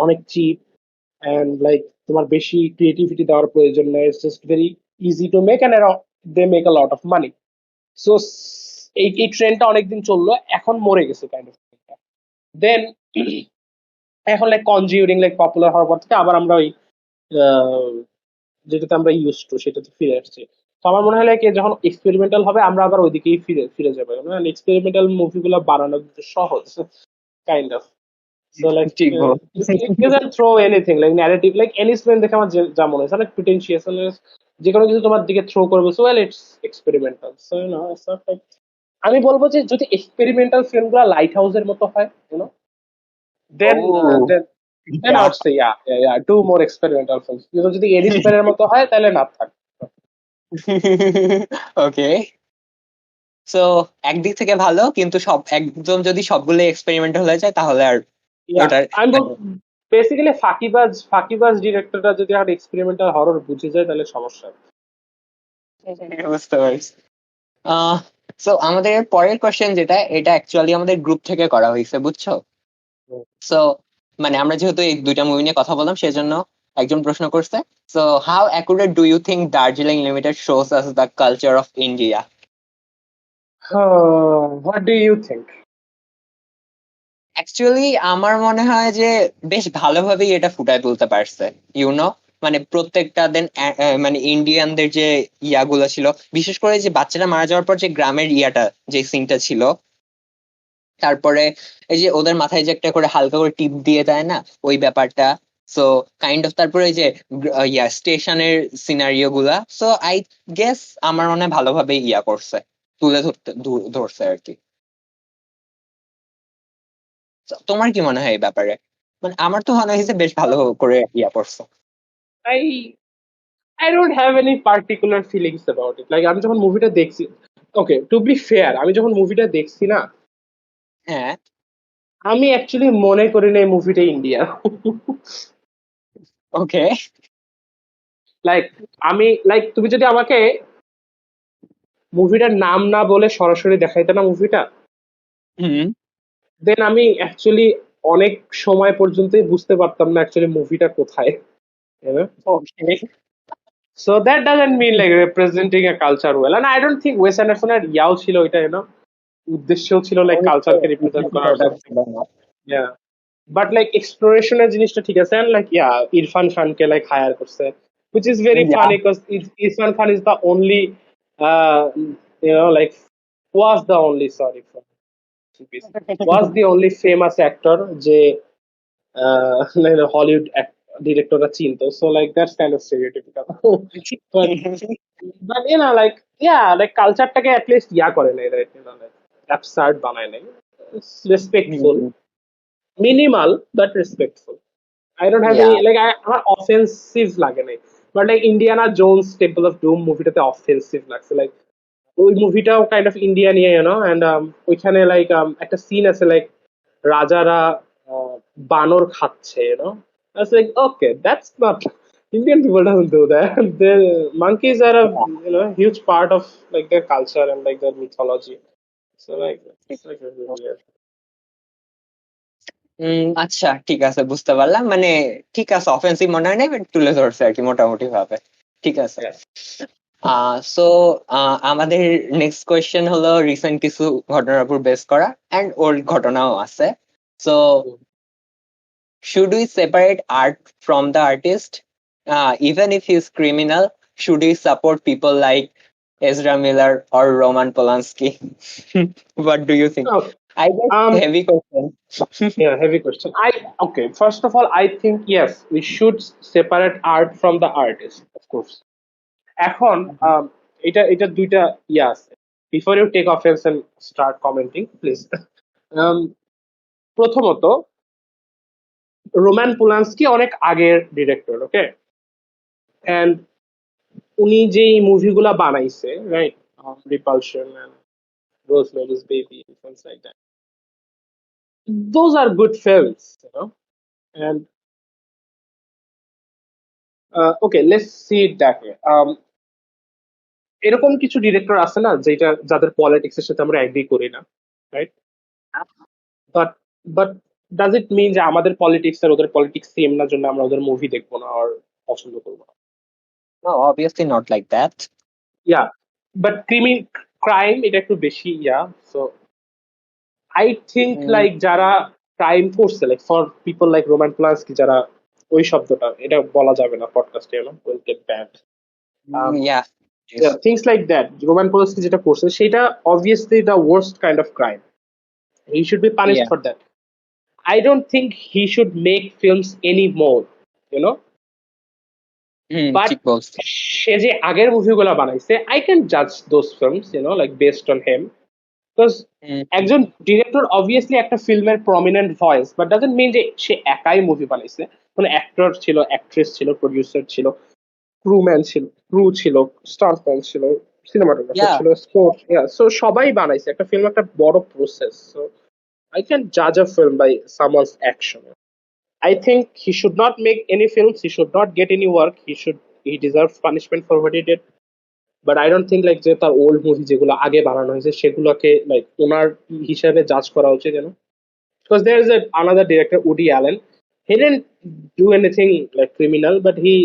অনেক চিপ, এন্ড লাইক তোমার বেশি ক্রিয়েটিভিটি দেওয়ার প্রয়োজন নেই, it's just very easy to make, and they make a lot of money. So এই ট্রেন্ডটা অনেকদিন চললো, এখন মরে গেছে কাইন্ড অফ. দেন এখন লাইক কনজিউরিং লাইক পপুলার হওয়ার পর থেকে আবার আমরা ওই যেটাতে আমরা ইউজ টু সেটাতে ফিরে আসছি. তো আমার মনে হয় লাইক যখন এক্সপেরিমেন্টাল হবে, আমরা আবার ওইদিকেই ফিরে ফিরে যাবো. এক্সপেরিমেন্টাল মুভিগুলো বানানো কিন্তু সহজ, কাইন্ড অফ. So like ঠিক বল। you can throw anything like narrative, like any spin দেখে আমার যা মনে হয় অনেক pretentious, যে কোনো কিছু তোমার দিকে থ্রো করবে, so well it's experimental, so it's not like, আমি বলবো যে যদি এক্সপেরিমেন্টাল ফিল্মগুলো লাইট হাউসের মতো হয়, then Oh, then I would say yeah, do more experimental films. কিন্তু যদি এরিস পেনের মতো হয় তাহলে না থাক. ওকে, সো একদিক থেকে ভালো, কিন্তু সব একদম যদি সবগুলো এক্সপেরিমেন্টাল হয়ে যায় তাহলে আর Yeah, ওটার আমি মানে বেসিক্যালি ফাঁকিবাজ ডিরেক্টররা যদি আর এক্সপেরিমেন্টাল হরর বুঝে যায় তাহলে সমস্যা। বুঝতে পারছি। সো আমাদের পরের কোশ্চেন যেটা, এটা অ্যাকচুয়ালি আমাদের গ্রুপ থেকে করা হয়েছে, বুঝছো? সো মানে আমরা যেহেতু এই দুইটা মুভি নিয়ে কথা বললাম, সেজন্য একজন প্রশ্ন করছে, so how accurate do you think Darjeeling Limited shows us the culture of India? What do you think? Actually আমার মনে হয় যে বেশ ভালোভাবেই এটা ফুটায় তুলতে পারছে, ইউনো। মানে প্রত্যেকটা দেন মানে ইন্ডিয়ানদের যে ইয়াগুলো ছিল, বিশেষ করে যে বাচ্চারা মারা যাওয়ার পর যে গ্রামের ইয়াটা, যে সিনটা ছিল, তারপরে এই যে ওদের মাথায় যে একটা করে হালকা করে টিপ দিয়ে দেয় না, ওই ব্যাপারটা। সো কাইন্ড অফ, তারপরে এই যে ইয়া স্টেশনের সিনারিও গুলা, সো আই গেস আমার মনে হয় ভালোভাবে ইয়া করছে, তুলে ধরছে আর কি। So, তোমার কি মনে হয় এই ব্যাপারে? মানে আমার তো মনে হয়েছে বেশ ভালো করে ইয়া করছে। I I don't have any particular feelings about it. Like আমি যখন মুভিটা দেখছি, ওকে টু বি ফেয়ার, আমি যখন মুভিটা দেখছি না, হ্যাঁ। আমি অ্যাকচুয়ালি মনে করি না এই মুভিটা ইন্ডিয়া। ওকে। লাইক তুমি যদি আমাকে মুভিটার নাম না বলে সরাসরি দেখাইতে না মুভিটা, হুম। দেন আমি অ্যাকচুয়ালি অনেক সময় পর্যন্তই বুঝতে পারতাম না অ্যাকচুয়ালি মুভিটা কোথায়। Okay. So that doesn't mean like representing a culture well, and I don't think Wes অ্যান্ডারসনের ইয়াও ছিল এটা, উদ্দেশ্যও ছিল লাইক কালচারকে রিপ্রেজেন্ট করার সামথিং। ইয়া, বাট লাইক এক্সপ্লোরেশনের জিনিসটা ঠিক আছে, এন্ড লাইক ইয়া ইরফান খানকে লাইক হায়ার করছে, which is very funny because Irfan Khan is the only uh like was the only, sorry for was the only famous actor যে Hollywood ডিরেক্টররা চিনতো, so like that's kind of stereotypical. But but like like কালচারটাকে at least yeah করে নাই, right? Like absurd বানায় নাই, respectful, minimal but respectful. I don't have any like, আমার offensive লাগে নাই। But like Indiana Jones Temple of Doom মুভিটাতে offensive লাগছে। লাইক ওই মুভিটাও কাইন্ড অফ ইন্ডিয়া নিয়ে, এন্ড ওইখানে লাইক একটা সিন আছে লাইক রাজারা বানর খাচ্ছে, I was like, okay, that's not Indian people doesn't do that. The monkeys are a huge part of like their culture and like their mythology. So like it's like really weird. আচ্ছা, ঠিক আছে, বুঝতে পারলাম। মানে ঠিক আছে, offensive মনে হয় না, but তুলে ধরছে আর কি মোটামুটি ভাবে। ঠিক আছে। Yeah. সো আমাদের নেক্সট কোয়েশ্চেন হলো রিসেন্ট কিছু ঘটনার উপর বেস করা, এন্ড ওল্ড ঘটনাও আছে। So should we separate art from the artist? Even if he's criminal, should we support people like Ezra Miller or Roman Polanski? What do you think? Oh, I guess heavy question. yeah, heavy question. Okay, first of all, I think yes, we should separate art from the artist, of course. এখন এটা এটা দুইটা yeah আছে। Before you take offense and start commenting please, প্রথমত Roman Polanski অনেক আগের director, okay, and উনি যেই মুভিগুলা বানাইছে, right, repulsion and Rosemary's baby, things like that, those are good films, and okay, let's see it that way. এরকম কিছু director আছে না যেটা যাদের পলিটিক্স এর সাথে আমরা এগ্রি করি না, right? But but does it mean যে আমাদের পলিটিক্স আর ওদের পলিটিক্স সেম না জন্য আমরা ওদের মুভি দেখবো না আর পছন্দ করবো না? No, obviously not like that. Yeah, but crime এটা একটু বেশি, yeah. So I think like যারা ক্রাইম করছে, like for people like Roman Polanski, যারা ওই শব্দটা এটা বলা যাবে না পডকাস্টে, will get bad, Yeah. Things like that, Roman Polanski যেটা করছে সেটা obviously the worst kind of crime, he should be punished Yeah. For that. I don't think he should make films anymore, you know. But ঠিক বলছো। সে যে আগের মুভিগুলো বানাইছে, I can judge those films, like based on him, because একজন director obviously একটা ফিল্মের prominent voice, but doesn't mean যে সে একাই মুভি বানাইছে। কোনো অ্যাক্টর ছিল, অ্যাক্ট্রেস ছিল, প্রডিউসার ছিল, ক্রু ছিল, স্টান্টম্যান ছিল, সিনেমাটোগ্রাফার ইয়া ছিল, স্পোর্ট, সো সবাই বানাইছে। একটা ফিল্ম একটা বড় process. So I can judge a film by someone's action. I think he should not make any films. He should not get any work. He deserves punishment for what he did. But I don't think like যে তার old movie যেগুলো আগে বানানো হয়েছে সেগুলোকে like ওনার হিসাবে জাজ করা উচিত, because there is another director, Woody Allen. He didn't do anything like criminal, but he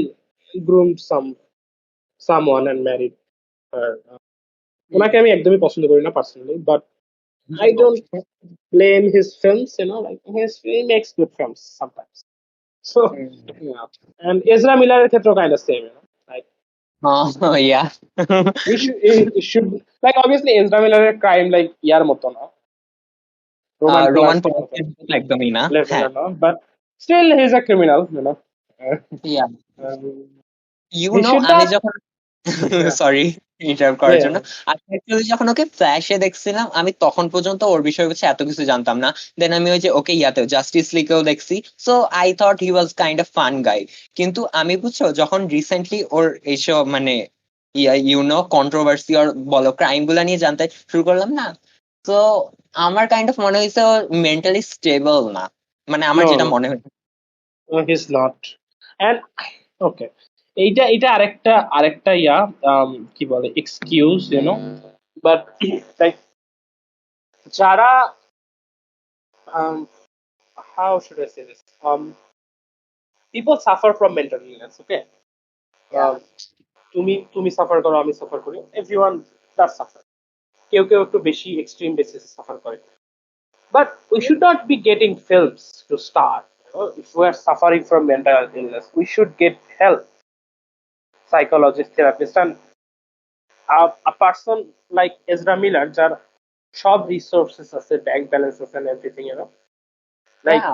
groomed someone and married her. ওনাকে আমি একদমই পছন্দ করি না personally, but I don't blame his films. Like he makes good films sometimes. So yeah, and Ezra Miller ক্ষেত্রে kind of same. Like yeah he should, like obviously Ezra Miller crime like ইয়ার মতো না, Roman Roman Polanskiর মতো পোলান্সকি একদমই না, level হ্যাঁ। না, but still he's a criminal. Yeah Um, you he know should আমি not. যখন Yeah, সরি ইন্টারাপ্ট করার yeah. জন্য, আমি অ্যাকচুয়ালি যখন ওকে ফ্ল্যাশে দেখছিলাম আমি তখন পর্যন্ত ওর বিষয়ে হচ্ছে এত কিছু জানতাম না। দেন আমি ওই যে ওকে ইয়াতেও জাস্টিস লিগেও দেখছি, so I thought he was kind of fun guy. কিন্তু আমি বুঝছো যখন রিসেন্টলি ওর এইসব মানে কন্ট্রোভার্সি আর বলো ক্রাইম গুলা নিয়ে জানতে শুরু করলাম না, তো আমার কাইন্ড অফ মনে হয়েছে ও মেন্টালি স্টেবল না, মানে আমার No, যেটা no, মনে হয়েছে। no, he's not. And okay, এটা আরেকটা কি বলে এক্সকিউজ, বাট লাইক যারা um how should I say this? People suffer from mental illness, okay? Um, তুমি সাফার করো, আমি সাফার করি, এভরিওয়ান ডাজ সাফার। কেউ কেউ একটু বেশি এক্সট্রিম বেসিসে সাফার করে, but we should not be getting films to start. If we are suffering from mental illness, we should get help, psychologist, therapist, and a person like Ezra Miller, যার সব resources আছে, bank balance আছে, and everything, like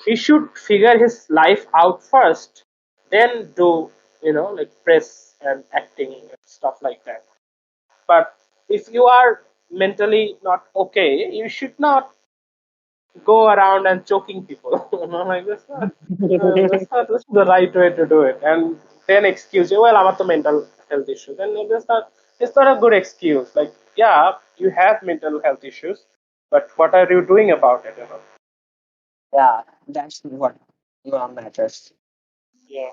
he should figure his life out first, then do like press and acting and stuff like that. But if you are mentally not okay, you should not go around and choking people. Like that's not the right way to do it. And then excuse you, well, I'm a mental health issue. Then it's not a good excuse. Like, yeah, you have mental health issues, but what are you doing about it? Yeah, that's what matters. Yeah.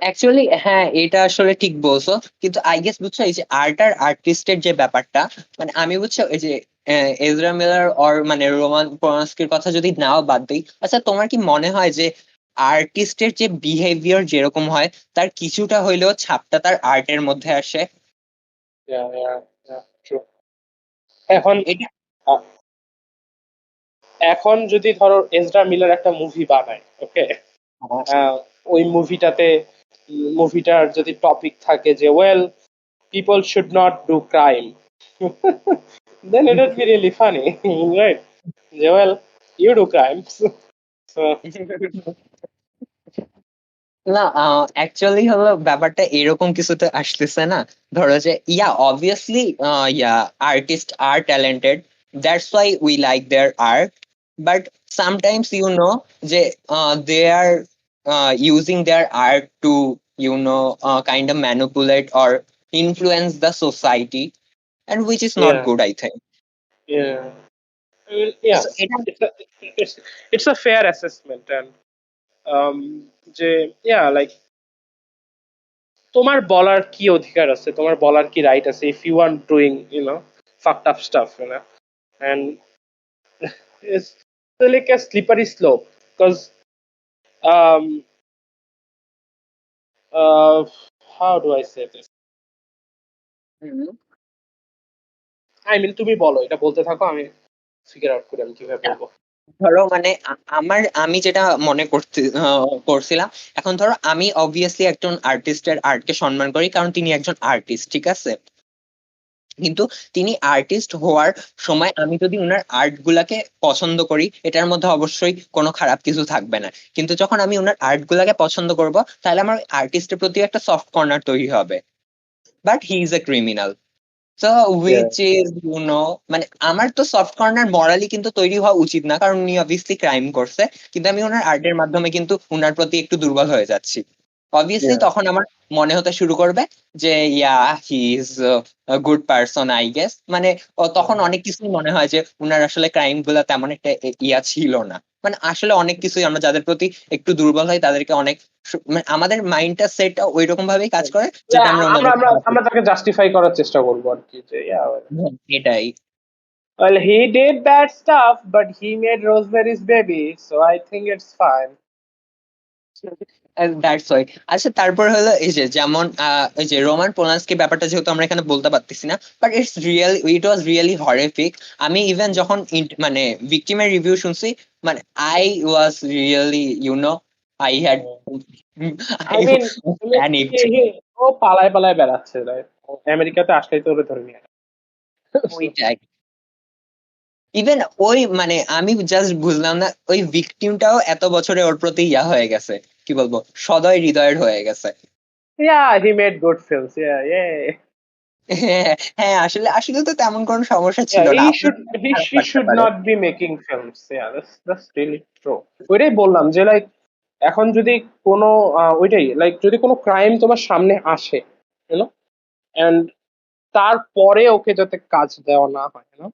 Actually হ্যাঁ, এটা আসলে ঠিক বলছো, কিন্তু I guess বুঝছো এই যে art আর আর্টিস্টের যে ব্যাপারটা, মানে আমি বুঝছো এই যে এজরা মিলার অর মানে রোমান পোলান্সকির কথা যদি নাও বাদ দিই, আচ্ছা তোমার কি মনে হয় যে আর্টিস্টের যে বিহেভিয়ার যেরকম হয় তার কিছুটা হইলেও ছাপটা তার আর্টের মধ্যে আসে? Yeah, true. এখন এটা আহ, এখন যদি ধরো এজরা মিলার একটা মুভি বানায়, ওকে, ওই মুভিটার যদি টপিক থাকে যে well people should not do crime, then it would be really funny, right? যে well you do crimes, so না, অ্যাকচুয়ালি হলো ব্যাপারটা এরকম কিছুতে আসতেছে না। ধরো যে অবভিয়াসলি আর্টিস্ট আর talented, that's why we like their art, but sometimes যে they are using their art to kind of manipulate or influence the society, and which is not yeah, good, I think. yeah. I mean, yeah, So এটা it's a, it's, it's a fair assessment, and um, যে like তোমার বলার কি অধিকার আছে, তোমার বলার কি রাইট আছে, if you are doing fucked up stuff, and it's like a slippery slope, because um uh how do I say this? I mean, তুমি বলো, এটা বলতে থাকো, আমি ফিগার আউট করি আমি কিভাবে বলবো। ধরো মানে আমি যেটা মনে করছিলাম, এখন ধরো আমি অবভিয়াসলি একজন আর্টিস্টের আর্টকে সম্মান করি কারণ তিনি একজন আর্টিস্ট, ঠিক আছে? কিন্তু তিনি আর্টিস্ট হওয়ার সময় আমি যদি ওনার আর্ট গুলাকে পছন্দ করি, এটার মধ্যে অবশ্যই কোনো খারাপ কিছু থাকবে না। কিন্তু যখন আমি ওনার আর্ট গুলাকে পছন্দ করব, তাহলে আমার আর্টিস্টের প্রতি একটা সফট কর্নার তৈরি হবে। But he is a criminal. তো Yeah. উইচ ইজ মানে আমার তো সফট কর্নার মরালি কিন্তু তৈরি হওয়া উচিত না, কারণ উনি অবভিয়াসলি ক্রাইম করছে, কিন্তু আমি ওনার আর্টের মাধ্যমে কিন্তু ওনার প্রতি একটু দুর্বল হয়ে যাচ্ছি। Obviously Yeah. তখন আমার মনে হতে শুরু করবে যে yeah he is good person I guess, মানে তখন অনেক কিছুই মনে হয় যে উনার আসলে ক্রাইম গুলা তেমন একটা ইয়া ছিল না। মানে আসলে অনেক কিছুই আমরা যাদের প্রতি একটু দুর্বল হয় তাদেরকে অনেক মানে আমাদের মাইন্ডটা সেট ওই রকম ভাবেই কাজ করে যেটা Yeah, আমরা আমরা ওনাদের আমরা আমরা তাকে জাস্টিফাই করার চেষ্টা করবো আর কি যে yeah, এটাই। well he did bad stuff but he made Rosemary's Baby so I think it's fine. That's why. আচ্ছা তারপর হলো এই যে যেমন এই যে রোমান পোলান্সকি ব্যাপারটা যেহেতু আমরা এখানে বলতে পারতেছি না, but it was really horrific. আমি ইভেন যখন মানে ভিকটিমের রিভিউ শুনছি, মানে I was really I had I mean panicked. ও পালায় পালায় বেড়াচ্ছে right? ও আমেরিকাতে আসলেই তো ওরে ধরে নিয়ে আসে। ওইটাই। ইভেন ওই মানে আমি জাস্ট বুঝলাম না ওই ভিকটিমটাও এত বছরে ওর প্রতি ইয়া হয়ে গেছে, কি বলবো, সদয় হৃদয়ের হয়ে গেছে। Yeah, he made good films. Yeah, yeah. হ্যাঁ হ্যাঁ, আসলে আসলে তো তেমন কোনো সমস্যা ছিল Yeah, না, he আপনার should he, খারাপ he লাগতে should পারে। not be making films. Yeah, that's really true. ওইটাই বললাম যে লাইক এখন যদি কোনো ওইটাই লাইক যদি কোনো ক্রাইম তোমার সামনে আসে ইউনো এন্ড তারপরে ওকে যাতে কাজ দেওয়া না হয় ইউনো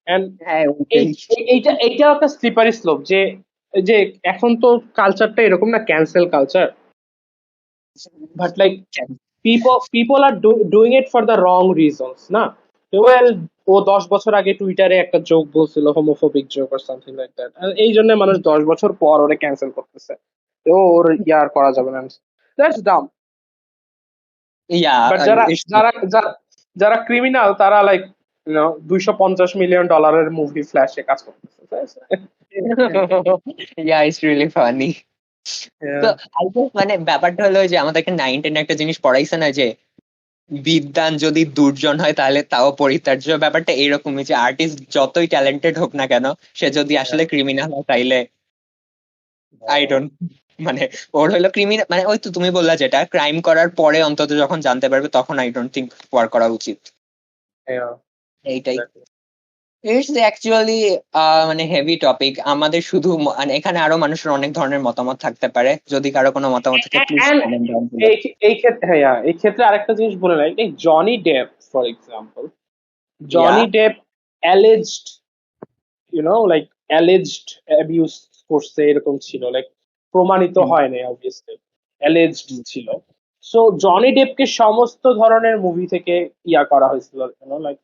এন্ড হ্যাঁ এই ওইটাই। এইটা একটা স্লিপারি স্লোপ যে যে এখন তো কালচারটা এরকম না cancel culture but like people are doing it for the wrong reasons না ওয়েল ও 10 বছর আগে টুইটারে একটা জোক বলছিল হোমোফোবিক জোক আর সামথিং লাইক দ্যাট এই জন্য মানুষ 10 বছর পর ওরে ক্যান্সেল করতেছে তো ওর ইয়ার করা যাবে না দ্যাটস ডাম ইয়া বাট যারা ক্রিমিনাল তারা লাইক 250 মিলিয়ন ডলারের মুভি ফ্ল্যাশে কাজ করতেছে ইয়া ইটস রিয়েলি ফানি। তো Yeah. I guess মানে ব্যাপারটা হলো যে আমাদেরকে 9-10 একটা জিনিস পড়াইছে না, যে বিদ্বান যদি দুর্জন হয় তাহলে তাও পরিত্যাজ্য। ব্যাপারটা এরকমই যে আর্টিস্ট যতই ট্যালেন্টেড হোক না কেন, সে যদি আসলে ক্রিমিনাল হয় তাইলে আই ডোন্ট মানে ওর হলো ক্রিমিনাল, মানে ওই তো তুমি বললা যেটা ক্রাইম করার পরে অন্তত যখন জানতে পারবে তখন আই ডোন্ট থিঙ্ক ওয়ার করা উচিত। Yeah, এইটাই। exactly. ইটস অ্যাকচুয়ালি মানে হেভি টপিক। আমাদের শুধু মানে এখানে আরো মানুষের অনেক ধরনের মতামত থাকতে পারে, যদি কারো কোনো মতামত থাকে প্লিজ And কমেন্ট ডাউন। এই ক্ষেত্রে হ্যাঁ এই ক্ষেত্রে আরেকটা জিনিস বলে নাই এই Johnny Depp for example yeah Johnny Depp alleged like alleged abuse করছে এরকম ছিল লাইক প্রমাণিত হয় নাই অবভিয়াসলি অ্যালেজড ছিল সো জনি ডেপকে সমস্ত ধরনের মুভি থেকে ইয়া করা হয়েছিল লাইক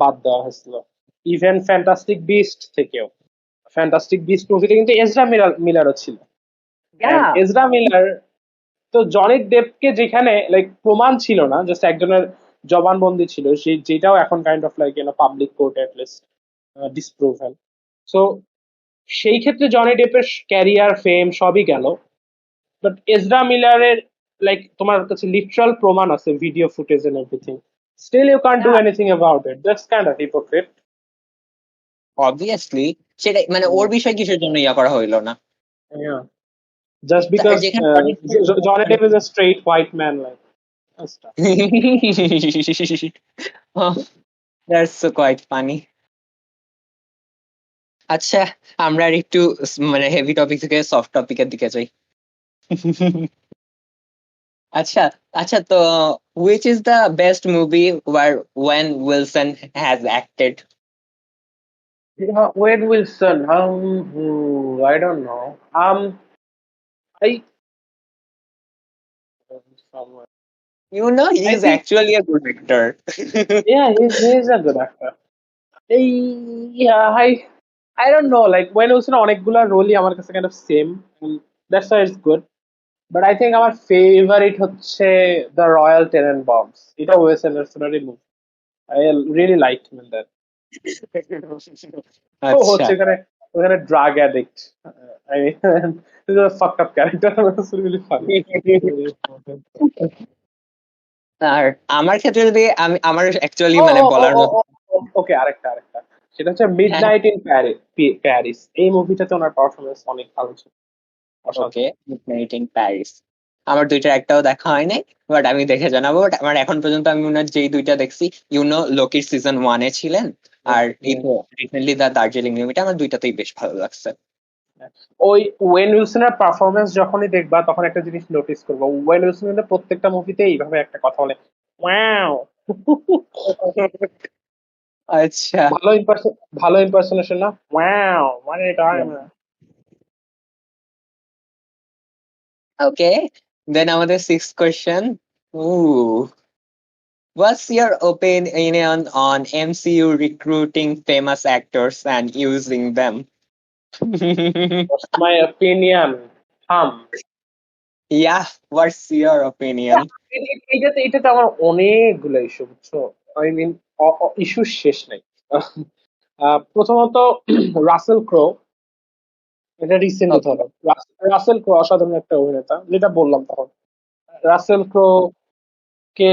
বাদ দেওয়া হয়েছিল ইভেন ফ্যান্টাস্টিক বিস্ট থেকেও ফ্যান্টাস্টিক বিস্ট মুভিতে কিন্তু এজরা মিলারও ছিল ইয়া এজরা মিলার তো জনি ডেপকে যেখানে লাইক প্রমাণ ছিল না জাস্ট একজনের জবানবন্দি ছিল সেই যেটাও এখন kind of like public court at least disproven so সেই ক্ষেত্রে জনি ডেপের ক্যারিয়ার ফেম সবই গেল বাট এজরা মিলারের লাইক তোমার কাছে লিটারাল প্রমাণ আছে video footage and everything still you can't do anything about it that's kind of hypocrite obviously সেটাই, মানে ওর বিষয় কিসের জন্য ইয়া করা হইলো না। জাস্ট বিকজ যেখানে Johnny Depp is a straight white man like that's quite funny. আচ্ছা আমরা আর একটু মানে হেভি টপিক থেকে সফট টপিকের দিকে যাই। আচ্ছা আচ্ছা, তো which is the best movie where when Wilson has acted? Yeah, Wade Wilson. I don't know. I somewhere. He I is think actually a good actor. yeah, he's a good actor. Yeah, I don't know. Like when Wilson অনেকগুলা রোলই আমার কাছে kind of same. That's why it's good. But I think আমার favorite হচ্ছে The Royal Tenenbaums. এটা Wes Anderson's movie. I really liked him in that. ও আচ্ছা হচ্ছে ওখানে drug addict. I mean, he's a fucked up character. It's really funny. আর আমার ক্ষেত্রে যদি আমি আমার অ্যাকচুয়ালি ও মানে ও ও বলার ও মতো, ওকে আরেকটা সেটা হচ্ছে মিড হ্যাঁ নাইট ইন প্যারিস এই মুভিটাতে ওনার পারফরমেন্স অনেক ভালো ছিল ওকে, অসাধারণ মিডনাইট ইন প্যারিস। আমার দুইটার একটাও দেখা হয় নাই, বাট আমি দেখে জানাবো। বাট আমার এখন পর্যন্ত আমি ওনার যেই দুইটা দেখছি, লোকির সিজন 1-এ ছিলেন, আর এই তো রিসেন্টলি দা দার্জিলিং লিমিটেড, আমার দুইটাতেই বেশ ভালো লাগছে। ওই ওয়েন উইলসনের পারফরমেন্স যখনই দেখবা তখন একটা জিনিস নোটিস করবো, ওয়েন উইলসন কিন্তু প্রত্যেকটা মুভিতে এইভাবে একটা কথা বলে, ওয়াও। আচ্ছা, ভালো ইম্পারসন, ভালো ইম্পারসনেশন না, ওয়াও মানে এটা ওকে। দেন আমাদের 6th question. What's your opinion on MCU recruiting famous actors and using them? My opinion. Yeah, what's your opinion? এটাতে আমার অনেকগুলো ইস্যু, বুঝছো? আই মিন ইস্যু শেষ নাই। প্রথমত রাসেল ক্রো, এটা রিসেন্টলি Okay. ধরো, রাসেল ক্রো অসাধারণ একটা অভিনেতা, যেটা বললাম তখন। রাসেল ক্রো কে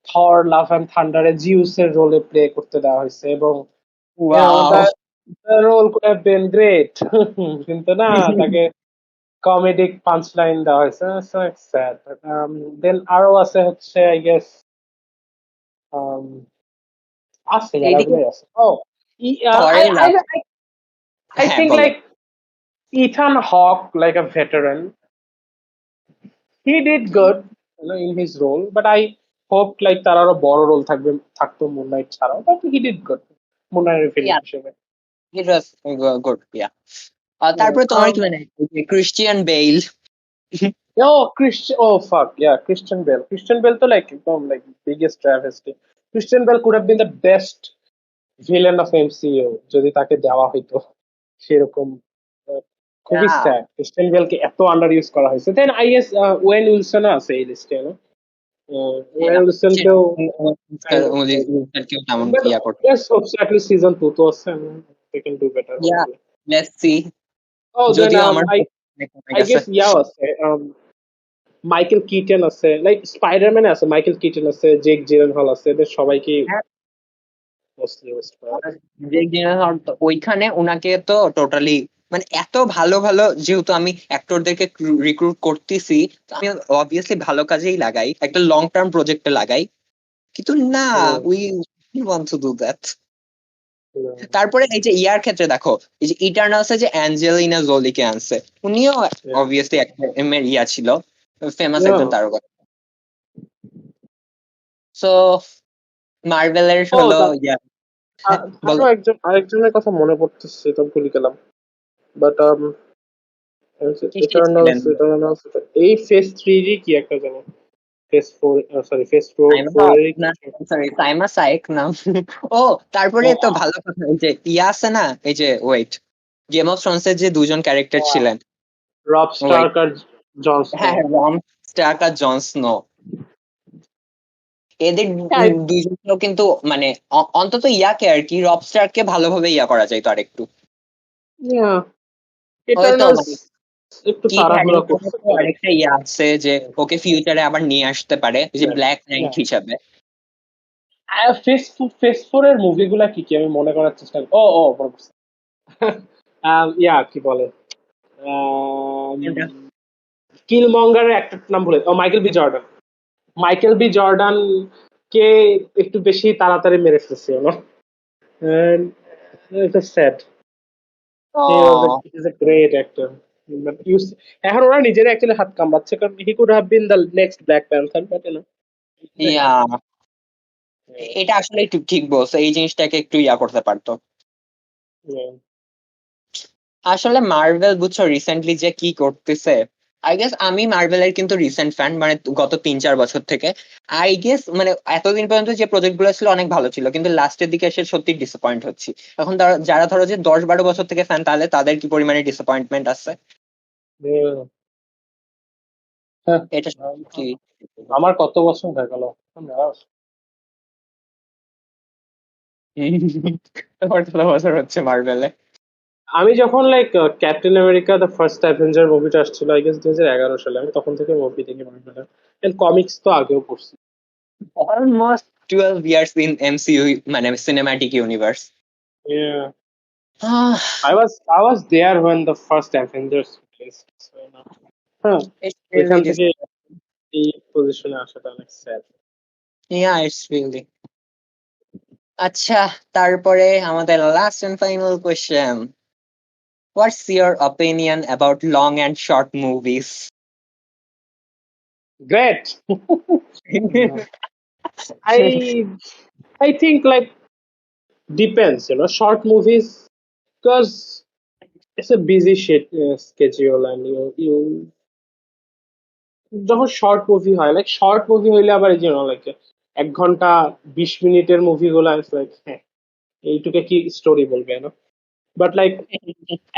থর লাভ অ্যান্ড থান্ডারে জিউসের রোলে প্লে করতে দেওয়া হয়েছে, এবং Wow. Role could have been great. কিন্তু না, তাকে কমেডিক পাঞ্চ লাইন দেওয়া হয়েছে, স্যাড। দেন আরো আছে হচ্ছে আই গেস, আছে এইদিকে মেলাগুলোই আছে। ও আই থরের আই লাভ। আই হ্যাঁ, থিঙ্ক বলো। Like Ethan Hawke, like a veteran, he did good in his role, but I hope like তার আরো বড় রোল থাকতো মুন নাইট ছাড়াও, but he did good Moon নাইটের ভিলেন Yeah, হিসেবে। it was good. Yeah. তারপরে তোমার কি মানে Christian Bale? Christian Bale. Christian Bale to like biggest travesty. Christian Bale could have been the best villain of MCU যদি তাকে দেওয়া হইতো সেরকম। আহ, খুবই Yeah. স্যাড ক্রিস্টিয়ান বেল কে এত আন্ডার ইউজ করা হয়েছে। Then I guess Owen Wilson আছে এই লিস্টে, ওয়েন Yeah. উইলসন কেও কাইন্ড অফ, কেউ তেমন বাট ইয়া করতে। let's hope so at least season 2 তো আছে, they can do better Yeah, hopefully. let's see. Oh then যদিও আমার কমে I গেছে। guess ইয়াও আছে, মাইকেল কিটন আছে, লাইক স্পাইডারম্যান আছে, মাইকেল কিটন আছে, জেক জিলেনহল আছে, এদের সবাইকে হ্যাঁ, মোস্টলি ওয়েস্ট করা আর যে জিনিস ওইখানে উনাকে তো টোটালি, মানে এত ভালো ভালো, যেহেতু আমি অ্যাক্টরদেরকে রিক্রুট করতেছি, তো আমি অবভিয়াসলি ভালো কাজেই লাগাই, একটা লং টার্ম প্রজেক্টে লাগাই, কিন্তু না, we want to do that. তারপরে এই যে ইয়ার ক্ষেত্রে দেখো, এই যে ইটার্নালসে যে অ্যাঞ্জেলিনা জোলিকে আনছে, উনিও অবভিয়াসলি একটা এর ইয়া ছিল, ফেমাস একজন তারকা। সো মার্ভেলের ও হলো ইয়া। হ্যাঁ, আরো বলো। আরেকজনের কথা মনে পড়তেছে, তো ভুলে গেলাম, বাট কি সে ছিলেন? ইটারনালস এই ফেজ 3 এরই কি একটা জানো, ফেজ 4, সরি ফেজ 4 এরই না, কিছু। সরি, সাইমা সাইক নাম। ও, তারপরে ও তো ভালো কথা, এই যে ইয়া আছে না, এই যে ওয়েট, গেম অফ থ্রোনস এর যে দুজন ক্যারেক্টার ছিলেন। রব ওয়েট, স্টার্ক আর জন স্নো। হ্যাঁ হ্যাঁ, রন স্টার্ক আর জন স্নো, এদের দুইজনকেও কিন্তু মানে অন্তত ইয়াকে আর কি, রব স্টার্ককে ভালোভাবে ইয়া করা যায় তো আরেকটু। ওই তো ইটারনালস মানে একটু কিট তাড়াহুড়া হ্যারিংটনের করছে। তো আরেকটা ইয়া আছে যে ওকে ফিউচারে আবার নিয়ে আসতে পারে, যে ব্ল্যাক নাইট হিসাবে। ফেজ 4 এর মুভিগুলা কি কি আমি মনে করার চেষ্টা করি। ও মনে পড়ছে। কি বলে, কিলমঙ্গারের একটা নাম বলে, Michael B Jordan. Michael B Jordan কে একটু বেশি তাড়াতাড়ি মেরে ফেলছে, it's sad. He's a great actor. But এখন ওরা নিজেরা অ্যাকচুয়ালি হাত কামড়াচ্ছে, কারণ he could have been the next Black Panther, but ইয়া, এটা আসলে একটু ঠিক বলছো, এই জিনিসটাকে একটু ইয়া করতে পারতো। yeah. আসলে মার্ভেল বুঝছো রিসেন্টলি যে কি করতেছে, আই গেস আমি মার্ভেলের কিন্তু রিসেন্ট ফ্যান, মানে গত 3-4 বছর থেকে। আই গেস মানে এতদিন পর্যন্ত যে প্রজেক্ট গুলো ছিল অনেক ভালো ছিল, কিন্তু লাস্টের দিকে এসে সত্যি ডিসঅ্যাপয়েন্ট হচ্ছি। এখন যারা ধরো যে 10-12 বছর থেকে ফ্যান, তাহলে তাদের কি পরিমাণে ডিসঅ্যাপয়েন্টমেন্ট আছে, Yeah. হ্যাঁ, এটা সত্যি। আমার কত বছর হয়ে গেল। তোমার কত বছর হচ্ছে মার্ভেলে? আমি যখন like captain America the first Avenger মুভিটা আসছিল, আই গেস 2011 সালে, আমি তখন থেকে মুভি দেখি মার্ভেলের। কমিক্স তো আগেও পড়ছি। অলমোস্ট 12 ইয়ার্স ইন এমসিইউ, মানে cinematic universe. Yeah. I was there when the first Avengers released. So, হ্যাঁ, It's ওইখান really থেকে এই পজিশনে আসাটা অনেক স্যাড। yeah, it's really. আচ্ছা, তারপরে আমাদের last and final question, what's your opinion about long and short movies? Great. I I think like depends, short movies because it's a busy schedule and you যখন short movie হয় like short movie হইলে আবার like 1 ঘন্টা 20 মিনিটের মুভিগুলো like হ্যাঁ এইটুকে কি story বলবে বাট লাইক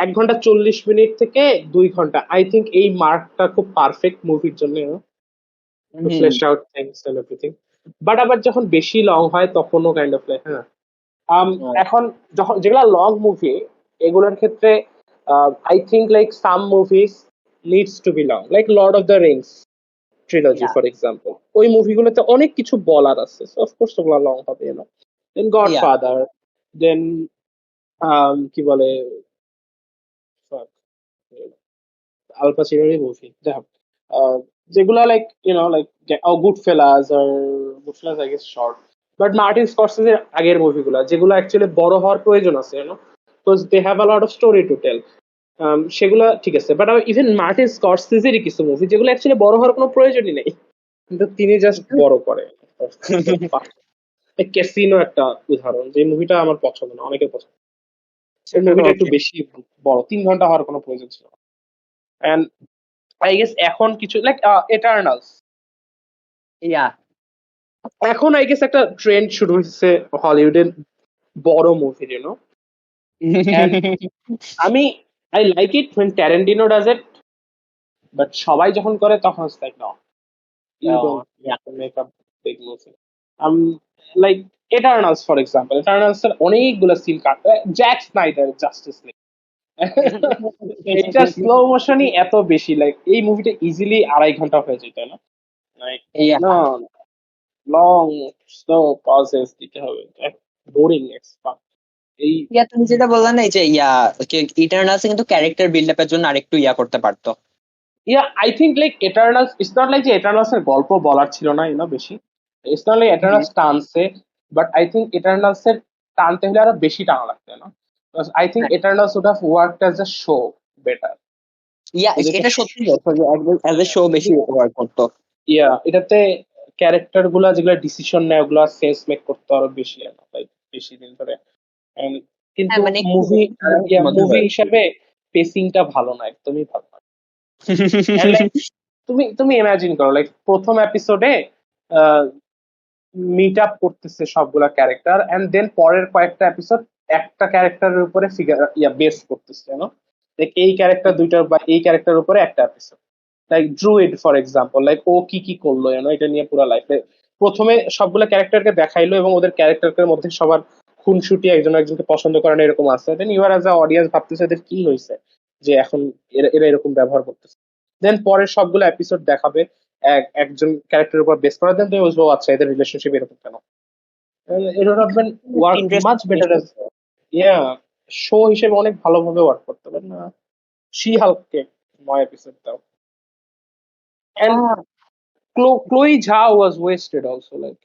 1 ঘন্টা 40 মিনিট থেকে 2 ঘন্টা আই থিঙ্ক এই মার্কটা খুব পারফেক্ট মুভির জন্য to flesh out things and everything but আবার যখন বেশি লং হয় তখনও কাইন্ড অফ লাইক হ্যাঁ এখন যখন যেগুলা লং মুভি এগুলোর ক্ষেত্রে I think like some movies needs to be long like Lord of the Rings trilogy Yeah, for example ওই মুভিগুলোতে অনেক কিছু বলার আছে অফকোর্স ওগুলো লং হবে দেন yeah. গডফাদার দেন কি বলে fuck, আল পাচিনোরই মুভি যাই হোক যেগুলা লাইক লাইক গুড ফেলাস আর Goodfellas I guess short but Martin স্করসেজের আগের মুভিগুলা যেগুলো অ্যাকচুয়ালি বড় হওয়ার প্রয়োজন আছে because they have a lot of story to tell সেগুলা ঠিক আছে বাট ইভেন মার্টিন স্করসেজেরই কিছু মুভি যেগুলো অ্যাকচুয়ালি বড় হওয়ার কোনো প্রয়োজনই নেই কিন্তু তিনি জাস্ট বড় করে ক্যাসিনো একটা উদাহরণ যে মুভিটা আমার পছন্দ না অনেকের পছন্দ এই মুভিটা একটু Okay. বেশি বড় 3 ঘন্টা হওয়ার কোনো প্রয়োজন ছিল এন্ড আই গেস এখন কিছু লাইক এটার্নালস Yeah. এখন আই গেস একটা ট্রেন্ড শুরু হয়েছে হলিউডের বড় মুভি এন্ড আমি I like it when Tarantino does it but সবাই যখন করে তখন it's like no you Oh, don't yeah. have to make a big movie like Eternals for example Eternals এর অনেকগুলো সিন কাট জ্যাক স্নাইডার জাস্টিস লিগ এটা slow মোশনই এত বেশি like এই মুভিটা ইজিলি 2.5 ঘন্টা হয়ে যেত না লাইক Yeah. না লং স্লো পজেস দিতে হবে বোরিং এই Yeah, তুমি যেটা বললা না, এই যে ইটারনালস কিন্তু ক্যারেক্টার বিল্ড আপের জন্য আরেকটু করতে পারতো। I think like Eternals it's not like যে এটার্নালস এর গল্প বলার ছিল না বেশি ইটস নট লাইক এটার্নালস টানছে বাট আই থিঙ্ক এটার্নালস এর টানতে হলে আরো বেশি টানা লাগতো I think Eternals would have worked as a show better এটা সত্যি কথা যে অ্যাজ এ শো বেশি ওয়ার্ক করতো। এটাতে ক্যারেক্টার গুলা যেগুলা ডিসিশন নেয় ওগুলা সেন্স মেক করতে আরো বেশি লাইক বেশি দিন ধরে And কিন্তু মানে মুভি মুভি হিসাবে পেসিংটা ভালো না একদমই ভালো না And like, তুমি ইমাজিন করো লাইক প্রথম এপিসোডে মিট আপ করতেছে সবগুলা ক্যারেক্টার এন্ড দেন পরের কয়েকটা এপিসোড একটা ক্যারেক্টারের উপরে ফিগার বেস করতেছে লাইক এই ক্যারেক্টার দুইটার বা এই ক্যারেক্টারের উপরে একটা episode like Druig for example like ও কি কি করলো এটা নিয়ে পুরো লাইফে প্রথমে সবগুলো ক্যারেক্টারকে দেখাইলো এবং ওদের ক্যারেক্টারের মধ্যে সবার খুনসুটি একজন একজনকে পছন্দ করে না এরকম আছে দেন ইউর অ্যাজ আ অডিয়েন্স ভাবতেছে এদের কি হয়েছে যে এখন এরা এরকম ব্যবহার করতেছে দেন পরের সবগুলো এপিসোড দেখাবে একজন ক্যারেক্টারের উপর বেস করা দেন তো বুঝবো আচ্ছা এদের রিলেশনশিপ এরকম কেন it would have been work much better as show হিসেবে অনেক ভালোভাবে ওয়ার্ক করতে পারে না শি হাল্ককে 9 এপিসোড দাও and Chloe Zhao was wasted also like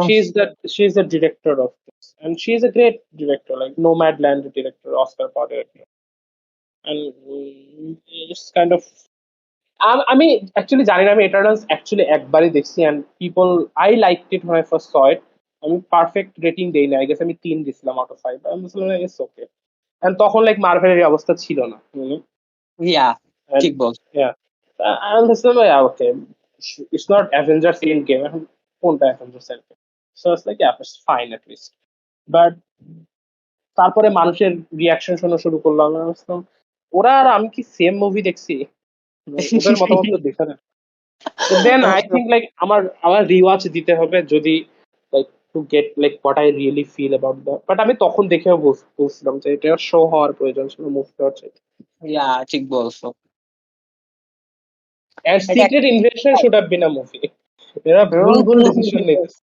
she's the director of this and she's a great director like Nomadland director Oscar director and it's kind of আমি actually জানি না আমি এটার্নালস অ্যাকচুয়ালি একবারই দেখছি and people I like it when I first saw it আমি perfect rating দেই না I guess আমি 3 দিছিলাম আউট অফ 5 আমি বলছিলাম ইটস ওকে এন্ড তখন লাইক মার্ভেলের এই অবস্থা ছিল না ঠিক বল। আমি বলছিলাম okay it's not Avengers Endgame এখন কোনটা Avengers Endgame so it's like it's fine at least তারপরে মানুষের রিয়াকশন শোনা শুরু করলাম আমি বলছিলাম ওরা আর আমি কি সেম মুভি দেখছি ওদের মতামত তো দেখে না দেন আই থিঙ্ক লাইক আমার রিওয়াচ দিতে হবে যদি like to get like what I really feel about the but আমি তখন দেখে বুঝছিলাম যে এটা শো হওয়ার প্রয়োজন ছিল মুভি হওয়ার চাইতে ঠিক বলছো। And Secret Invasion should have been a movie এরা ভুল ভুল ডিসিশন নিতেছে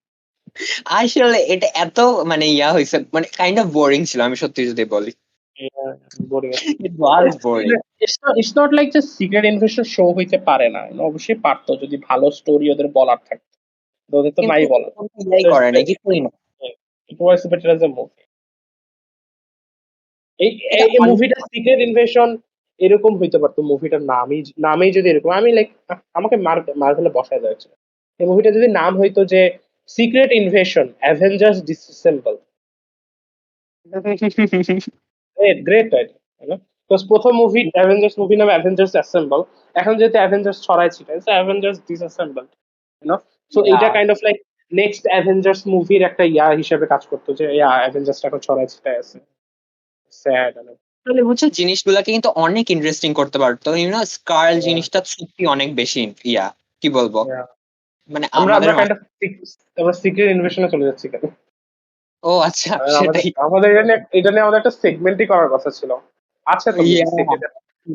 আসলে এটা এত মানে হয়েছে মানে কাইন্ড অফ বোরিং ছিল, আমি সত্যি যদি বলি boring it was boring. it's not like যে সিক্রেট ইনভেশন শো হইতে পারে না, অবশ্যই পারতো যদি ভালো স্টোরি ওদের বলার থাকতো, তো ওদের তো কিন্তু নাই বলার। কোনো ইয়াই করে না, কিছুই না। It was better as a movie. এই এটা এই অনেক মুভিটা সিক্রেট ইনভেশন এরকম হইতে পারতো, মুভিটার নামেই যদি এরকম, আমি লাইক আমাকে মার্ভেলে বসায় যাচ্ছে। এই মুভিটা যদি নাম হইতো যে secret invasion Avengers disassemble, great idea. প্রথম মুভি অ্যাভেঞ্জার্স মুভি নামে অ্যাভেঞ্জার্স অ্যাসেম্বল, এখন যেহেতু অ্যাভেঞ্জার্স ছড়াই ছিটাই, অ্যাভেঞ্জার্স ডিসঅ্যাসেম্বল, সো এইটা kind of like next Avengers মুভির একটা হিসেবে কাজ করতো, যে অ্যাভেঞ্জার্স এখন ছড়াই ছিটাই আছে। স্যাড। আসলে বুঝছো, জিনিসগুলাকে কিন্তু অনেক ইন্টারেস্টিং করতে পারতো, স্কার্ল জিনিসটা সত্যি অনেক বেশি কি বলবো, মানে আমরা আমাদের আমরা কাইন্ড অফ আমরা সিক্রেট ইনভেশনে চলে যাচ্ছি কেন? ও আচ্ছা, আমাদের সেটাই। আমাদের এটা নিয়ে আমাদের একটা সেগমেন্টই করার কথা ছিল। আছে তো সেকেন্ড,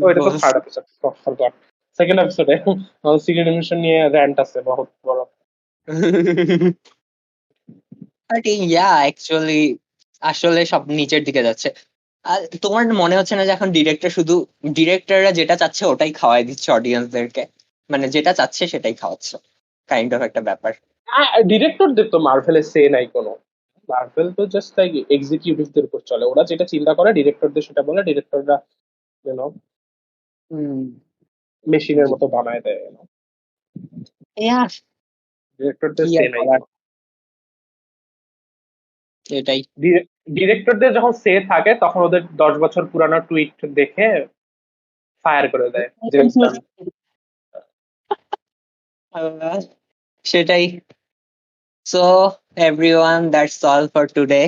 তো এটা তো থার্ড এপিসোড, ফরগট। সেকেন্ড এপিসোডে আমাদের সিক্রেট ইনভেশন নিয়ে র্যান্ট আছে বহুত বড়। অ্যাকচুয়ালি আসলে সব নিচের দিকে যাচ্ছে। আর তোমার মনে হচ্ছে না যে এখন ডিরেক্টররা যেটা চাচ্ছে ওটাই খাওয়াই দিচ্ছে অডিয়েন্সদেরকে, মানে যেটা চাচ্ছে সেটাই খাওয়াচ্ছে, কাইন্ড অফ একটা ব্যাপার। ডিরেক্টরদের তো মার্ভেলের সে নাই কোনো, মার্ভেল তো জাস্ট লাইক এক্সিকিউটিভদের উপর চলে, ওরা যেটা চিন্তা করে ডিরেক্টরদের সেটা বলে, ডিরেক্টররা ইউনো মেশিনের মতো বানায় দেয়। ডিরেক্টরদের কি সে আর নাই। করার, এটাই। ডিরেক্টরদের যখন সে থাকে তখন ওদের 10 বছর পুরানো টুইট দেখে ফায়ার করে দেয় জেমস গান। সেটাই। So everyone, that's all for today.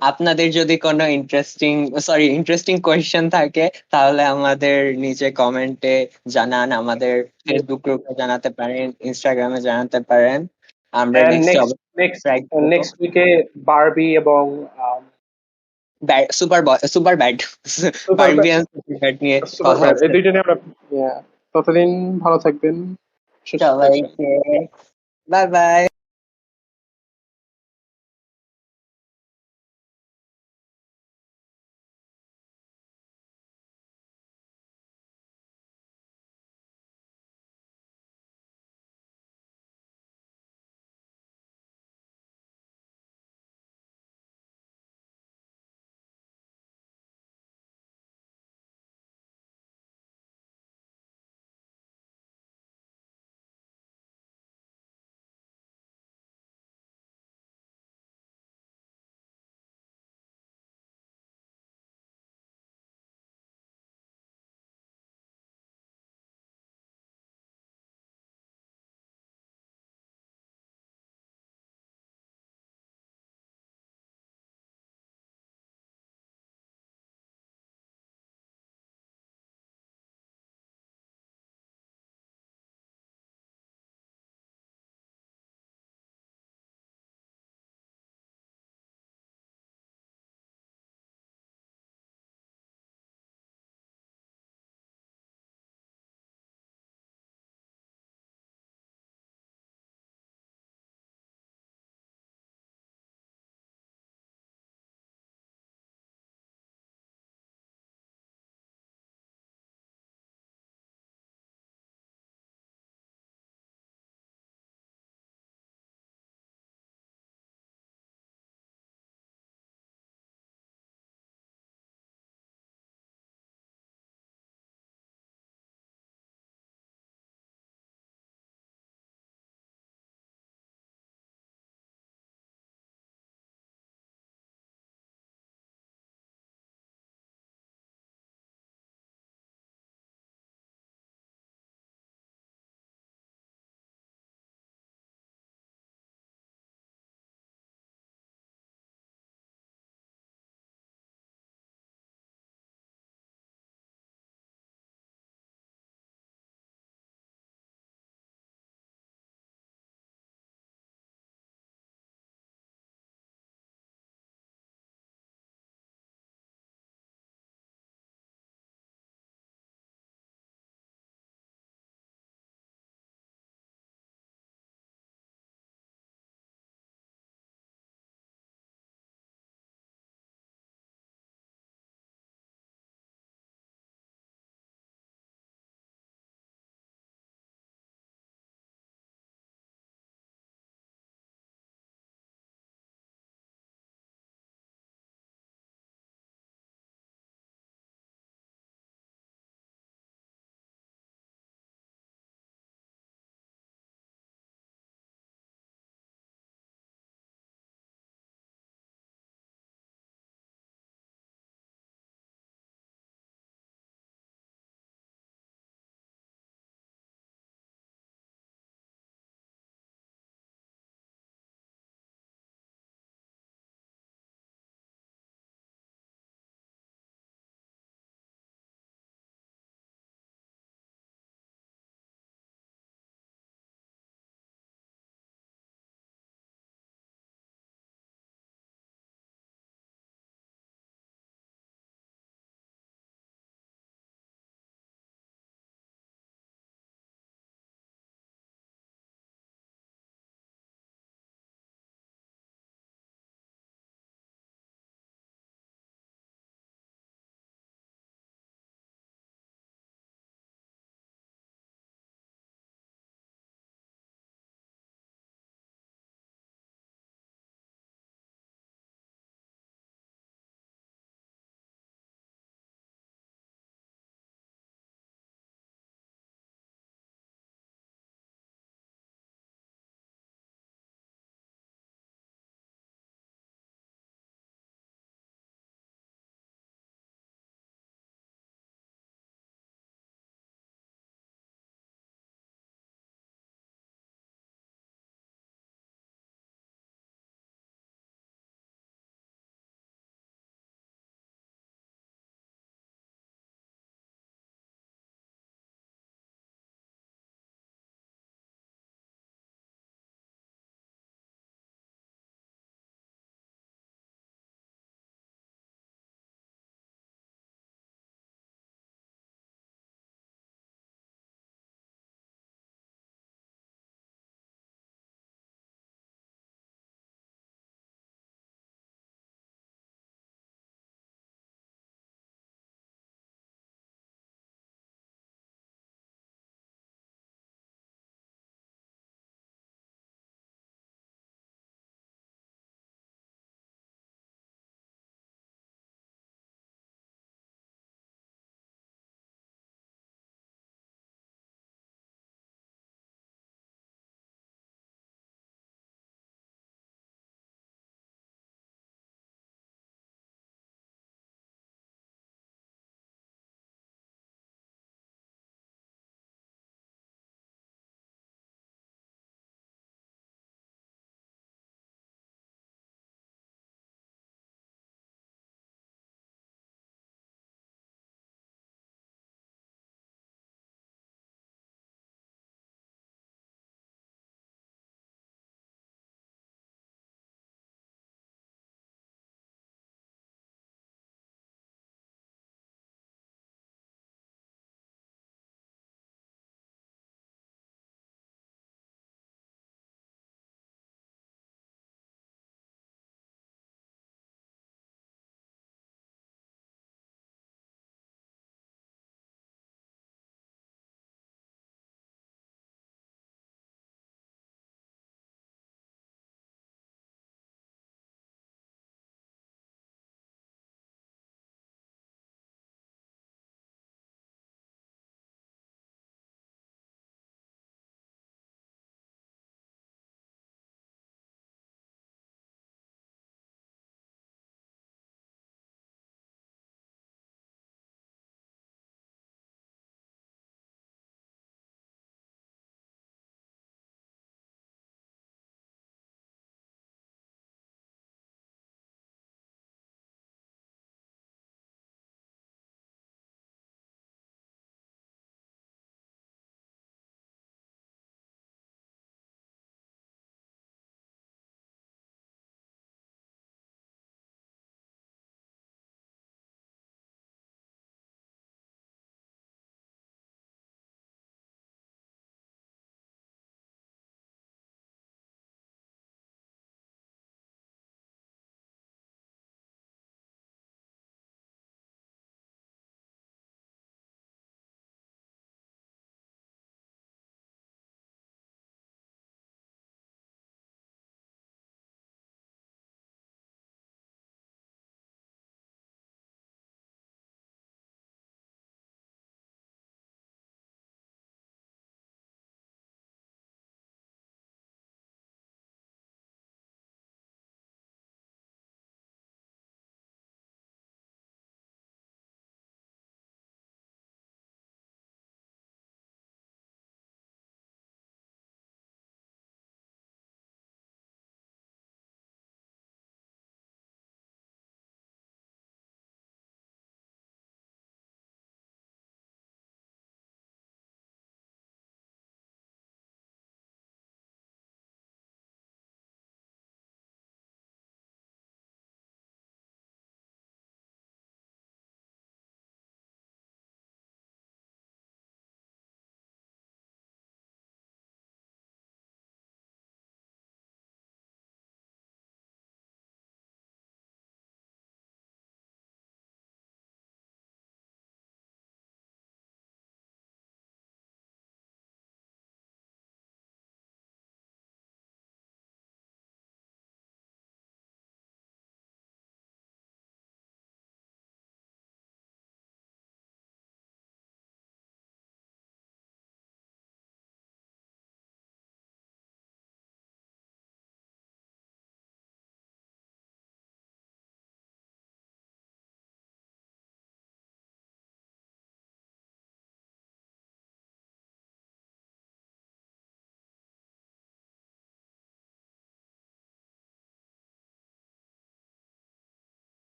আপনাদের যদি কোনো ইন্টারেস্টিং কোয়েশ্চেন থাকে তাহলে আমাদের নিচে কমেন্টে জানান, আমাদের ফেসবুক গ্রুপে জানাতে পারেন, ইনস্টাগ্রামে জানাতে পারেন। আমরা নেক্সট নেক্সট নেক্সট ট্রাই করবো। নেক্সট উইকে বারবি এবং সুপার ব্যাড সুপার বারবিয়ান সুপার ব্যাড নিয়ে সুপার কথা ব্যাড, এই আছে। দুইটা নিয়ে আমরা ততদিন ভালো থাকবেন, সুস্থ থাকবেন। সবাইকে বাই বাই।